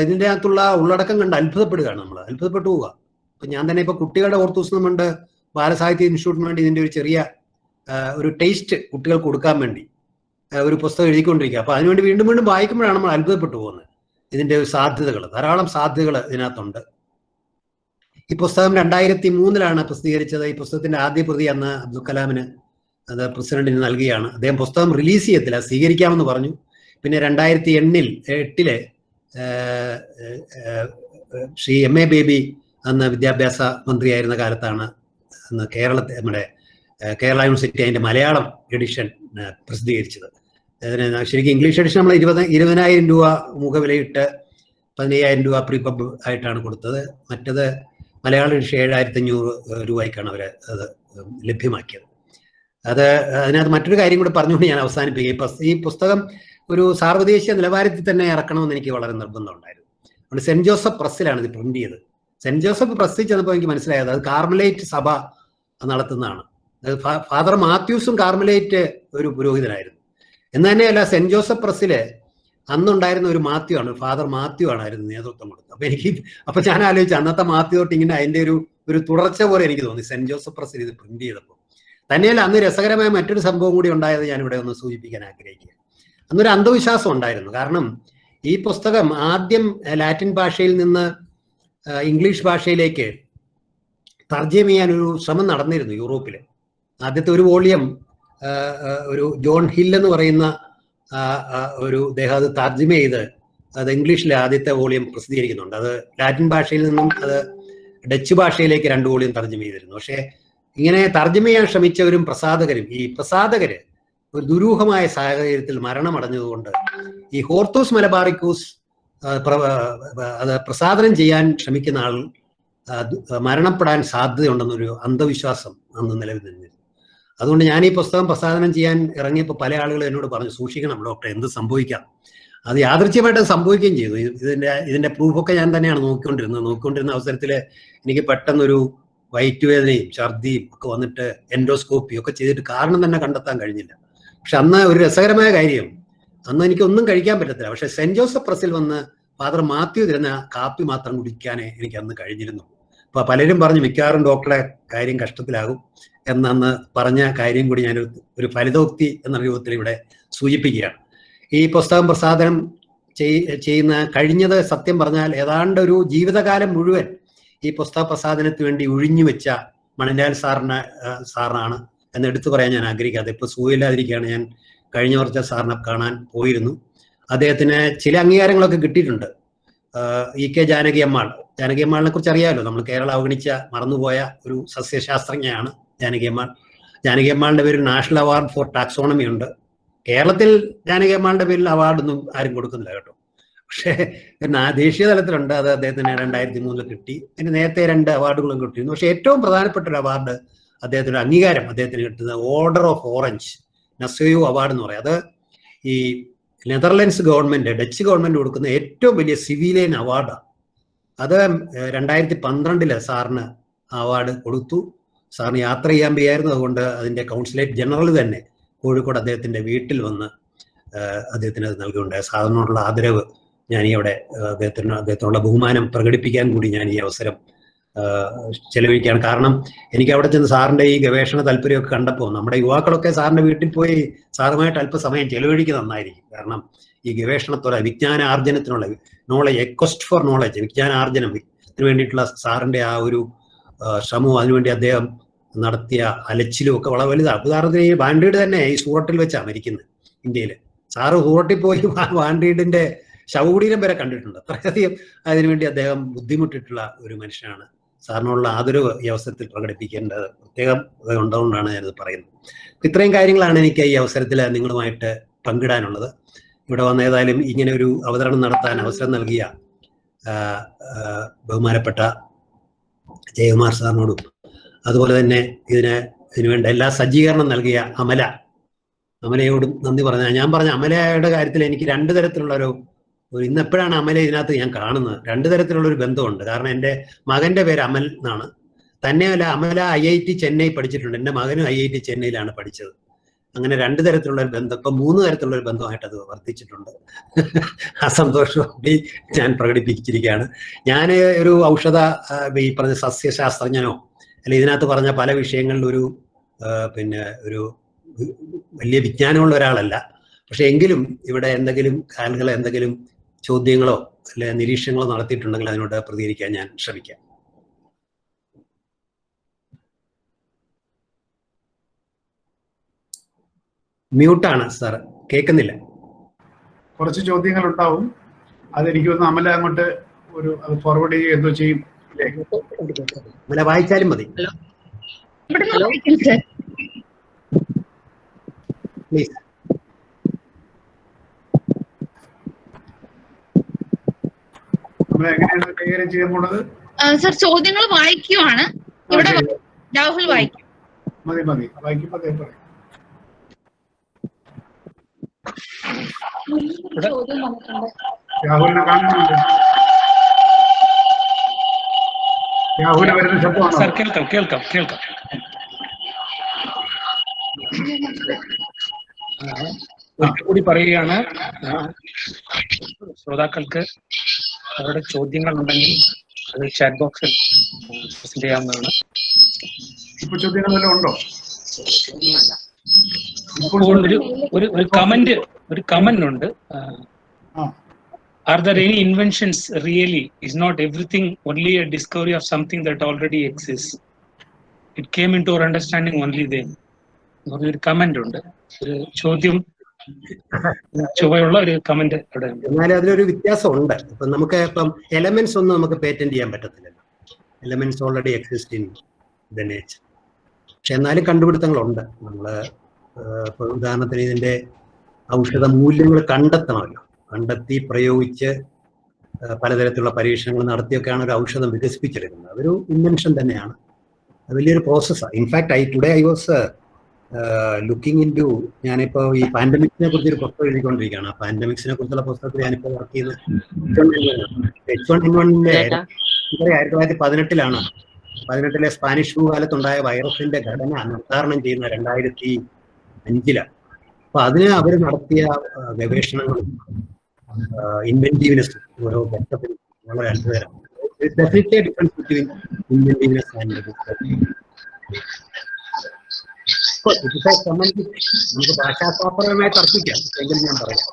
ഇതിൻ്റെ അകത്തുള്ള ഉള്ളടക്കം കണ്ട് അത്ഭുതപ്പെട്ടു പോവുക. ഇപ്പൊ ഞാൻ തന്നെ ഇപ്പൊ കുട്ടികളുടെ ഓർത്തൂസിനും കൊണ്ട് ബാലസാഹിത്യ ഇൻസ്റ്റിറ്റ്യൂട്ടിന് വേണ്ടി ഇതിന്റെ ഒരു ചെറിയ ഒരു ടേസ്റ്റ് കുട്ടികൾക്ക് കൊടുക്കാൻ വേണ്ടി ഒരു പുസ്തകം എഴുതിക്കൊണ്ടിരിക്കുക. അപ്പൊ അതിനുവേണ്ടി വീണ്ടും വായിക്കുമ്പോഴാണ് നമ്മൾ അത്ഭുതപ്പെട്ടു പോകുന്നത്. ഇതിന്റെ സാധ്യതകൾ, ധാരാളം സാധ്യതകൾ ഇതിനകത്തുണ്ട്. ഈ പുസ്തകം 2003 പ്രസിദ്ധീകരിച്ചത്. ഈ പുസ്തകത്തിന്റെ ആദ്യ പ്രതി അന്ന് അബ്ദുൽ കലാമിന് അത് പ്രസിഡന്റിന് നൽകുകയാണ്. അദ്ദേഹം പുസ്തകം റിലീസ് ചെയ്യത്തില്ല, സ്വീകരിക്കാമെന്ന് പറഞ്ഞു. പിന്നെ 2008 ശ്രീ MA ബേബി അന്ന് വിദ്യാഭ്യാസ മന്ത്രിയായിരുന്ന കാലത്താണ് അന്ന് നമ്മുടെ കേരള യൂണിവേഴ്സിറ്റി അതിന്റെ മലയാളം എഡിഷൻ പ്രസിദ്ധീകരിച്ചത്. അതിന് ശരിക്കും ഇംഗ്ലീഷ് എഡിഷൻ നമ്മൾ 20,000 രൂപ മുഖവിലയിട്ട് 15,000 രൂപ പ്രീപബ് ആയിട്ടാണ് കൊടുത്തത്. മറ്റത് മലയാളം എഡിഷൻ 7,500 രൂപയ്ക്കാണ് അവർ അത് ലഭ്യമാക്കിയത്. അതിനകത്ത് മറ്റൊരു കാര്യം കൂടി പറഞ്ഞുകൊണ്ട് ഞാൻ അവസാനിപ്പിക്കുക. ഈ പുസ്തകം ഒരു സാർവദേശീയ നിലവാരത്തിൽ തന്നെ ഇറക്കണമെന്ന് എനിക്ക് വളരെ നിർബന്ധമുണ്ടായിരുന്നു. അതുകൊണ്ട് സെന്റ് ജോസഫ് പ്രസ്സിലാണ് ഇത് പ്രിന്റ് ചെയ്തത്. സെന്റ് ജോസഫ് പ്രസ്സിൽ ചെന്നപ്പോൾ എനിക്ക് മനസ്സിലായത് അത് കാർമലൈറ്റ് സഭ നടത്തുന്നതാണ്. ഫാദർ മാത്യൂസും കാർമലൈറ്റ് ഒരു പുരോഹിതനായിരുന്നു. എന്ന് തന്നെയല്ല, സെന്റ് ജോസഫ് പ്രസ്സില് അന്നുണ്ടായിരുന്ന ഒരു ഫാദർ മാത്യു ആണായിരുന്നു നേതൃത്വം കൊടുത്തത്. അപ്പൊ ഞാൻ ആലോചിച്ചു, അന്നത്തെ മാത്യു തൊട്ട് ഇങ്ങനെ അതിന്റെ ഒരു തുടർച്ച പോലെ എനിക്ക് തോന്നി സെന്റ് ജോസഫ് പ്രസ്സിൽ ഇത് പ്രിന്റ് ചെയ്തപ്പോൾ. തന്നെയല്ല, അന്ന് രസകരമായ മറ്റൊരു സംഭവം കൂടി ഉണ്ടായത് ഞാൻ ഇവിടെ ഒന്ന് സൂചിപ്പിക്കാൻ ആഗ്രഹിക്കുക. അന്നൊരു അന്ധവിശ്വാസം ഉണ്ടായിരുന്നു. കാരണം ഈ പുസ്തകം ആദ്യം ലാറ്റിൻ ഭാഷയിൽ നിന്ന് ഇംഗ്ലീഷ് ഭാഷയിലേക്ക് തർജ്ജമ ചെയ്യാൻ ഒരു ശ്രമം നടന്നിരുന്നു യൂറോപ്പില്. ആദ്യത്തെ ഒരു വോളിയം ഒരു ജോൺ ഹിൽ എന്ന് പറയുന്ന ഒരു അദ്ദേഹം അത് തർജ്ജമ ചെയ്ത് അത് ഇംഗ്ലീഷിലെ ആദ്യത്തെ വോളിയം പ്രസിദ്ധീകരിക്കുന്നുണ്ട്. അത് ലാറ്റിൻ ഭാഷയിൽ നിന്നും അത് ഡച്ച് ഭാഷയിലേക്ക് 2 വോളിയം തർജ്ജമ ചെയ്തിരുന്നു. പക്ഷേ ഇങ്ങനെ തർജ്ജമ ചെയ്യാൻ ശ്രമിച്ചവരും ഈ പ്രസാധകര് ഒരു ദുരൂഹമായ സാഹചര്യത്തിൽ മരണമടഞ്ഞതുകൊണ്ട് ഈ ഹോർത്തൂസ് മലബാറിക്കൂസ് അത് പ്രസാദനം ചെയ്യാൻ ശ്രമിക്കുന്ന ആൾ മരണപ്പെടാൻ സാധ്യതയുണ്ടെന്നൊരു അന്ധവിശ്വാസം അന്ന് നിലവിൽ നിന്നിരുന്നു. അതുകൊണ്ട് ഞാൻ ഈ പുസ്തകം പ്രസാദനം ചെയ്യാൻ ഇറങ്ങിയപ്പോൾ പല ആളുകൾ എന്നോട് പറഞ്ഞു, സൂക്ഷിക്കണം ഡോക്ടർ, എന്ത് സംഭവിക്കാം. അത് യാദൃച്ഛ്യമായിട്ട് സംഭവിക്കുകയും ചെയ്തു. ഇതിന്റെ പ്രൂഫൊക്കെ ഞാൻ തന്നെയാണ് നോക്കിക്കൊണ്ടിരുന്ന അവസരത്തിൽ എനിക്ക് പെട്ടെന്നൊരു വയറ്റുവേദനയും ഛർദിയും ഒക്കെ വന്നിട്ട് എൻഡോസ്കോപ്പി ഒക്കെ ചെയ്തിട്ട് കാരണം തന്നെ കണ്ടെത്താൻ കഴിഞ്ഞില്ല. പക്ഷെ അന്ന് ഒരു രസകരമായ കാര്യം, അന്ന് എനിക്കൊന്നും കഴിക്കാൻ പറ്റത്തില്ല. പക്ഷെ സെന്റ് ജോസഫ് പ്രസ്സിൽ വന്ന് ഫാദർ മാത്യു തരുന്ന കാപ്പി മാത്രം കുടിക്കാനേ എനിക്ക് അന്ന് കഴിഞ്ഞിരുന്നു. അപ്പൊ പലരും പറഞ്ഞു മിക്കവാറും ഡോക്ടറുടെ കാര്യം കഷ്ടത്തിലാകും എന്നന്ന് പറഞ്ഞ കാര്യം കൂടി ഞാൻ ഒരു ഫലിതോക്തി എന്ന രൂപത്തിൽ ഇവിടെ സൂചിപ്പിക്കുകയാണ്. ഈ പുസ്തകം പ്രസാദനം ചെയ്യുന്ന കഴിഞ്ഞത് സത്യം പറഞ്ഞാൽ ഏതാണ്ട് ഒരു ജീവിതകാലം മുഴുവൻ ഈ പുസ്തക പ്രസാദനത്തിന് വേണ്ടി ഒഴിഞ്ഞു വെച്ച മണിലാൽ സാറിനാണ് എന്ന് എടുത്തു പറയാൻ ഞാൻ ആഗ്രഹിക്കാതെ. ഇപ്പൊ സുഖമില്ലാതിരിക്കുകയാണ്. ഞാൻ കഴിഞ്ഞ വർഷം സാറിനെ കാണാൻ പോയിരുന്നു. അദ്ദേഹത്തിന് ചില അംഗീകാരങ്ങളൊക്കെ കിട്ടിയിട്ടുണ്ട്. EK ജാനകി അമ്മാളിനെ കുറിച്ച് അറിയാമല്ലോ. നമ്മൾ കേരളം അവഗണിച്ച മറന്നുപോയ ഒരു സസ്യശാസ്ത്രജ്ഞയാണ് ജാനകി അമ്മാളിന്റെ പേരിൽ നാഷണൽ അവാർഡ് ഫോർ ടാക്സോണമി ഉണ്ട്. കേരളത്തിൽ ജാനകി അമ്മാളിന്റെ പേരിൽ അവാർഡൊന്നും ആരും കൊടുക്കുന്നില്ല കേട്ടോ. പക്ഷേ ദേശീയ തലത്തിലുണ്ട്. അത് അദ്ദേഹത്തിന് 2003 കിട്ടി. അതിന് നേരത്തെ 2 അവാർഡുകളും കിട്ടിയിരുന്നു. പക്ഷെ ഏറ്റവും പ്രധാനപ്പെട്ട ഒരു അവാർഡ് അദ്ദേഹത്തിന് അംഗീകാരം അദ്ദേഹത്തിന് കിട്ടുന്നത് ഓർഡർ ഓഫ് ഓറഞ്ച് നസോയു അവാർഡ് എന്ന് പറയും. അത് ഈ നെതർലൻഡ്സ് ഗവൺമെന്റ്, ഡച്ച് ഗവൺമെന്റ് കൊടുക്കുന്ന ഏറ്റവും വലിയ സിവിലിയൻ അവാർഡാണ്. അത് 2012 സാറിന് അവാർഡ് കൊടുത്തു. സാറിന് യാത്ര ചെയ്യാൻ വയ്യായിരുന്നു. അതുകൊണ്ട് അതിന്റെ കൗൺസിലേറ്റ് ജനറൽ തന്നെ കോഴിക്കോട് അദ്ദേഹത്തിന്റെ വീട്ടിൽ വന്ന് അദ്ദേഹത്തിന് അത് നൽകുകയുണ്ടായ. സാറിനോടുള്ള ആദരവ് ഞാൻ ഈ അവിടെ അദ്ദേഹത്തിനുള്ള ബഹുമാനം പ്രകടിപ്പിക്കാൻ കൂടി ഞാൻ ഈ അവസരം ചെലവഴിക്കുകയാണ്. കാരണം എനിക്ക് അവിടെ ചെന്ന് സാറിന്റെ ഈ ഗവേഷണ താല്പര്യമൊക്കെ കണ്ടപ്പോൾ നമ്മുടെ യുവാക്കളൊക്കെ സാറിന്റെ വീട്ടിൽ പോയി സാറുമായിട്ട് അല്പസമയം ചെലവഴിക്കുന്നത് നന്നായിരിക്കും. കാരണം ഈ ഗവേഷണത്തോടെ വിജ്ഞാനാർജനത്തിനുള്ള നോളജ്, എക്വസ്റ്റ് ഫോർ നോളജ്, വിജ്ഞാനാർജനത്തിന് വേണ്ടിയിട്ടുള്ള സാറിന്റെ ആ ഒരു ശ്രമവും അതിനുവേണ്ടി അദ്ദേഹം നടത്തിയ അലച്ചിലും ഒക്കെ വളരെ വലുതാണ്. ഉദാഹരണത്തിന് ഈ വാൻഡ്രീഡ് തന്നെ ഈ സൂറത്തിൽ വെച്ചാണ് മരിക്കുന്നത് ഇന്ത്യയിൽ. സാറ് സൂറത്തിൽ പോയി വാൻഡ്രീഡിന്റെ ശവകുടീരം വരെ കണ്ടിട്ടുണ്ട്. അത്രയധികം അതിനുവേണ്ടി അദ്ദേഹം ബുദ്ധിമുട്ടിട്ടുള്ള ഒരു മനുഷ്യനാണ്. സാറിനുള്ള ആദരവ് ഈ അവസരത്തിൽ പ്രകടിപ്പിക്കേണ്ടത് പ്രത്യേകം ഉണ്ടതുകൊണ്ടാണ് ഞാനിത് പറയുന്നത്. ഇത്രയും കാര്യങ്ങളാണ് എനിക്ക് ഈ അവസരത്തിൽ നിങ്ങളുമായിട്ട് പങ്കിടാനുള്ളത്. ഇവിടെ വന്ന ഏതായാലും ഇങ്ങനെ ഒരു അവതരണം നടത്താൻ അവസരം നൽകിയ ബഹുമാനപ്പെട്ട ജയകുമാർ സാറിനോടും അതുപോലെ തന്നെ ഇതിനുവേണ്ട എല്ലാ സജ്ജീകരണം നൽകിയ അമലയോടും നന്ദി പറഞ്ഞാൽ. ഞാൻ പറഞ്ഞ അമലയുടെ കാര്യത്തിൽ എനിക്ക് 2 തരത്തിലുള്ള ഇന്ന് എപ്പോഴാണ് അമല ഇതിനകത്ത് ഞാൻ കാണുന്നത്, 2 തരത്തിലുള്ള ഒരു ബന്ധമുണ്ട്. കാരണം എൻ്റെ മകന്റെ പേര് അമൽ എന്നാണ്. തന്നെയല്ല, അമല IIT ചെന്നൈ പഠിച്ചിട്ടുണ്ട്. എൻ്റെ മകനും IIT ചെന്നൈയിലാണ് പഠിച്ചത്. അങ്ങനെ 2 തരത്തിലുള്ള ഒരു ബന്ധം, ഇപ്പൊ 3 തരത്തിലുള്ള ഒരു ബന്ധമായിട്ട് അത് വർദ്ധിച്ചിട്ടുണ്ട്. ആ സന്തോഷം ഞാൻ പ്രകടിപ്പിച്ചിരിക്കുകയാണ്. ഞാൻ ഒരു ഈ പറഞ്ഞ സസ്യശാസ്ത്രജ്ഞനോ അല്ല ഇതിനകത്ത് പറഞ്ഞ പല വിഷയങ്ങളിൽ ഒരു വലിയ വിജ്ഞാനമുള്ള ഒരാളല്ല. പക്ഷെ എങ്കിലും ഇവിടെ എന്തെങ്കിലും ചോദ്യങ്ങളോ അല്ലെ നിരീക്ഷണങ്ങളോ നടത്തിയിട്ടുണ്ടെങ്കിൽ അതിനോട് പ്രതികരിക്കാൻ ഞാൻ ശ്രമിക്കാം. മ്യൂട്ടാണ് സാർ, കേൾക്കുന്നില്ല. കുറച്ച് ചോദ്യങ്ങൾ ഉണ്ടാവും. അതെനിക്ക് ഒന്ന് അമല അങ്ങോട്ട് അത് ഫോർവേഡ് ചെയ്യുക എന്തോ ചെയ്യും. അമല വായിച്ചാലും മതി. പ്ലീസ്. എങ്ങനെയാണ് കൈകാര്യം ചെയ്യാൻ പോണത്? സർ ചോദ്യങ്ങൾ വായിക്കുവാണ്. ഇവിടെ രാഹുൽ വായിക്കും. മതി വായിക്കുമ്പോ പറയും. രാഹുലിനെ കാണുന്നുണ്ട്. രാഹുലിന് വരുന്ന ശബ്ദമാണോ? സർ കേൾക്കാം. ഒരിക്കൽ പറയുകയാണ്, ശ്രോതാക്കൾക്ക് അവരുടെ ചോദ്യങ്ങൾ ഉണ്ടെങ്കിൽ അത് ചാറ്റ് ബോക്സിൽ പ്രസന്റ് ചെയ്യാവുന്നതാണ്. ഇപ്പൊ ചോദ്യങ്ങൾ വല്ലതും ഉണ്ടോ? ഇപ്പോൾ ഒരു കമന്റ് ഉണ്ട്. Are there any inventions really? Is not everything only a discovery of something that already exists? It came into our understanding only then. ഒരു കമന്റ് ഉണ്ട്, ഒരു ചോദ്യം ചുവയുള്ള ഒരു കമന്റ്. എന്നാലും അതിലൊരു വ്യത്യാസമുണ്ട്. ഇപ്പം എലമെന്റ്സ് ഒന്നും നമുക്ക് പേറ്റന്റ് ചെയ്യാൻ പറ്റത്തില്ലല്ലോ. Elements already exist in the nature. പക്ഷെ എന്നാലും കണ്ടുപിടുത്തങ്ങളുണ്ട്. നമ്മള് ഇപ്പൊ ഉദാഹരണത്തിന് ഇതിന്റെ ഔഷധ മൂല്യങ്ങൾ കണ്ടെത്തണമല്ലോ. കണ്ടെത്തി പ്രയോഗിച്ച് പലതരത്തിലുള്ള പരീക്ഷണങ്ങൾ നടത്തിയൊക്കെയാണ് ഒരു ഔഷധം വികസിപ്പിച്ചെടുക്കുന്നത്. അതൊരു ഇൻവെൻഷൻ തന്നെയാണ്. അത് വലിയൊരു പ്രോസസ്സാണ്. In fact today I was looking into, ഞാനിപ്പോൾ ഈ പാൻഡമിക്സിനെ കുറിച്ച് ഒരു പുസ്തകം എഴുതിക്കൊണ്ടിരിക്കുകയാണ്. ആ പാൻഡമിക്സിനെ കുറിച്ചുള്ള പുസ്തകത്തിൽ ഞാനിപ്പോൾ വർക്ക് ചെയ്യുന്നത് H1N1 1918 18 സ്പാനിഷ് ഫ്ലൂ കാലത്തുണ്ടായ വൈറസിന്റെ ഘടന നിർദ്ധാരണം ചെയ്യുന്ന 2005 അപ്പൊ അതിന് അവർ നടത്തിയ ഗവേഷണങ്ങളും ഇൻവെന്റീവ്നെസ് ഓരോ ഘട്ടത്തിൽ വളരെ അത്ഭുതകരം. ഇൻവെന്റീവ്നെസ് ആൻഡ് നമുക്ക് ഭാഷാശാസ്ത്രപരമായി തർക്കിക്കാം, എങ്കിലും ഞാൻ പറയാം.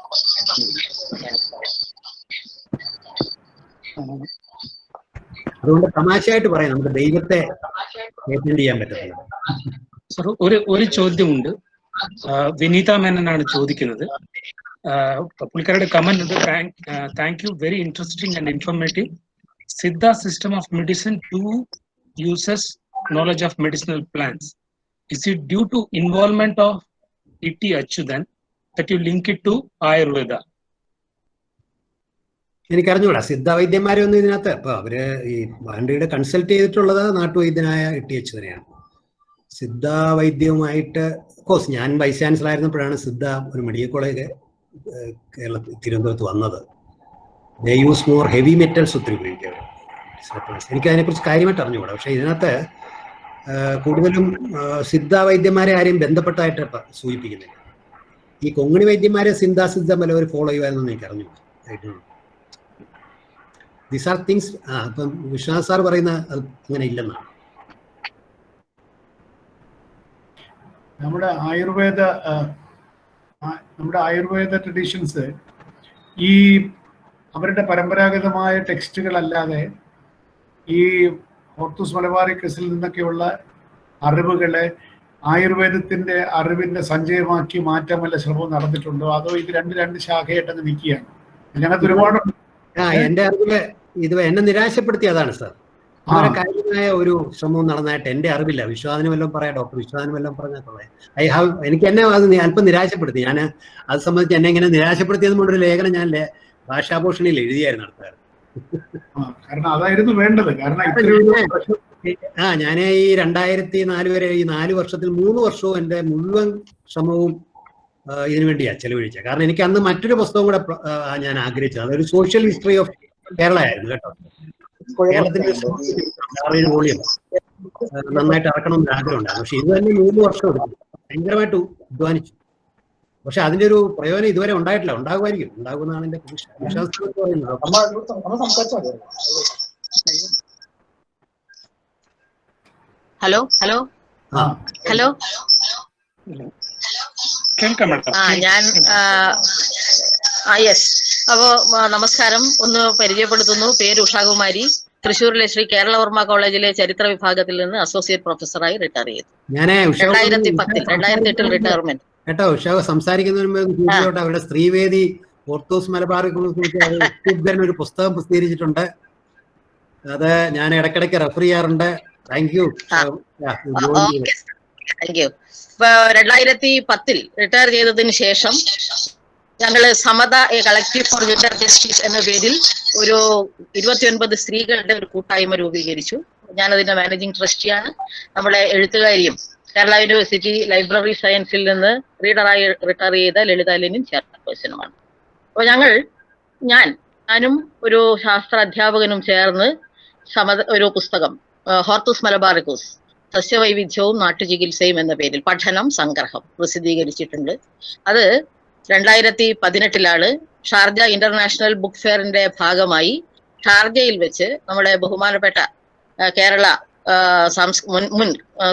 അതുകൊണ്ട് തമാശയായിട്ട് പറയാം, നമുക്ക് ദൈവത്തെ ഡിപ്പെൻഡ് ചെയ്യാൻ പറ്റത്തില്ല. സർ, ഒരു ചോദ്യമുണ്ട്. വിനീത മേനനാണ് ചോദിക്കുന്നത്. പുള്ളിക്കാരുടെ കമന്റ് ഉണ്ട്. Thank you, very interesting and informative. Siddha system of medicine to uses knowledge of medicinal plants. Is it due to involvement of E.T. Achyutan that you link it to Ayurveda? എനിക്കറിഞ്ഞൂടാ, സിദ്ധവൈദ്യന്മാരൊന്നും ഇതിനകത്ത്. അപ്പൊ അവര് ഈ പാണ്ഡ്യയുടെ കൺസൾട്ട് ചെയ്തിട്ടുള്ളത് നാട്ടുവൈദ്യനായ E.T. അച്യുതനെയാണ്. സിദ്ധവൈദ്യവുമായിട്ട് course ഞാൻ vice chancellor ആയിരുന്നപ്പോഴാണ് Siddha ഒരു medical college കേരളത്തിൽ തിരുവനന്തപുരത്ത് വന്നത്. ദേ യൂസ് മോർ ഹെവി മെറ്റൽസ് ഒത്തിരി ഉപയോഗിക്കുക. എനിക്ക് അതിനെക്കുറിച്ച് കാര്യമായിട്ട് അറിഞ്ഞുകൂടാ. പക്ഷെ ഇതിനകത്ത് കൂടുതലും സിദ്ധ വൈദ്യന്മാരെ ആരെയും ബന്ധപ്പെട്ടായിട്ട് സൂചിപ്പിക്കുന്നില്ല. ഈ കൊങ്ങിണി വൈദ്യന്മാരെ സിദ്ധാസിദ്ധം വല്ലവർ ഫോളോ ചെയ്യുമായിരുന്നു എനിക്ക് അറിഞ്ഞു. These are things. ഇപ്പം വിശ്വനാഥ് സാർ പറയുന്ന അത് അങ്ങനെ ഇല്ലെന്നാണ്. നമ്മുടെ ആയുർവേദ ട്രഡീഷൻസ് ഈ അവരുടെ പരമ്പരാഗതമായ ടെക്സ്റ്റുകളല്ലാതെ ഈ ഹോർത്തൂസ് മലബാറിക്കസിൽ നിന്നൊക്കെയുള്ള അറിവുകളെ ആയുർവേദത്തിന്റെ അറിവിന്റെ സഞ്ചയമാക്കി മാറ്റാൻ വല്ല ശ്രമവും നടന്നിട്ടുണ്ടോ? അതോ ഇത് രണ്ട് ശാഖയായിട്ടങ്ങ് നിൽക്കുകയാണ്? ഞങ്ങൾക്ക് ഒരുപാട് എന്റെ അറിവില് ഇത് എന്നെ നിരാശപ്പെടുത്തി അതാണ് സാർ. വളരെ കാര്യമായ ഒരു ശ്രമവും നടന്നതായിട്ട് എന്റെ അറിവില്ല. വിശ്വാസിന് വല്ലതും പറയാം, ഡോക്ടർ വിശ്വാസിന് വല്ലതും പറഞ്ഞാൽ എനിക്ക് എന്നെ അത് അല്പം നിരാശപ്പെടുത്തി. ഞാൻ അത് സംബന്ധിച്ച് എന്നെ ഇങ്ങനെ നിരാശപ്പെടുത്തിയത് കൊണ്ടൊരു ലേഖനം ഞാൻ ഭാഷാഭൂഷണിയിൽ എഴുതിയായിരുന്നു നടത്താറ്. കാരണം അതായിരുന്നു വേണ്ടത്. കാരണം ഞാൻ ഈ 2004 വരെ ഈ 4 വർഷത്തിൽ 3 വർഷവും എന്റെ മുഴുവൻ ശ്രമവും ഇതിനു വേണ്ടിയാ ചെലവഴിച്ചത്. കാരണം എനിക്ക് അന്ന് മറ്റൊരു പുസ്തകം കൂടെ ഞാൻ ആഗ്രഹിച്ചത്, അതൊരു സോഷ്യൽ ഹിസ്റ്ററി ഓഫ് കേരള ആയിരുന്നു കേട്ടോ. കേരളത്തിന്റെ വോളിയം നന്നായിട്ട് ഇറക്കണമെന്ന് ആഗ്രഹം ഉണ്ടായിരുന്നു. പക്ഷെ ഇത് തന്നെ 3 വർഷം എടുത്തു, ഭയങ്കരമായിട്ട് അധ്വാനിച്ചു. പക്ഷെ അതിന്റെ ഒരു പ്രയോജനം ഇതുവരെ ഉണ്ടായിട്ടില്ല. ഉണ്ടാകുമായിരിക്കും, ഉണ്ടാകുമെന്നാണ് എന്റെ വിശ്വാസം പറയുന്നത്. ഹലോ ഹലോ ഹലോ ഞാൻ യെസ്. അപ്പോ നമസ്കാരം, ഒന്ന് പരിചയപ്പെടുത്തുന്നു. പേര് ഉഷാകുമാരി. തൃശ്ശൂരിലെ ശ്രീ കേരളവർമ്മ കോളേജിലെ ചരിത്ര വിഭാഗത്തിൽ നിന്ന് അസോസിയേറ്റ് പ്രൊഫസറായി റിട്ടയർ ചെയ്തു. 2008 റിട്ടയർമെന്റ് കേട്ടോ. ഉഷാവ് സംസാരിക്കുന്നതിന് അവരുടെ സ്ത്രീവേദി ഓർത്തോസ് മലബാർ ഒരു പുസ്തകം പ്രസിദ്ധീകരിച്ചിട്ടുണ്ട്. അത് ഞാൻ ഇടയ്ക്കിടയ്ക്ക് റെഫർ ചെയ്യാറുണ്ട്. Thank you. Thank you. ഇപ്പൊ 2010 റിട്ടയർ ചെയ്തതിന് ശേഷം ഞങ്ങള് Samata a collective for gender justice എന്ന പേരിൽ ഒരു 29 സ്ത്രീകളുടെ ഒരു കൂട്ടായ്മ രൂപീകരിച്ചു. ഞാനതിന്റെ മാനേജിംഗ് ട്രസ്റ്റിയാണ്. നമ്മുടെ എഴുത്തുകാരിയും കേരള യൂണിവേഴ്സിറ്റി ലൈബ്രറി സയൻസിൽ നിന്ന് റീഡറായി റിട്ടയർ ചെയ്ത ലളിത ലെനിൻ ചെയർപേഴ്സണുമാണ്. അപ്പോൾ ഞാനും ഒരു ശാസ്ത്ര അധ്യാപകനും ചേർന്ന് ഒരു പുസ്തകം ഹോർത്തൂസ് മലബാറിക്കസ് സസ്യവൈവിധ്യവും നാട്ടുചികിത്സയും എന്ന പേരിൽ പഠനം സംഗ്രഹം പ്രസിദ്ധീകരിച്ചിട്ടുണ്ട്. അത് 2018 ഷാർജ ഇന്റർനാഷണൽ ബുക്ക് ഫെയറിന്റെ ഭാഗമായി ഷാർജയിൽ വെച്ച് നമ്മുടെ ബഹുമാനപ്പെട്ട കേരള മുൻ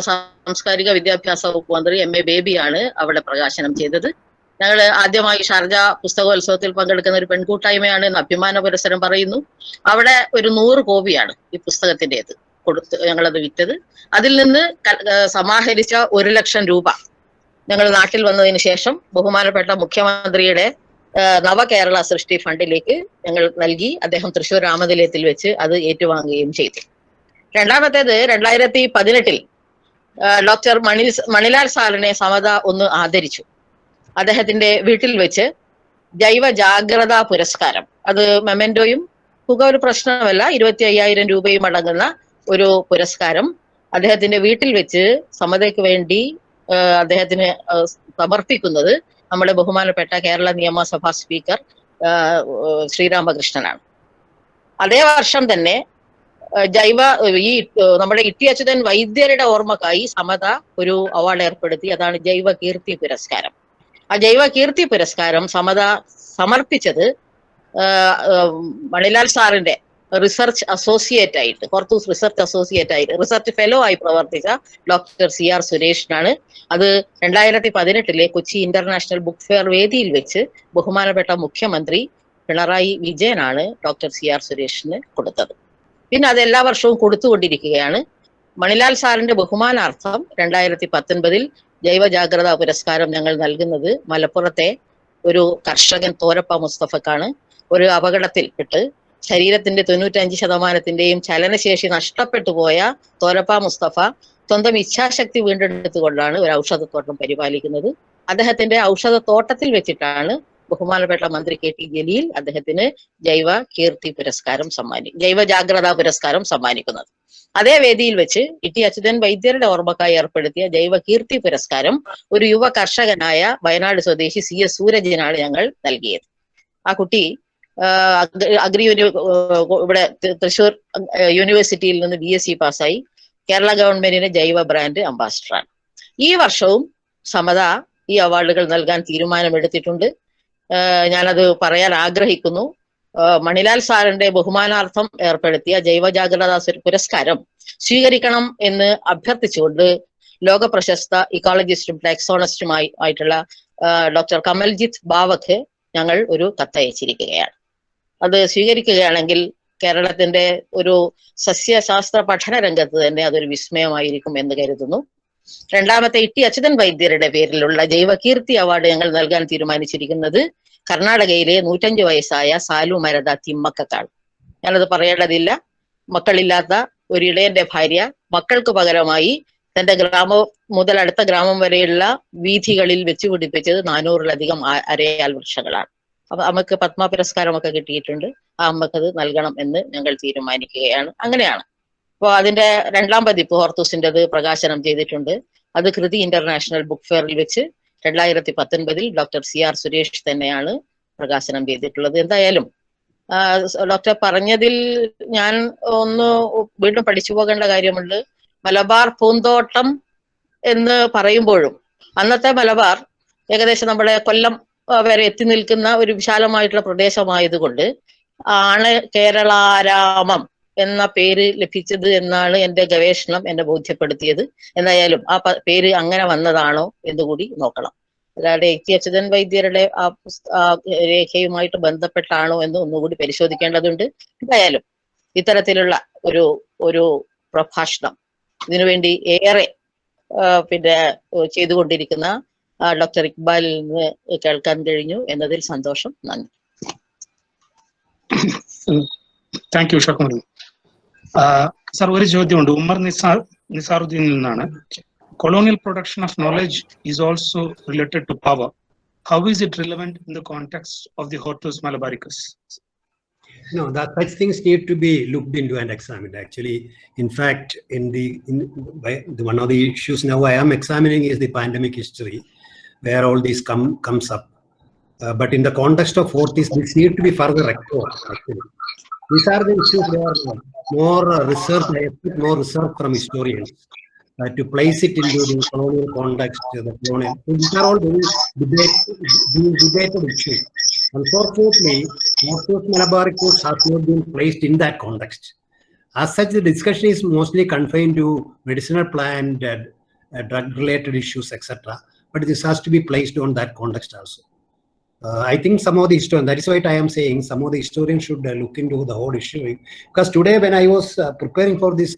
സാംസ്കാരിക വിദ്യാഭ്യാസ വകുപ്പ് മന്ത്രി MA ബേബിയാണ് അവിടെ പ്രകാശനം ചെയ്തത്. ഞങ്ങൾ ആദ്യമായി ഷാർജ പുസ്തകോത്സവത്തിൽ പങ്കെടുക്കുന്ന ഒരു പെൺകൂട്ടായ്മയാണ് എന്ന് അഭിമാന പുരസ്സരം പറയുന്നു. അവിടെ ഒരു 100 കോപ്പിയാണ് ഈ പുസ്തകത്തിൻ്റെത് കൊടുത്ത് ഞങ്ങളത് വിറ്റത്. അതിൽ നിന്ന് സമാഹരിച്ച 1 ലക്ഷം രൂപ ഞങ്ങൾ നാട്ടിൽ വന്നതിന് ശേഷം ബഹുമാനപ്പെട്ട മുഖ്യമന്ത്രിയുടെ നവകേരള സൃഷ്ടി ഫണ്ടിലേക്ക് ഞങ്ങൾ നൽകി. അദ്ദേഹം തൃശ്ശൂർ രാമനിലയത്തിൽ വെച്ച് അത് ഏറ്റുവാങ്ങുകയും ചെയ്തു. രണ്ടാമത്തേത് 2018 ഡോക്ടർ മണിലാൽ സാറിനെ സമത ഒന്ന് ആദരിച്ചു. അദ്ദേഹത്തിന്റെ വീട്ടിൽ വെച്ച് ജൈവ ജാഗ്രതാ പുരസ്കാരം, അത് മെമന്റോയും തുക ഒരു പ്രശ്നമല്ല, 25,000 രൂപയും അടങ്ങുന്ന ഒരു പുരസ്കാരം അദ്ദേഹത്തിന്റെ വീട്ടിൽ വെച്ച് സമതയ്ക്ക് വേണ്ടി അദ്ദേഹത്തിന് സമർപ്പിക്കുന്നത് നമ്മുടെ ബഹുമാനപ്പെട്ട കേരള നിയമസഭാ സ്പീക്കർ ശ്രീരാമകൃഷ്ണനാണ്. അതേ വർഷം തന്നെ നമ്മുടെ E.T. അച്യുതൻ വൈദ്യരുടെ ഓർമ്മക്കായി സമത ഒരു അവാർഡ് ഏർപ്പെടുത്തി. അതാണ് ജൈവ കീർത്തി പുരസ്കാരം. ആ ജൈവ കീർത്തി പുരസ്കാരം സമത സമർപ്പിച്ചത് മണിലാൽ സാറിന്റെ റിസർച്ച് അസോസിയേറ്റ് ആയിട്ട്, ഹോർത്തൂസ് റിസർച്ച് അസോസിയേറ്റ് ആയിട്ട്, റിസർച്ച് ഫെലോ ആയി പ്രവർത്തിച്ച ഡോക്ടർ CR സുരേഷിനാണ്. അത് 2018 കൊച്ചി ഇന്റർനാഷണൽ ബുക്ക് ഫെയർ വേദിയിൽ വെച്ച് ബഹുമാനപ്പെട്ട മുഖ്യമന്ത്രി പിണറായി വിജയനാണ് ഡോക്ടർ CR സുരേഷിന് കൊടുത്തത്. പിന്നെ അത് എല്ലാ വർഷവും കൊടുത്തുകൊണ്ടിരിക്കുകയാണ്. മണിലാൽ സാറിന്റെ ബഹുമാനാർത്ഥം 2019 ജൈവ ജാഗ്രതാ പുരസ്കാരം ഞങ്ങൾ നൽകുന്നത് മലപ്പുറത്തെ ഒരു കർഷകൻ തോരപ്പ മുസ്തഫക്കാണ്. ഒരു അപകടത്തിൽപ്പെട്ട് ശരീരത്തിന്റെ 95% ചലനശേഷി നഷ്ടപ്പെട്ടു പോയ തോരപ്പ മുസ്തഫ സ്വന്തം ഇച്ഛാശക്തി വീണ്ടെടുത്തുകൊണ്ടാണ് ഒരു ഔഷധത്തോട്ടം പരിപാലിക്കുന്നത്. അദ്ദേഹത്തിന്റെ ഔഷധത്തോട്ടത്തിൽ വെച്ചിട്ടാണ് ബഹുമാനപ്പെട്ട മന്ത്രി KT ജലീൽ അദ്ദേഹത്തിന് ജൈവ ജാഗ്രതാ പുരസ്കാരം സമ്മാനിക്കുന്നത്. അതേ വേദിയിൽ വെച്ച് ഇ.ടി. അച്യുതൻ വൈദ്യരുടെ ഓർമ്മക്കായി ഏർപ്പെടുത്തിയ ജൈവ കീർത്തി പുരസ്കാരം ഒരു യുവ കർഷകനായ വയനാട് സ്വദേശി CS സൂരജിനാണ് ഞങ്ങൾ നൽകിയത്. ആ കുട്ടി ഇവിടെ തൃശ്ശൂർ യൂണിവേഴ്സിറ്റിയിൽ നിന്ന് BSc പാസ്സായി കേരള ഗവൺമെന്റിന്റെ ജൈവ ബ്രാൻഡ് അംബാസിഡറാണ്. ഈ വർഷവും സമത ഈ അവാർഡുകൾ നൽകാൻ തീരുമാനമെടുത്തിട്ടുണ്ട്. ഞാനത് പറയാൻ ആഗ്രഹിക്കുന്നു. മണിലാൽ സാറിന്റെ ബഹുമാനാർത്ഥം ഏർപ്പെടുത്തിയ ജൈവ ജാഗ്രതാ പുരസ്കാരം സ്വീകരിക്കണം എന്ന് അഭ്യർത്ഥിച്ചുകൊണ്ട് ലോക പ്രശസ്ത ഇക്കോളജിസ്റ്റും ആയിട്ടുള്ള ഡോക്ടർ കമൽജിത്ത് ബാവക്ക് ഞങ്ങൾ ഒരു കത്തയച്ചിരിക്കുകയാണ്. അത് സ്വീകരിക്കുകയാണെങ്കിൽ കേരളത്തിന്റെ ഒരു സസ്യശാസ്ത്ര പഠന രംഗത്ത് തന്നെ അതൊരു വിസ്മയമായിരിക്കും എന്ന് കരുതുന്നു. രണ്ടാമത്തെ ഇ.ടി. അച്യുതൻ വൈദ്യരുടെ പേരിലുള്ള ജൈവ കീർത്തി അവാർഡ് ഞങ്ങൾ നൽകാൻ തീരുമാനിച്ചിരിക്കുന്നത് കർണാടകയിലെ 105 വയസ്സായ സാലു മരദ തിമ്മക്കാണ്. ഞാനത് പറയേണ്ടതില്ല. മക്കളില്ലാത്ത ഒരു ഇടയന്റെ ഭാര്യ മക്കൾക്ക് പകരമായി തന്റെ ഗ്രാമം മുതൽ അടുത്ത ഗ്രാമം വരെയുള്ള വീഥികളിൽ വെച്ച് പിടിപ്പിച്ചത് 400-ലധികം അരയാൽ വൃക്ഷങ്ങളാണ്. അപ്പൊ അമ്മക്ക് പത്മ പുരസ്കാരമൊക്കെ കിട്ടിയിട്ടുണ്ട്. ആ അമ്മക്കത് നൽകണം എന്ന് ഞങ്ങൾ തീരുമാനിക്കുകയാണ്. അങ്ങനെയാണ്. അപ്പോൾ അതിന്റെ 2ാം പതിപ്പ് ഹോർത്തൂസിൻ്റെത് പ്രകാശനം ചെയ്തിട്ടുണ്ട്. അത് കൃതി ഇന്റർനാഷണൽ ബുക്ക് ഫെയറിൽ വെച്ച് 2019 ഡോക്ടർ CR സുരേഷ് തന്നെയാണ് പ്രകാശനം ചെയ്തിട്ടുള്ളത്. എന്തായാലും ഡോക്ടർ പറഞ്ഞതിൽ ഞാൻ ഒന്ന് വീണ്ടും പഠിച്ചു പോകേണ്ട കാര്യമുണ്ട്. മലബാർ പൂന്തോട്ടം എന്ന് പറയുമ്പോഴും അന്നത്തെ മലബാർ ഏകദേശം നമ്മുടെ കൊല്ലം വരെ എത്തി നിൽക്കുന്ന ഒരു വിശാലമായിട്ടുള്ള പ്രദേശമായതുകൊണ്ട് ആണ് കേരളാരാമം എന്ന പേര് ലഭിച്ചത് എന്നാണ് എൻ്റെ ഗവേഷണം എന്നെ ബോധ്യപ്പെടുത്തിയത്. എന്തായാലും ആ പേര് അങ്ങനെ വന്നതാണോ എന്നുകൂടി നോക്കണം. അല്ലാതെ ഇ.ടി. അച്യുതൻ വൈദ്യരുടെ ആ രേഖയുമായിട്ട് ബന്ധപ്പെട്ടാണോ എന്ന് ഒന്നുകൂടി പരിശോധിക്കേണ്ടതുണ്ട്. എന്തായാലും ഇത്തരത്തിലുള്ള ഒരു പ്രഭാഷണം ഇതിനുവേണ്ടി ഏറെ ചെയ്തുകൊണ്ടിരിക്കുന്ന ഡോക്ടർ ഇക്ബാലിൽ നിന്ന് കേൾക്കാൻ കഴിഞ്ഞു എന്നതിൽ സന്തോഷം. നന്ദി. Thank you ഷക്കുമറി. സർ, ഒരു ചോദ്യമുണ്ട്. ഉമ്മർ നിസാറുദ്ദീനിൽ നിന്നാണ്. Colonial production of knowledge is also related to power. How is it relevant in the context of the Hortus Malabaricus? No, such things need to be looked into and examined. Actually, in fact, one of the issues now I am examining is the pandemic history, where all this comes up. But in the context of Hortus, this need to be further explored. Actually, these are the issues where more research, I expect more research from historians. To place it into the colonial context, these are all very debated issues. Unfortunately, Hortus Malabaricus has not been placed in that context. As such, the discussion is mostly confined to medicinal plant, drug-related issues, etc. But this has to be placed on that context also. I think some of the historians, that is why I am saying some of the historians should look into the whole issue. Because today, when I was preparing for this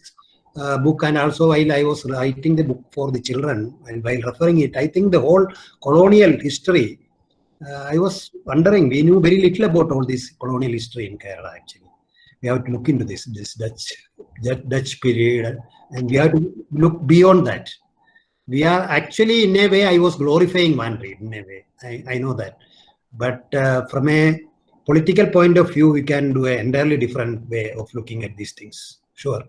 book, and also while I was writing the book for the children, and while referring it, I think the whole colonial history, I was wondering, we knew very little about all this colonial history in Kerala. Actually, we have to look into this Dutch period, and we have to look beyond that. We are actually, in a way, I was glorifying Manri in a way. I know that, but from a political point of view, we can do an entirely different way of looking at these things. Sure.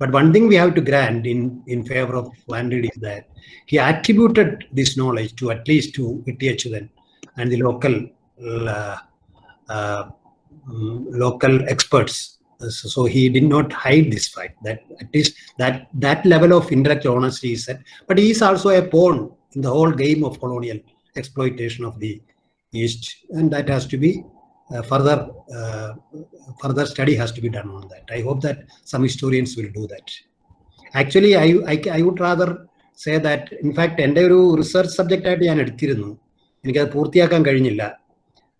But one thing we have to grant in favor of Van Reed is that he attributed this knowledge to at least to E.T. Achyutan and the local experts. So he did not hide this fact, that at least that level of intellectual honesty is set. But he is also a pawn in the whole game of colonial exploitation of the East, and that has to be further study has to be done on that. I hope that some historians will do that. Actually, I would rather say that, in fact, എൻ്റെ ഒരു research subject ആയിട്ട് ഞാൻ എടുത്തിരുന്നു. എനിക്കത് പൂർത്തിയാക്കാൻ കഴിഞ്ഞില്ല.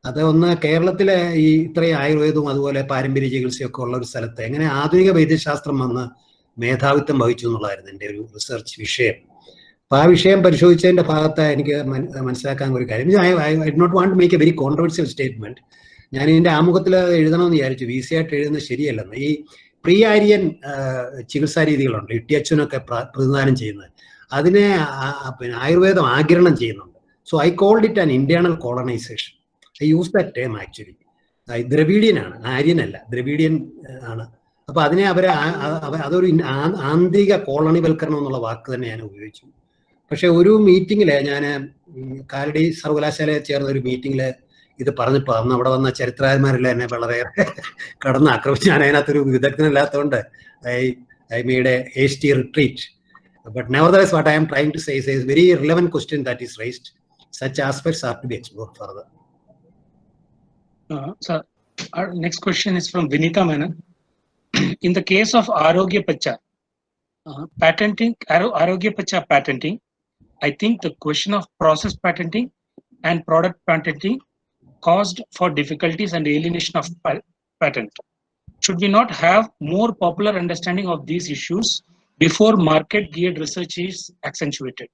അത് ഒന്ന് കേരളത്തിലെ ഈ ഇത്രയും ആയുർവേദവും അതുപോലെ പാരമ്പര്യ ചികിത്സയൊക്കെ ഉള്ള ഒരു സ്ഥലത്ത് എങ്ങനെ ആധുനിക വൈദ്യശാസ്ത്രം വന്ന് മേധാവിത്വം വഹിച്ചു എന്നുള്ളതായിരുന്നു എൻ്റെ ഒരു റിസർച്ച് വിഷയം. അപ്പോൾ ആ വിഷയം പരിശോധിച്ചതിൻ്റെ ഭാഗത്ത് എനിക്ക് മനസ്സിലാക്കാൻ ഒരു കാര്യം, I'd not want to make a very controversial statement. ഞാൻ ഇതിൻ്റെ ആമുഖത്തിൽ എഴുതണമെന്ന് വിചാരിച്ചു, VC ആയിട്ട് എഴുതുന്നത് ശരിയല്ലെന്ന്. ഈ പ്രീ ആര്യൻ ചികിത്സാ രീതികളുണ്ട്, ഇട്ടിയച്ചനൊക്കെ പ്രതിനിധാനം ചെയ്യുന്നത്, അതിനെ പിന്നെ ആയുർവേദം ആഗിരണം ചെയ്യുന്നുണ്ട്. So I called it an internal colonisation. I use that term actually. Dravidian ആണ്, ആര്യനല്ല, ദ്രവീഡിയൻ ആണ്. അപ്പൊ അതിനെ അതൊരു ആന്തരിക കോളണിവൽക്കരണം എന്നുള്ള വാക്ക് തന്നെ ഞാൻ ഉപയോഗിച്ചു. പക്ഷെ ഒരു മീറ്റിങ്ങില് ഞാൻ കാലടി സർവകലാശാലയിൽ ചേർന്ന ഒരു മീറ്റിങ്ങില് ഇത് പറഞ്ഞപ്പോൾ അന്ന് അവിടെ വന്ന ചരിത്രകാരന്മാരെല്ലാം എന്നെ വളരെയേറെ കടന്ന് ആക്രമിച്ചു. ഞാൻ അതിനകത്തൊരു വിദഗ്ധനല്ലാത്തതുകൊണ്ട് I made a hasty retreat. But nevertheless, what I am trying to say is a very relevant question that is raised. Such aspects are to be explored further. So, our next question is from Vinita Menon. In the case of Arogya Pacha patenting, Arogya Pacha patenting, I think the question of process patenting and product patenting caused for difficulties and alienation of patent. Should we not have more popular understanding of these issues before market-geared research is accentuated?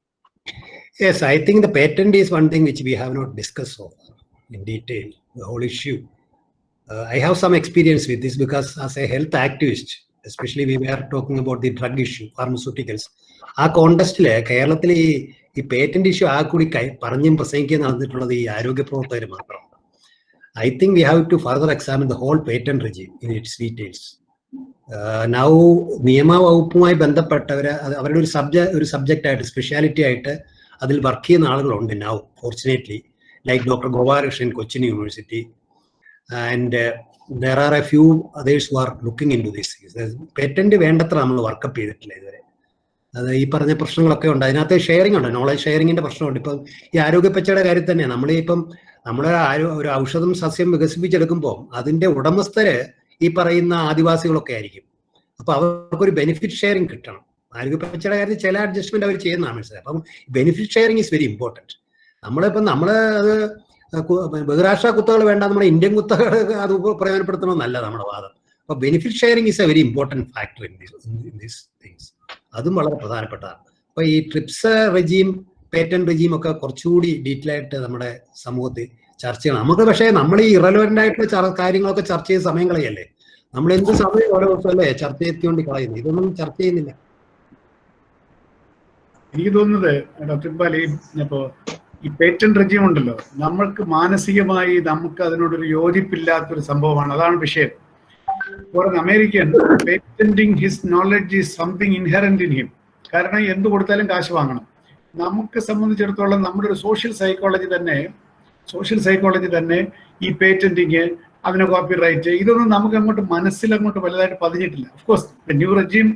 Yes, I think the patent is one thing which we have not discussed so far in detail, the whole issue. I have some experience with this because as a health activist, especially we were talking about the drug issue, pharmaceuticals. ആ കോണ്ടസ്റ്റില് കേരളത്തിൽ ഈ patent issue ആ കൂടി പറഞ്ഞും പ്രസംഗിക്കാൻ നടന്നിട്ടുള്ളത് ഈ ആരോഗ്യ പ്രവർത്തകർ മാത്രമാണ്. I think we have to further examine the whole patent regime in its details. Now നിയമവകുപ്പുമായി ബന്ധപ്പെട്ടവർ അവരുടെ ഒരു സബ്ജക്റ്റ് ആയിട്ട് സ്പെഷ്യാലിറ്റി ആയിട്ട് അതിൽ വർക്ക് ചെയ്യുന്ന ആളുകളുണ്ട് now, fortunately, like doctor Gopalakrishnan, Cochin university, and there are a few others who are looking into this. Patent വേണ്ടത്ര നമ്മൾ വർക്കപ്പ് ചെയ്തിട്ടില്ല ഇതുവരെ. അത് ഈ പറഞ്ഞ പ്രശ്നങ്ങളൊക്കെ ഉണ്ട്. അതിനകത്ത് ഷെയറിംഗ് ഉണ്ട്, നോളജ് ഷെയറിങ്ങിന്റെ പ്രശ്നമുണ്ട്. ഇപ്പം ഈ ആരോഗ്യപ്പച്ചയുടെ കാര്യം തന്നെ നമ്മളിപ്പം ഒരു ഔഷധം സസ്യം വികസിപ്പിച്ചെടുക്കുമ്പോൾ അതിന്റെ ഉടമസ്ഥര് ഈ പറയുന്ന ആദിവാസികളൊക്കെ ആയിരിക്കും. അപ്പൊ അവർക്കൊരു ബെനിഫിറ്റ് ഷെയറിംഗ് കിട്ടണം. ആരോഗ്യപ്പച്ചയുടെ കാര്യത്തിൽ ചില അഡ്ജസ്റ്റ്മെന്റ് അവർ ചെയ്യുന്നതാണ് മനസ്സിലായി. അപ്പം benefit sharing is very important. നമ്മള് അത് ബഹിരാഷ്ട്ര കുത്തകൾ വേണ്ട, നമ്മുടെ ഇന്ത്യൻ കുത്തകൾ അത് പ്രയോജനപ്പെടുത്തണമെന്നല്ല നമ്മുടെ വാദം. അപ്പൊ benefit sharing is A very important factor in these things. അതും വളരെ പ്രധാനപ്പെട്ടതാണ്. അപ്പൊ ഈ ട്രിപ്സ് റെജീം, പേറ്റന്റ് റെജീം ഒക്കെ കുറച്ചുകൂടി ഡീറ്റെയിൽ ആയിട്ട് നമ്മുടെ സമൂഹത്തിൽ ചർച്ച ചെയ്യണം. നമുക്ക് പക്ഷേ നമ്മൾ ഈ ഇറലവന്റ് ആയിട്ടുള്ള കാര്യങ്ങളൊക്കെ ചർച്ച ചെയ്ത് സമയം കളയല്ലേ. നമ്മൾ എന്ത് സമയം ഓരോ ദിവസമല്ലേ ചർച്ച ചെയ്തുകൊണ്ട് കളയുന്നത്, ഇതൊന്നും ചർച്ച ചെയ്യുന്നില്ല. എനിക്ക് തോന്നുന്നത് ഡോക്ടർ ഇക്ബാൽ, ഇപ്പോ ഈ പേറ്റന്റ് റെജീം ഉണ്ടല്ലോ, നമ്മൾക്ക് മാനസികമായി നമുക്ക് അതിനോടൊരു യോജിപ്പില്ലാത്തൊരു സംഭവമാണ്. അതാണ് വിഷയം. For an American, patenting his knowledge is something inherent in him. കാരണം എന്ത് കൊടുത്താലും കാശ് വാങ്ങണം. നമുക്ക് സംബന്ധിച്ചിടത്തോളം നമ്മുടെ ഒരു സോഷ്യൽ സൈക്കോളജി തന്നെ ഈ പേറ്റന്റിങ്, അതിന് കോപ്പി റൈറ്റ്, ഇതൊന്നും നമുക്ക് അങ്ങോട്ട് മനസ്സിലങ്ങോട്ട് വലുതായിട്ട് പതിഞ്ഞിട്ടില്ല. Of course new regime,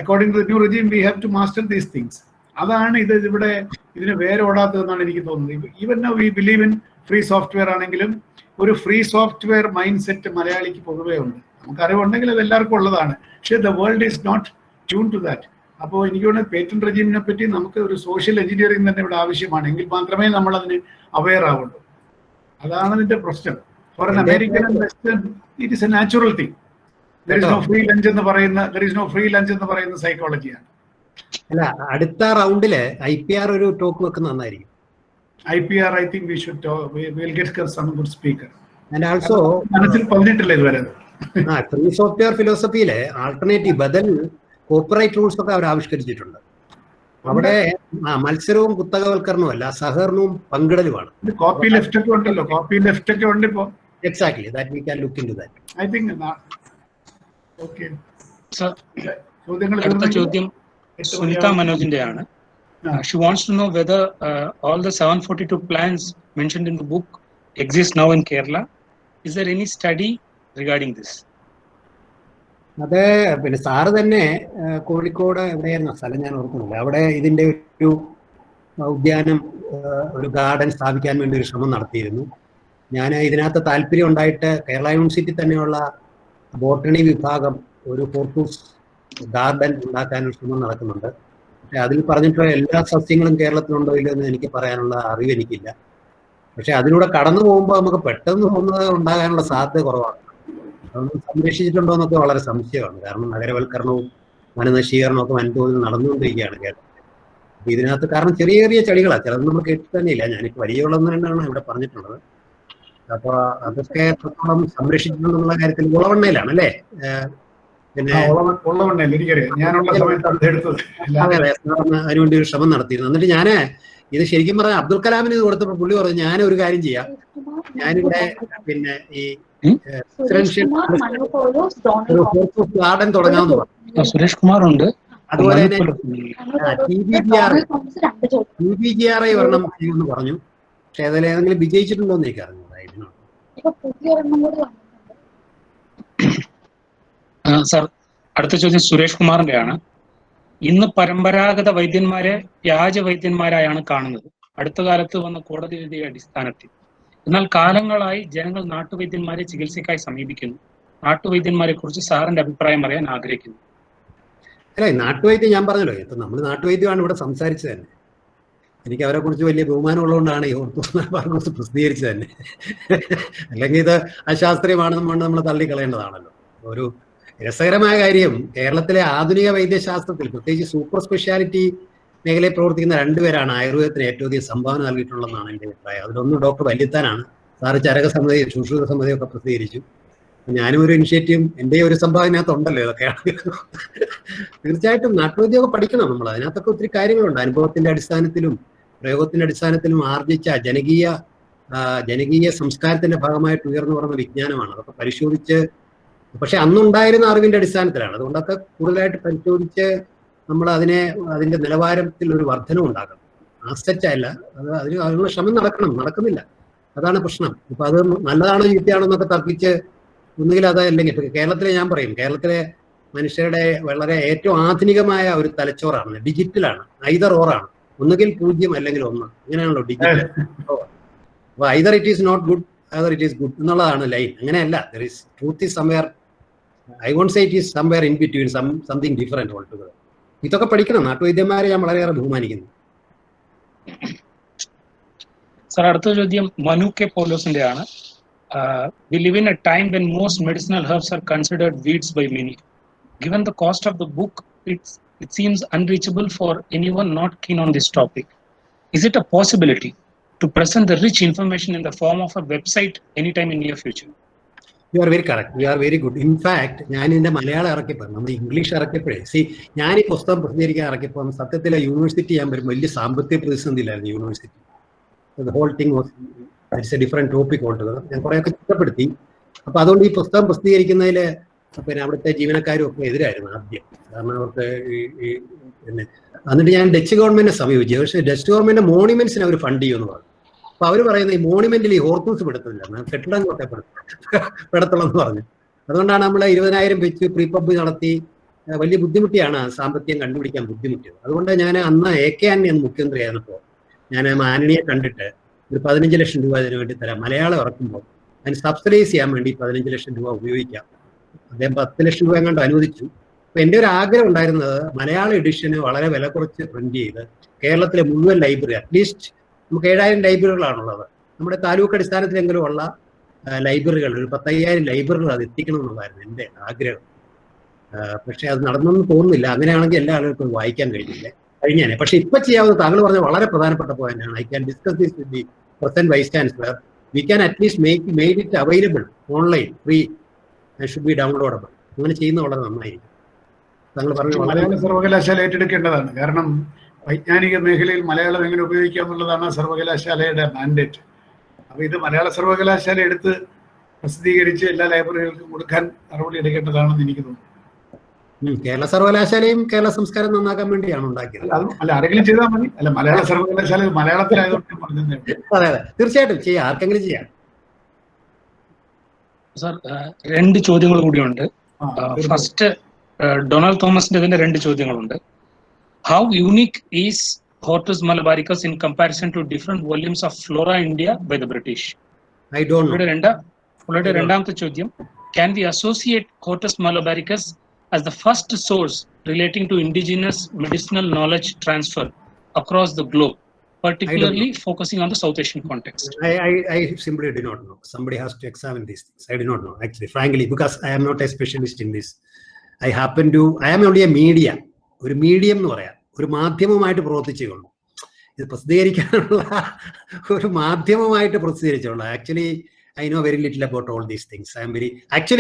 according to new regime we have to master these things. അതാണ് ഇവിടെ ഇതിന് വേറെ ഓടാത്തതെന്നാണ് എനിക്ക് തോന്നുന്നത്. Even we believe in free software ആണെങ്കിലും ഒരു ഫ്രീ സോഫ്റ്റ്വെയർ മൈൻഡ് സെറ്റ് മലയാളിക്ക് പൊതുവേ ഉണ്ട്. നമുക്ക് അറിവുണ്ടെങ്കിൽ അത് എല്ലാവർക്കും ഉള്ളതാണ്. പക്ഷേ the world is not tune to that. അപ്പോൾ എനിക്ക് തോന്നുന്നത് പേറ്റന്റ് റെജീമിനെ പറ്റി നമുക്ക് ഒരു സോഷ്യൽ എഞ്ചിനീയറിംഗ് തന്നെ ഇവിടെ ആവശ്യമാണ്. എങ്കിൽ മാത്രമേ നമ്മൾ അതിന് അവെയർ ആവുള്ളൂ. അതാണ് അതിന്റെ പ്രശ്നം. For an American it is a natural thing. There is no free lunch എന്ന് പറയുന്ന സൈക്കോളജിയാണ്. അല്ല, അടുത്ത റൗണ്ടില് IPR ഒരു ടോക്ക് വെക്കുന്ന നന്നായിരിക്കും. IPR, I think we should we'll get some good speaker. And also മനസ്സിൽ പതിഞ്ഞിട്ടില്ല ഇതുവരെ. ഫ്രീ സോഫ്റ്റ്വെയർ ഫിലോസഫിയിലെ ആൾട്ടർനേറ്റീവ് ബദൽ കോപ്പറേറ്റ് റൂൾസ് ഒക്കെ അവർ ആവിഷ്കരിച്ചിട്ടുണ്ട്. അവിടെ മത്സരവും കുത്തകവൽക്കരണവും അല്ല, സഹകരണവും പങ്കിടലുമാണ്. കോപ്പി ലെഫ്റ്റ് ഒക്കെ ഉണ്ടല്ലോ, കോപ്പി ലെഫ്റ്റ് ഒക്കെ ഉണ്ട് ഇപ്പോ. Exactly, that we can look into that. I think okay. അടുത്ത ചോദ്യം Sunitha മനോജിന്റെയാണ്. She wants to know whether all the 742 plans mentioned in the book exist now in Kerala. Is there any study regarding this? അത് പിന്നെ sir തന്നെ കോഴിക്കോട് എവിടെയായിരുന്നു സ്ഥലം ഞാൻ ഓർക്കുന്നില്ല, അവിടെ ഇതിന്റെ ഒരു ഉദ്യാനം, ഒരു ഗാർഡൻ സ്ഥാപിക്കാൻ വേണ്ടി ഒരു ശ്രമം നടത്തിയിരുന്നു. ഞാൻ ഇതിനകത്ത് താല്പര്യം ഉണ്ടായിട്ട് കേരള യൂണിവേഴ്സിറ്റി തന്നെയുള്ള ബോട്ടണി വിഭാഗം ഒരു ഹോർട്ടൂസ് ഗാർഡൻ ഉണ്ടാക്കാനൊരു ശ്രമം നടക്കുന്നുണ്ട്. പക്ഷെ അതിൽ പറഞ്ഞിട്ടുള്ള എല്ലാ സസ്യങ്ങളും കേരളത്തിലുണ്ടോ ഇല്ലയോ എന്ന് എനിക്ക് പറയാനുള്ള അറിവ് എനിക്കില്ല. പക്ഷെ അതിലൂടെ കടന്നു പോകുമ്പോൾ നമുക്ക് പെട്ടെന്ന് തോന്നുന്നത് ഉണ്ടാകാനുള്ള സാധ്യത കുറവാണ്. അതൊന്നും സംരക്ഷിച്ചിട്ടുണ്ടോ എന്നൊക്കെ വളരെ സംശയമാണ്. കാരണം നഗരവൽക്കരണവും വനനശീകരണവും ഒക്കെ വൻതോതിൽ നടന്നുകൊണ്ടിരിക്കുകയാണ് കേരളത്തിൽ. അപ്പൊ ഇതിനകത്ത് കാരണം ചെറിയ ചെറിയ ചെടികളാണ്, ചിലത് നമ്മൾ കേട്ടിട്ട് തന്നെയില്ല. ഞാനിപ്പോൾ വലിയുള്ളതെന്ന് തന്നെയാണ് ഇവിടെ പറഞ്ഞിട്ടുള്ളത്. അപ്പൊ അതൊക്കെ എത്രത്തോളം സംരക്ഷിച്ചിട്ടുണ്ടെന്നുള്ള കാര്യത്തിൽ ഉളവണ്ണയിലാണ് അല്ലേ? പിന്നെ ഉള്ളവണ്ണയിൽ എനിക്കറിയാം, ഞാനുള്ള സമയത്താണ് എടുത്തത്. അതെ അതെ, അതിനുവേണ്ടി ഒരു ശ്രമം നടത്തിയിരുന്നു. എന്നിട്ട് ഞാന് ഇത് ശരിക്കും പറഞ്ഞാൽ അബ്ദുൽ കലാമിന് ഇത് കൊടുത്തപ്പോൾ പുള്ളി പറഞ്ഞു, ഞാനൊരു കാര്യം ചെയ്യാം, ഞാനിവിടെ പിന്നെ ഈ ഗാർഡൻ തുടങ്ങാമെന്ന് പറഞ്ഞു. സുരേഷ് കുമാർ ഉണ്ട്. അതുപോലെ തന്നെ TBGRI ഒരെണ്ണം ചെയ്യുമെന്ന് പറഞ്ഞു. പക്ഷെ അതിൽ ഏതെങ്കിലും വിജയിച്ചിട്ടുണ്ടോ എന്ന് എനിക്ക് അറിഞ്ഞൂടായിരുന്നു. സാർ, അടുത്ത ചോദ്യം സുരേഷ് കുമാറിന്റെയാണ്. ഇന്ന് പരമ്പരാഗത വൈദ്യന്മാരെ വ്യാജ വൈദ്യന്മാരായാണ് കാണുന്നത്, അടുത്ത കാലത്ത് വന്ന കോടതി വിധിയുടെ അടിസ്ഥാനത്തിൽ. എന്നാൽ കാലങ്ങളായി ജനങ്ങൾ നാട്ടുവൈദ്യന്മാരെ ചികിത്സയ്ക്കായി സമീപിക്കുന്നു. നാട്ടുവൈദ്യന്മാരെ കുറിച്ച് സാറിന്റെ അഭിപ്രായം അറിയാൻ ആഗ്രഹിക്കുന്നു. അല്ല, നാട്ടുവൈദ്യം ഞാൻ പറഞ്ഞല്ലോ, ഇപ്പൊ നമ്മൾ നാട്ടുവൈദ്യമാണ് ഇവിടെ സംസാരിച്ചത് തന്നെ. എനിക്ക് അവരെ കുറിച്ച് വലിയ ബഹുമാനം ഉള്ളതുകൊണ്ടാണ് ഈ ഓർത്തോസ് പ്രസിദ്ധീകരിച്ചത് തന്നെ. അല്ലെങ്കിൽ ഇത് അശാസ്ത്രീയമാണെന്ന് നമ്മൾ തള്ളിക്കളയേണ്ടതാണല്ലോ. ഒരു രസകരമായ കാര്യം, കേരളത്തിലെ ആധുനിക വൈദ്യശാസ്ത്രത്തിൽ പ്രത്യേകിച്ച് സൂപ്പർ സ്പെഷ്യാലിറ്റി മേഖലയിൽ പ്രവർത്തിക്കുന്ന രണ്ടുപേരാണ് ആയുർവേദത്തിന് ഏറ്റവും അധികം സംഭാവന നൽകിയിട്ടുള്ളതെന്നാണ് എൻ്റെ അഭിപ്രായം. അതിലൊന്ന് ഡോക്ടർ വല്യത്താനാണ്. സാറ് ചരകസമിതി ശുശ്രൂഷ സമിതിയൊക്കെ പ്രസിദ്ധീകരിച്ചു. ഞാനും ഒരു ഇനിഷ്യേറ്റീവും എൻ്റെ ഒരു സംഭാവനകത്ത് ഉണ്ടല്ലോ. ഇതൊക്കെയാണ് തീർച്ചയായിട്ടും നാട്ടുവൈദ്യമൊക്കെ പഠിക്കണം നമ്മൾ. അതിനകത്തൊക്കെ ഒത്തിരി കാര്യങ്ങളുണ്ട്. അനുഭവത്തിന്റെ അടിസ്ഥാനത്തിലും പ്രയോഗത്തിന്റെ അടിസ്ഥാനത്തിലും ആർജിച്ച ജനകീയ സംസ്കാരത്തിന്റെ ഭാഗമായിട്ട് ഉയർന്നു പറഞ്ഞ വിജ്ഞാനമാണ്. അതൊക്കെ പരിശോധിച്ച്, പക്ഷെ അന്നുണ്ടായിരുന്ന അറിവിന്റെ അടിസ്ഥാനത്തിലാണ്. അതുകൊണ്ടൊക്കെ കൂടുതലായിട്ട് പരിശോധിച്ച് നമ്മൾ അതിന്റെ നിലവാരത്തിൽ ഒരു വർധനം ഉണ്ടാക്കണം. ആസറ്റല്ല, അതിനുള്ള ശ്രമം നടക്കുന്നില്ല. അതാണ് പ്രശ്നം. ഇപ്പൊ അത് നല്ലതാണോ ചീത്തയാണോ എന്നൊക്കെ തർക്കിച്ച് ഒന്നുകിൽ അതല്ലെങ്കിൽ കേരളത്തിലെ ഞാൻ പറയും, കേരളത്തിലെ മനുഷ്യരുടെ വളരെ ഏറ്റവും ആധുനികമായ ഒരു തലച്ചോറാണ്, ഡിജിറ്റലാണ്, ഐദർ ഓറാണ്. ഒന്നുകിൽ 0 അല്ലെങ്കിൽ 1, അങ്ങനെയാണല്ലോ ഡിജിറ്റൽ. അപ്പൊ either it is not good, either it is good എന്നുള്ളതാണ് ലൈൻ. അങ്ങനെയല്ല, there is truth is somewhere, I won't say it is somewhere in between, something different all together. ഇതൊക്കെ പഠിക്കണം. നാട്ടുവൈദ്യന്മാരെ ഞാൻ വളരെയേറെ ബഹുമാനിക്കുന്നു. സാർ, അടുത്ത ചോദ്യം മനു കെ പോലോസിന്റെ ആണ്. We live in a time when most medicinal herbs are considered weeds by many. Given the cost of the book, it seems unreachable for anyone not keen on this topic. Is it a possibility to present the rich information in the form of a website anytime in near future? You are very correct. You are very good. In fact, ഞാൻ ഇതിന്റെ മലയാളം ഇറക്കിയപ്പോൾ, നമ്മൾ English ഇറക്കിയപ്പോഴേ, ഞാൻ ഈ പുസ്തകം പ്രസിദ്ധീകരിക്കാൻ ഇറക്കിയപ്പോൾ സത്യത്തിലെ university ഞാൻ വരുമ്പോൾ വലിയ സാമ്പത്തിക പ്രതിസന്ധിയിലായിരുന്നു university. The whole thing was, it's a different topic altogether. ഞാൻ കുറേയൊക്കെ ചിട്ടപ്പെടുത്തി. അപ്പൊ അതുകൊണ്ട് ഈ പുസ്തകം പ്രസിദ്ധീകരിക്കുന്നതിൽ പിന്നെ അവിടുത്തെ ജീവനക്കാരും ഒക്കെ എതിരായിരുന്നു ആദ്യം. കാരണം അവർക്ക് പിന്നെ എന്നിട്ട് ഞാൻ ഡച്ച് ഗവൺമെന്റിനെ സമീപിച്ചു. പക്ഷേ ഡച്ച് ഗവൺമെന്റ് മോണിമെന്റ്സിന് അവർ ഫണ്ട് ചെയ്യുമെന്ന് പറഞ്ഞു. അപ്പൊ അവർ പറയുന്നത് ഈ മോണിമെന്റിൽ ഈ ഹോർത്തൂസ് പെടുത്തില്ല, കെട്ടിടം കൊട്ടെ പെടത്തുള്ളൂ എന്ന് പറഞ്ഞു. അതുകൊണ്ടാണ് നമ്മൾ 20,000 വെച്ച് പ്രീ പബ് നടത്തി. വലിയ ബുദ്ധിമുട്ടിയാണ്, സാമ്പത്തികം കണ്ടുപിടിക്കാൻ ബുദ്ധിമുട്ടിയത്. അതുകൊണ്ട് ഞാൻ അന്ന് AK ആന്റണി എന്ന് മുഖ്യമന്ത്രി ആയിരുന്നപ്പോൾ ഞാൻ ആന്റണിയെ കണ്ടിട്ട് ഒരു 15 ലക്ഷം രൂപ അതിനു വേണ്ടി തരാം, മലയാളം ഇറക്കുമ്പോൾ അതിന് സബ്സിഡൈസ് ചെയ്യാൻ വേണ്ടി 15 ലക്ഷം രൂപ ഉപയോഗിക്കാം. അദ്ദേഹം 10 ലക്ഷം രൂപ എങ്ങാണ്ട് അനുവദിച്ചു. അപ്പൊ എൻ്റെ ഒരു ആഗ്രഹം ഉണ്ടായിരുന്നത് മലയാള എഡിഷന് വളരെ വില കുറച്ച് പ്രിന്റ് ചെയ്ത് കേരളത്തിലെ മുഴുവൻ ലൈബ്രറി, അറ്റ്ലീസ്റ്റ് നമുക്ക് 7,000 ലൈബ്രറികളാണുള്ളത്, നമ്മുടെ താലൂക്ക് അടിസ്ഥാനത്തിലെങ്കിലും ഉള്ള ലൈബ്രറികൾ, ഒരു 10,000 ലൈബ്രറികൾ അത് എത്തിക്കണം എന്നുള്ളതായിരുന്നു എൻ്റെ ആഗ്രഹം. പക്ഷെ അത് നടന്നൊന്നും തോന്നുന്നില്ല. അങ്ങനെയാണെങ്കിൽ എല്ലാ ആളുകൾക്കും വായിക്കാൻ കഴിഞ്ഞേനെ. പക്ഷെ ഇപ്പൊ ചെയ്യാവുന്ന, താങ്കൾ പറഞ്ഞ വളരെ പ്രധാനപ്പെട്ട പോയിന്റാണ്. I can discuss this with the present vice chancellor. We can at least made it available online, free, should be downloadable. അങ്ങനെ ചെയ്യുന്നത് വളരെ നന്നായിരിക്കും. താങ്കൾ പറഞ്ഞു മലയാള സർവകലാശാല ഏറ്റെടുക്കേണ്ടതാണ്. കാരണം വൈജ്ഞാനിക മേഖലയിൽ മലയാളം എങ്ങനെ ഉപയോഗിക്കാം എന്നുള്ളതാണ് സർവകലാശാലയുടെ മാൻഡേറ്റ്. അപ്പൊ ഇത് മലയാള സർവകലാശാല എടുത്ത് പ്രസിദ്ധീകരിച്ച് എല്ലാ ലൈബ്രറികൾക്കും കൊടുക്കാൻ നടപടി എടുക്കേണ്ടതാണെന്ന് എനിക്ക് തോന്നുന്നു. കേരള സർവകലാശാലയും കേരള സംസ്കാരം നന്നാക്കാൻ വേണ്ടിയാണ് ഉണ്ടാക്കിയത്. അല്ല, ആരെങ്കിലും ചെയ്താൽ മതി. അല്ല, മലയാള സർവകലാശാല മലയാളത്തിലായതുകൊണ്ട് പറഞ്ഞത്. അതെ അതെ, തീർച്ചയായിട്ടും ചെയ്യാം, ആർക്കെങ്കിലും ചെയ്യാം. സാർ, 2 ചോദ്യങ്ങൾ കൂടിയുണ്ട്. ഫസ്റ്റ്, ഡൊണാൾഡ് തോമസിന്റെ 2 ചോദ്യങ്ങളുണ്ട്. How unique is Hortus Malabaricus in comparison to different volumes of Flora India by the British? I don't know. ഉള്ളയുടെ രണ്ടാമത്തെ ചോദ്യം, can we associate Hortus malabaricus as the first source relating to indigenous medicinal knowledge transfer across the globe, particularly focusing on the South Asian context? I simply do not know. Somebody has to examine these things. I do not know, actually, frankly, because I am not a specialist in this. I am only a media. ഒരു medium എന്ന് പറയാം, ഒരു മാധ്യമമായിട്ട് പ്രവർത്തിച്ചുള്ളൂ. ഇത് പ്രസിദ്ധീകരിക്കാനുള്ള ഒരു മാധ്യമമായിട്ട് പ്രസിദ്ധീകരിച്ചുള്ളൂ. Actually I know very little about all these things.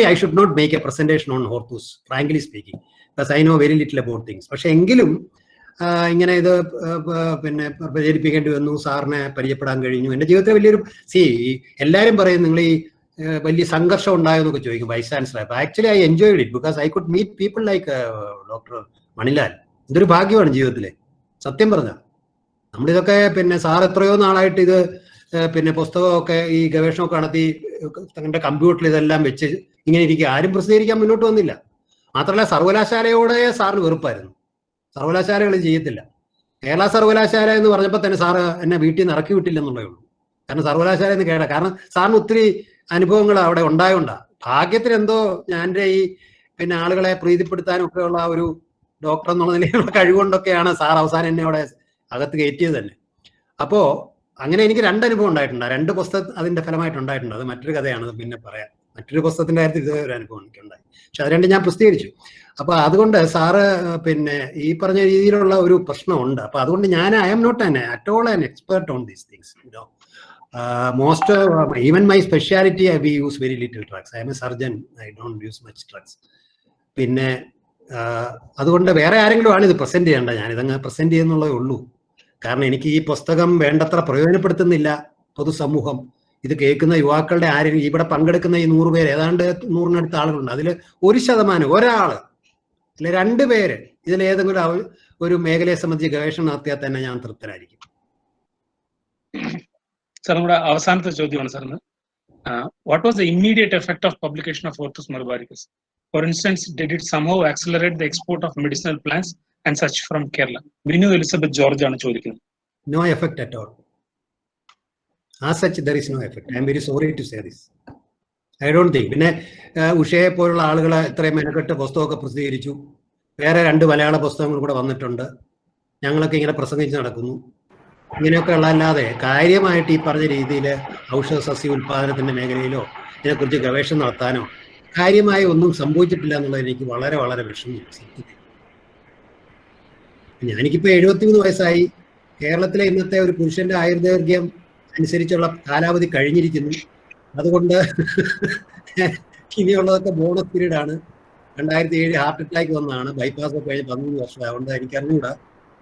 I should not make a presentation on Hortus, frankly speaking, because I know very little about things. പക്ഷെ എങ്കിലും ഇങ്ങനെ ഇത് പിന്നെ പ്രചരിപ്പിക്കേണ്ടി വന്നു, സാറിനെ പരിചയപ്പെടാൻ കഴിഞ്ഞു. എൻ്റെ ജീവിതത്തിൽ വലിയൊരു എല്ലാവരും പറയും നിങ്ങൾ ഈ വലിയ സംഘർഷം ഉണ്ടായെന്നൊക്കെ ചോദിക്കും വൈസ് ചാൻസലർ. അപ്പോൾ actually I enjoyed it because I could meet people like doctor Manilal. ഇതൊരു ഭാഗ്യമാണ് ജീവിതത്തിലെ, സത്യം പറഞ്ഞാൽ. നമ്മളിതൊക്കെ പിന്നെ സാർ എത്രയോ നാളായിട്ട് ഇത് പിന്നെ പുസ്തകമൊക്കെ ഈ ഗവേഷണമൊക്കെ നടത്തി തങ്ങളുടെ കമ്പ്യൂട്ടറിൽ ഇതെല്ലാം വെച്ച് ഇങ്ങനെ ഇരിക്കുക, ആരും പ്രസിദ്ധീകരിക്കാൻ മുന്നോട്ട് വന്നില്ല. മാത്രമല്ല സർവകലാശാലയോടെ സാറിന് വെറുപ്പായിരുന്നു, സർവകലാശാലകൾ ചെയ്യത്തില്ല. കേരള സർവകലാശാല എന്ന് പറഞ്ഞപ്പോൾ തന്നെ സാറ് എന്നെ വീട്ടിൽ നിന്ന് ഇറക്കി വിട്ടില്ലെന്നുള്ളേ ഉള്ളൂ. കാരണം സർവകലാശാല എന്ന് കേടാ, കാരണം സാറിന് ഒത്തിരി അനുഭവങ്ങൾ അവിടെ ഉണ്ടായോണ്ടാ. ഭാഗ്യത്തിന് എന്തോ ഞാൻ ഈ പിന്നെ ആളുകളെ പ്രീതിപ്പെടുത്താനും ഒക്കെ ഉള്ള ഒരു ഡോക്ടർ എന്നുള്ള നിലയിലുള്ള കഴിവുകൊണ്ടൊക്കെയാണ് സാർ അവസാനം എന്നെ അവിടെ അകത്ത് കയറ്റിയത് തന്നെ. അപ്പോൾ അങ്ങനെ എനിക്ക് 2 അനുഭവം ഉണ്ടായിട്ടുണ്ട്. 2 പുസ്തകം അതിന്റെ ഫലമായിട്ടുണ്ടായിട്ടുണ്ട്. അത് മറ്റൊരു കഥയാണ്, പിന്നെ പറയാം. മറ്റൊരു പുസ്തകത്തിന്റെ കാര്യത്തിൽ ഇതേ ഒരു അനുഭവം എനിക്കുണ്ടായി. പക്ഷെ അത് 2 ഞാൻ പ്രസിദ്ധീകരിച്ചു. അപ്പൊ അതുകൊണ്ട് സാറ് പിന്നെ ഈ പറഞ്ഞ രീതിയിലുള്ള ഒരു പ്രശ്നമുണ്ട്. അപ്പൊ അതുകൊണ്ട് ഞാൻ I am not at all an expert on these things. Even my speciality, we use very little drugs. I am a surgeon. I don't use much drugs. പിന്നെ അതുകൊണ്ട് വേറെ ആരെങ്കിലും ആണ് ഇത് പ്രസന്റ് ചെയ്യേണ്ടത്. ഞാനിതങ്ങ് പ്രസന്റ് ചെയ്യുന്നുള്ളതേ ഉള്ളൂ. കാരണം എനിക്ക് ഈ പുസ്തകം വേണ്ടത്ര പ്രയോജനപ്പെടുത്തുന്നില്ല പൊതുസമൂഹം. ഇത് കേൾക്കുന്ന യുവാക്കളുടെ ആരെങ്കിലും ഇവിടെ പങ്കെടുക്കുന്ന ഈ 100 പേര്, ഏതാണ്ട് 100-നടുത്ത ആളുകളുണ്ട്. അതിൽ 1% ഒരാള് അല്ലെ 2 പേര് ഇതിലേതെങ്കിലും ഒരു മേഖലയെ സംബന്ധിച്ച് ഗവേഷണം നടത്തിയാൽ തന്നെ ഞാൻ തൃപ്തനായിരിക്കും. സാർ, നമ്മുടെ അവസാനത്തെ ചോദ്യമാണ് സാറിന്. What was the immediate effect of publication of Hortus malabaricus? For instance, did it somehow accelerate the export of medicinal plants and such from Kerala? Binu Elizabeth George ആണ് ചോദിക്കുന്നത്. No effect at all. As such, there is no effect. I am very sorry to say this. I don't think. പിന്നെ ഉഷയെ പോലുള്ള ആളുകളെ ഇത്രയും മെനക്കെട്ട് പുസ്തകമൊക്കെ പ്രസിദ്ധീകരിച്ചു. വേറെ 2 മലയാള പുസ്തകങ്ങൾ കൂടെ വന്നിട്ടുണ്ട്. ഞങ്ങളൊക്കെ ഇങ്ങനെ പ്രസംഗിച്ച് നടക്കുന്നു. ഇങ്ങനെയൊക്കെ ഉള്ളതല്ലാതെ കാര്യമായിട്ട് ഈ പറഞ്ഞ രീതിയിൽ ഔഷധ സസ്യ ഉൽപാദനത്തിന്റെ മേഖലയിലോ ഇതിനെക്കുറിച്ച് ഗവേഷണം നടത്താനോ കാര്യമായി ഒന്നും സംഭവിച്ചിട്ടില്ല എന്നുള്ളത് എനിക്ക് വളരെ വളരെ വിഷമമാണ്. ഞാനിക്കിപ്പോൾ 73 വയസ്സായി. കേരളത്തിലെ ഇന്നത്തെ ഒരു പുരുഷന്റെ ആയുർദൈർഘ്യം അനുസരിച്ചുള്ള കാലാവധി കഴിഞ്ഞിരിക്കുന്നു. അതുകൊണ്ട് ഇനിയുള്ളതൊക്കെ ബോണസ് പീരീഡാണ്. 2007 ഹാർട്ട് അറ്റാക്ക് വന്നതാണ്, ബൈപ്പാസ് ഒക്കെ കഴിഞ്ഞ് 13 വർഷം. അതുകൊണ്ട് എനിക്കറിഞ്ഞൂടാ,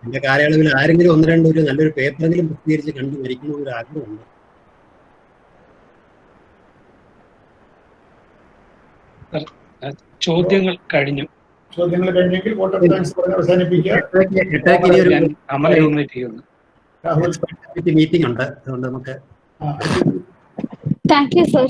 എന്റെ കാലയളവിൽ ആരെങ്കിലും 1-2 ഒരു നല്ലൊരു പേപ്പറെങ്കിലും പ്രസിദ്ധീകരിച്ച് കണ്ടു മരിക്കണമെന്നൊരു ആഗ്രഹമുണ്ട്. ചോദ്യങ്ങൾ കഴിഞ്ഞു. ചോദ്യങ്ങൾ കഴിഞ്ഞെങ്കിൽ വോട്ടർ ട്രാൻസ്ഫർ അവസാനിപ്പിക്കുക. മീറ്റിംഗ് ഉണ്ട്, അതുകൊണ്ട് നമുക്ക് താങ്ക് യു സർ.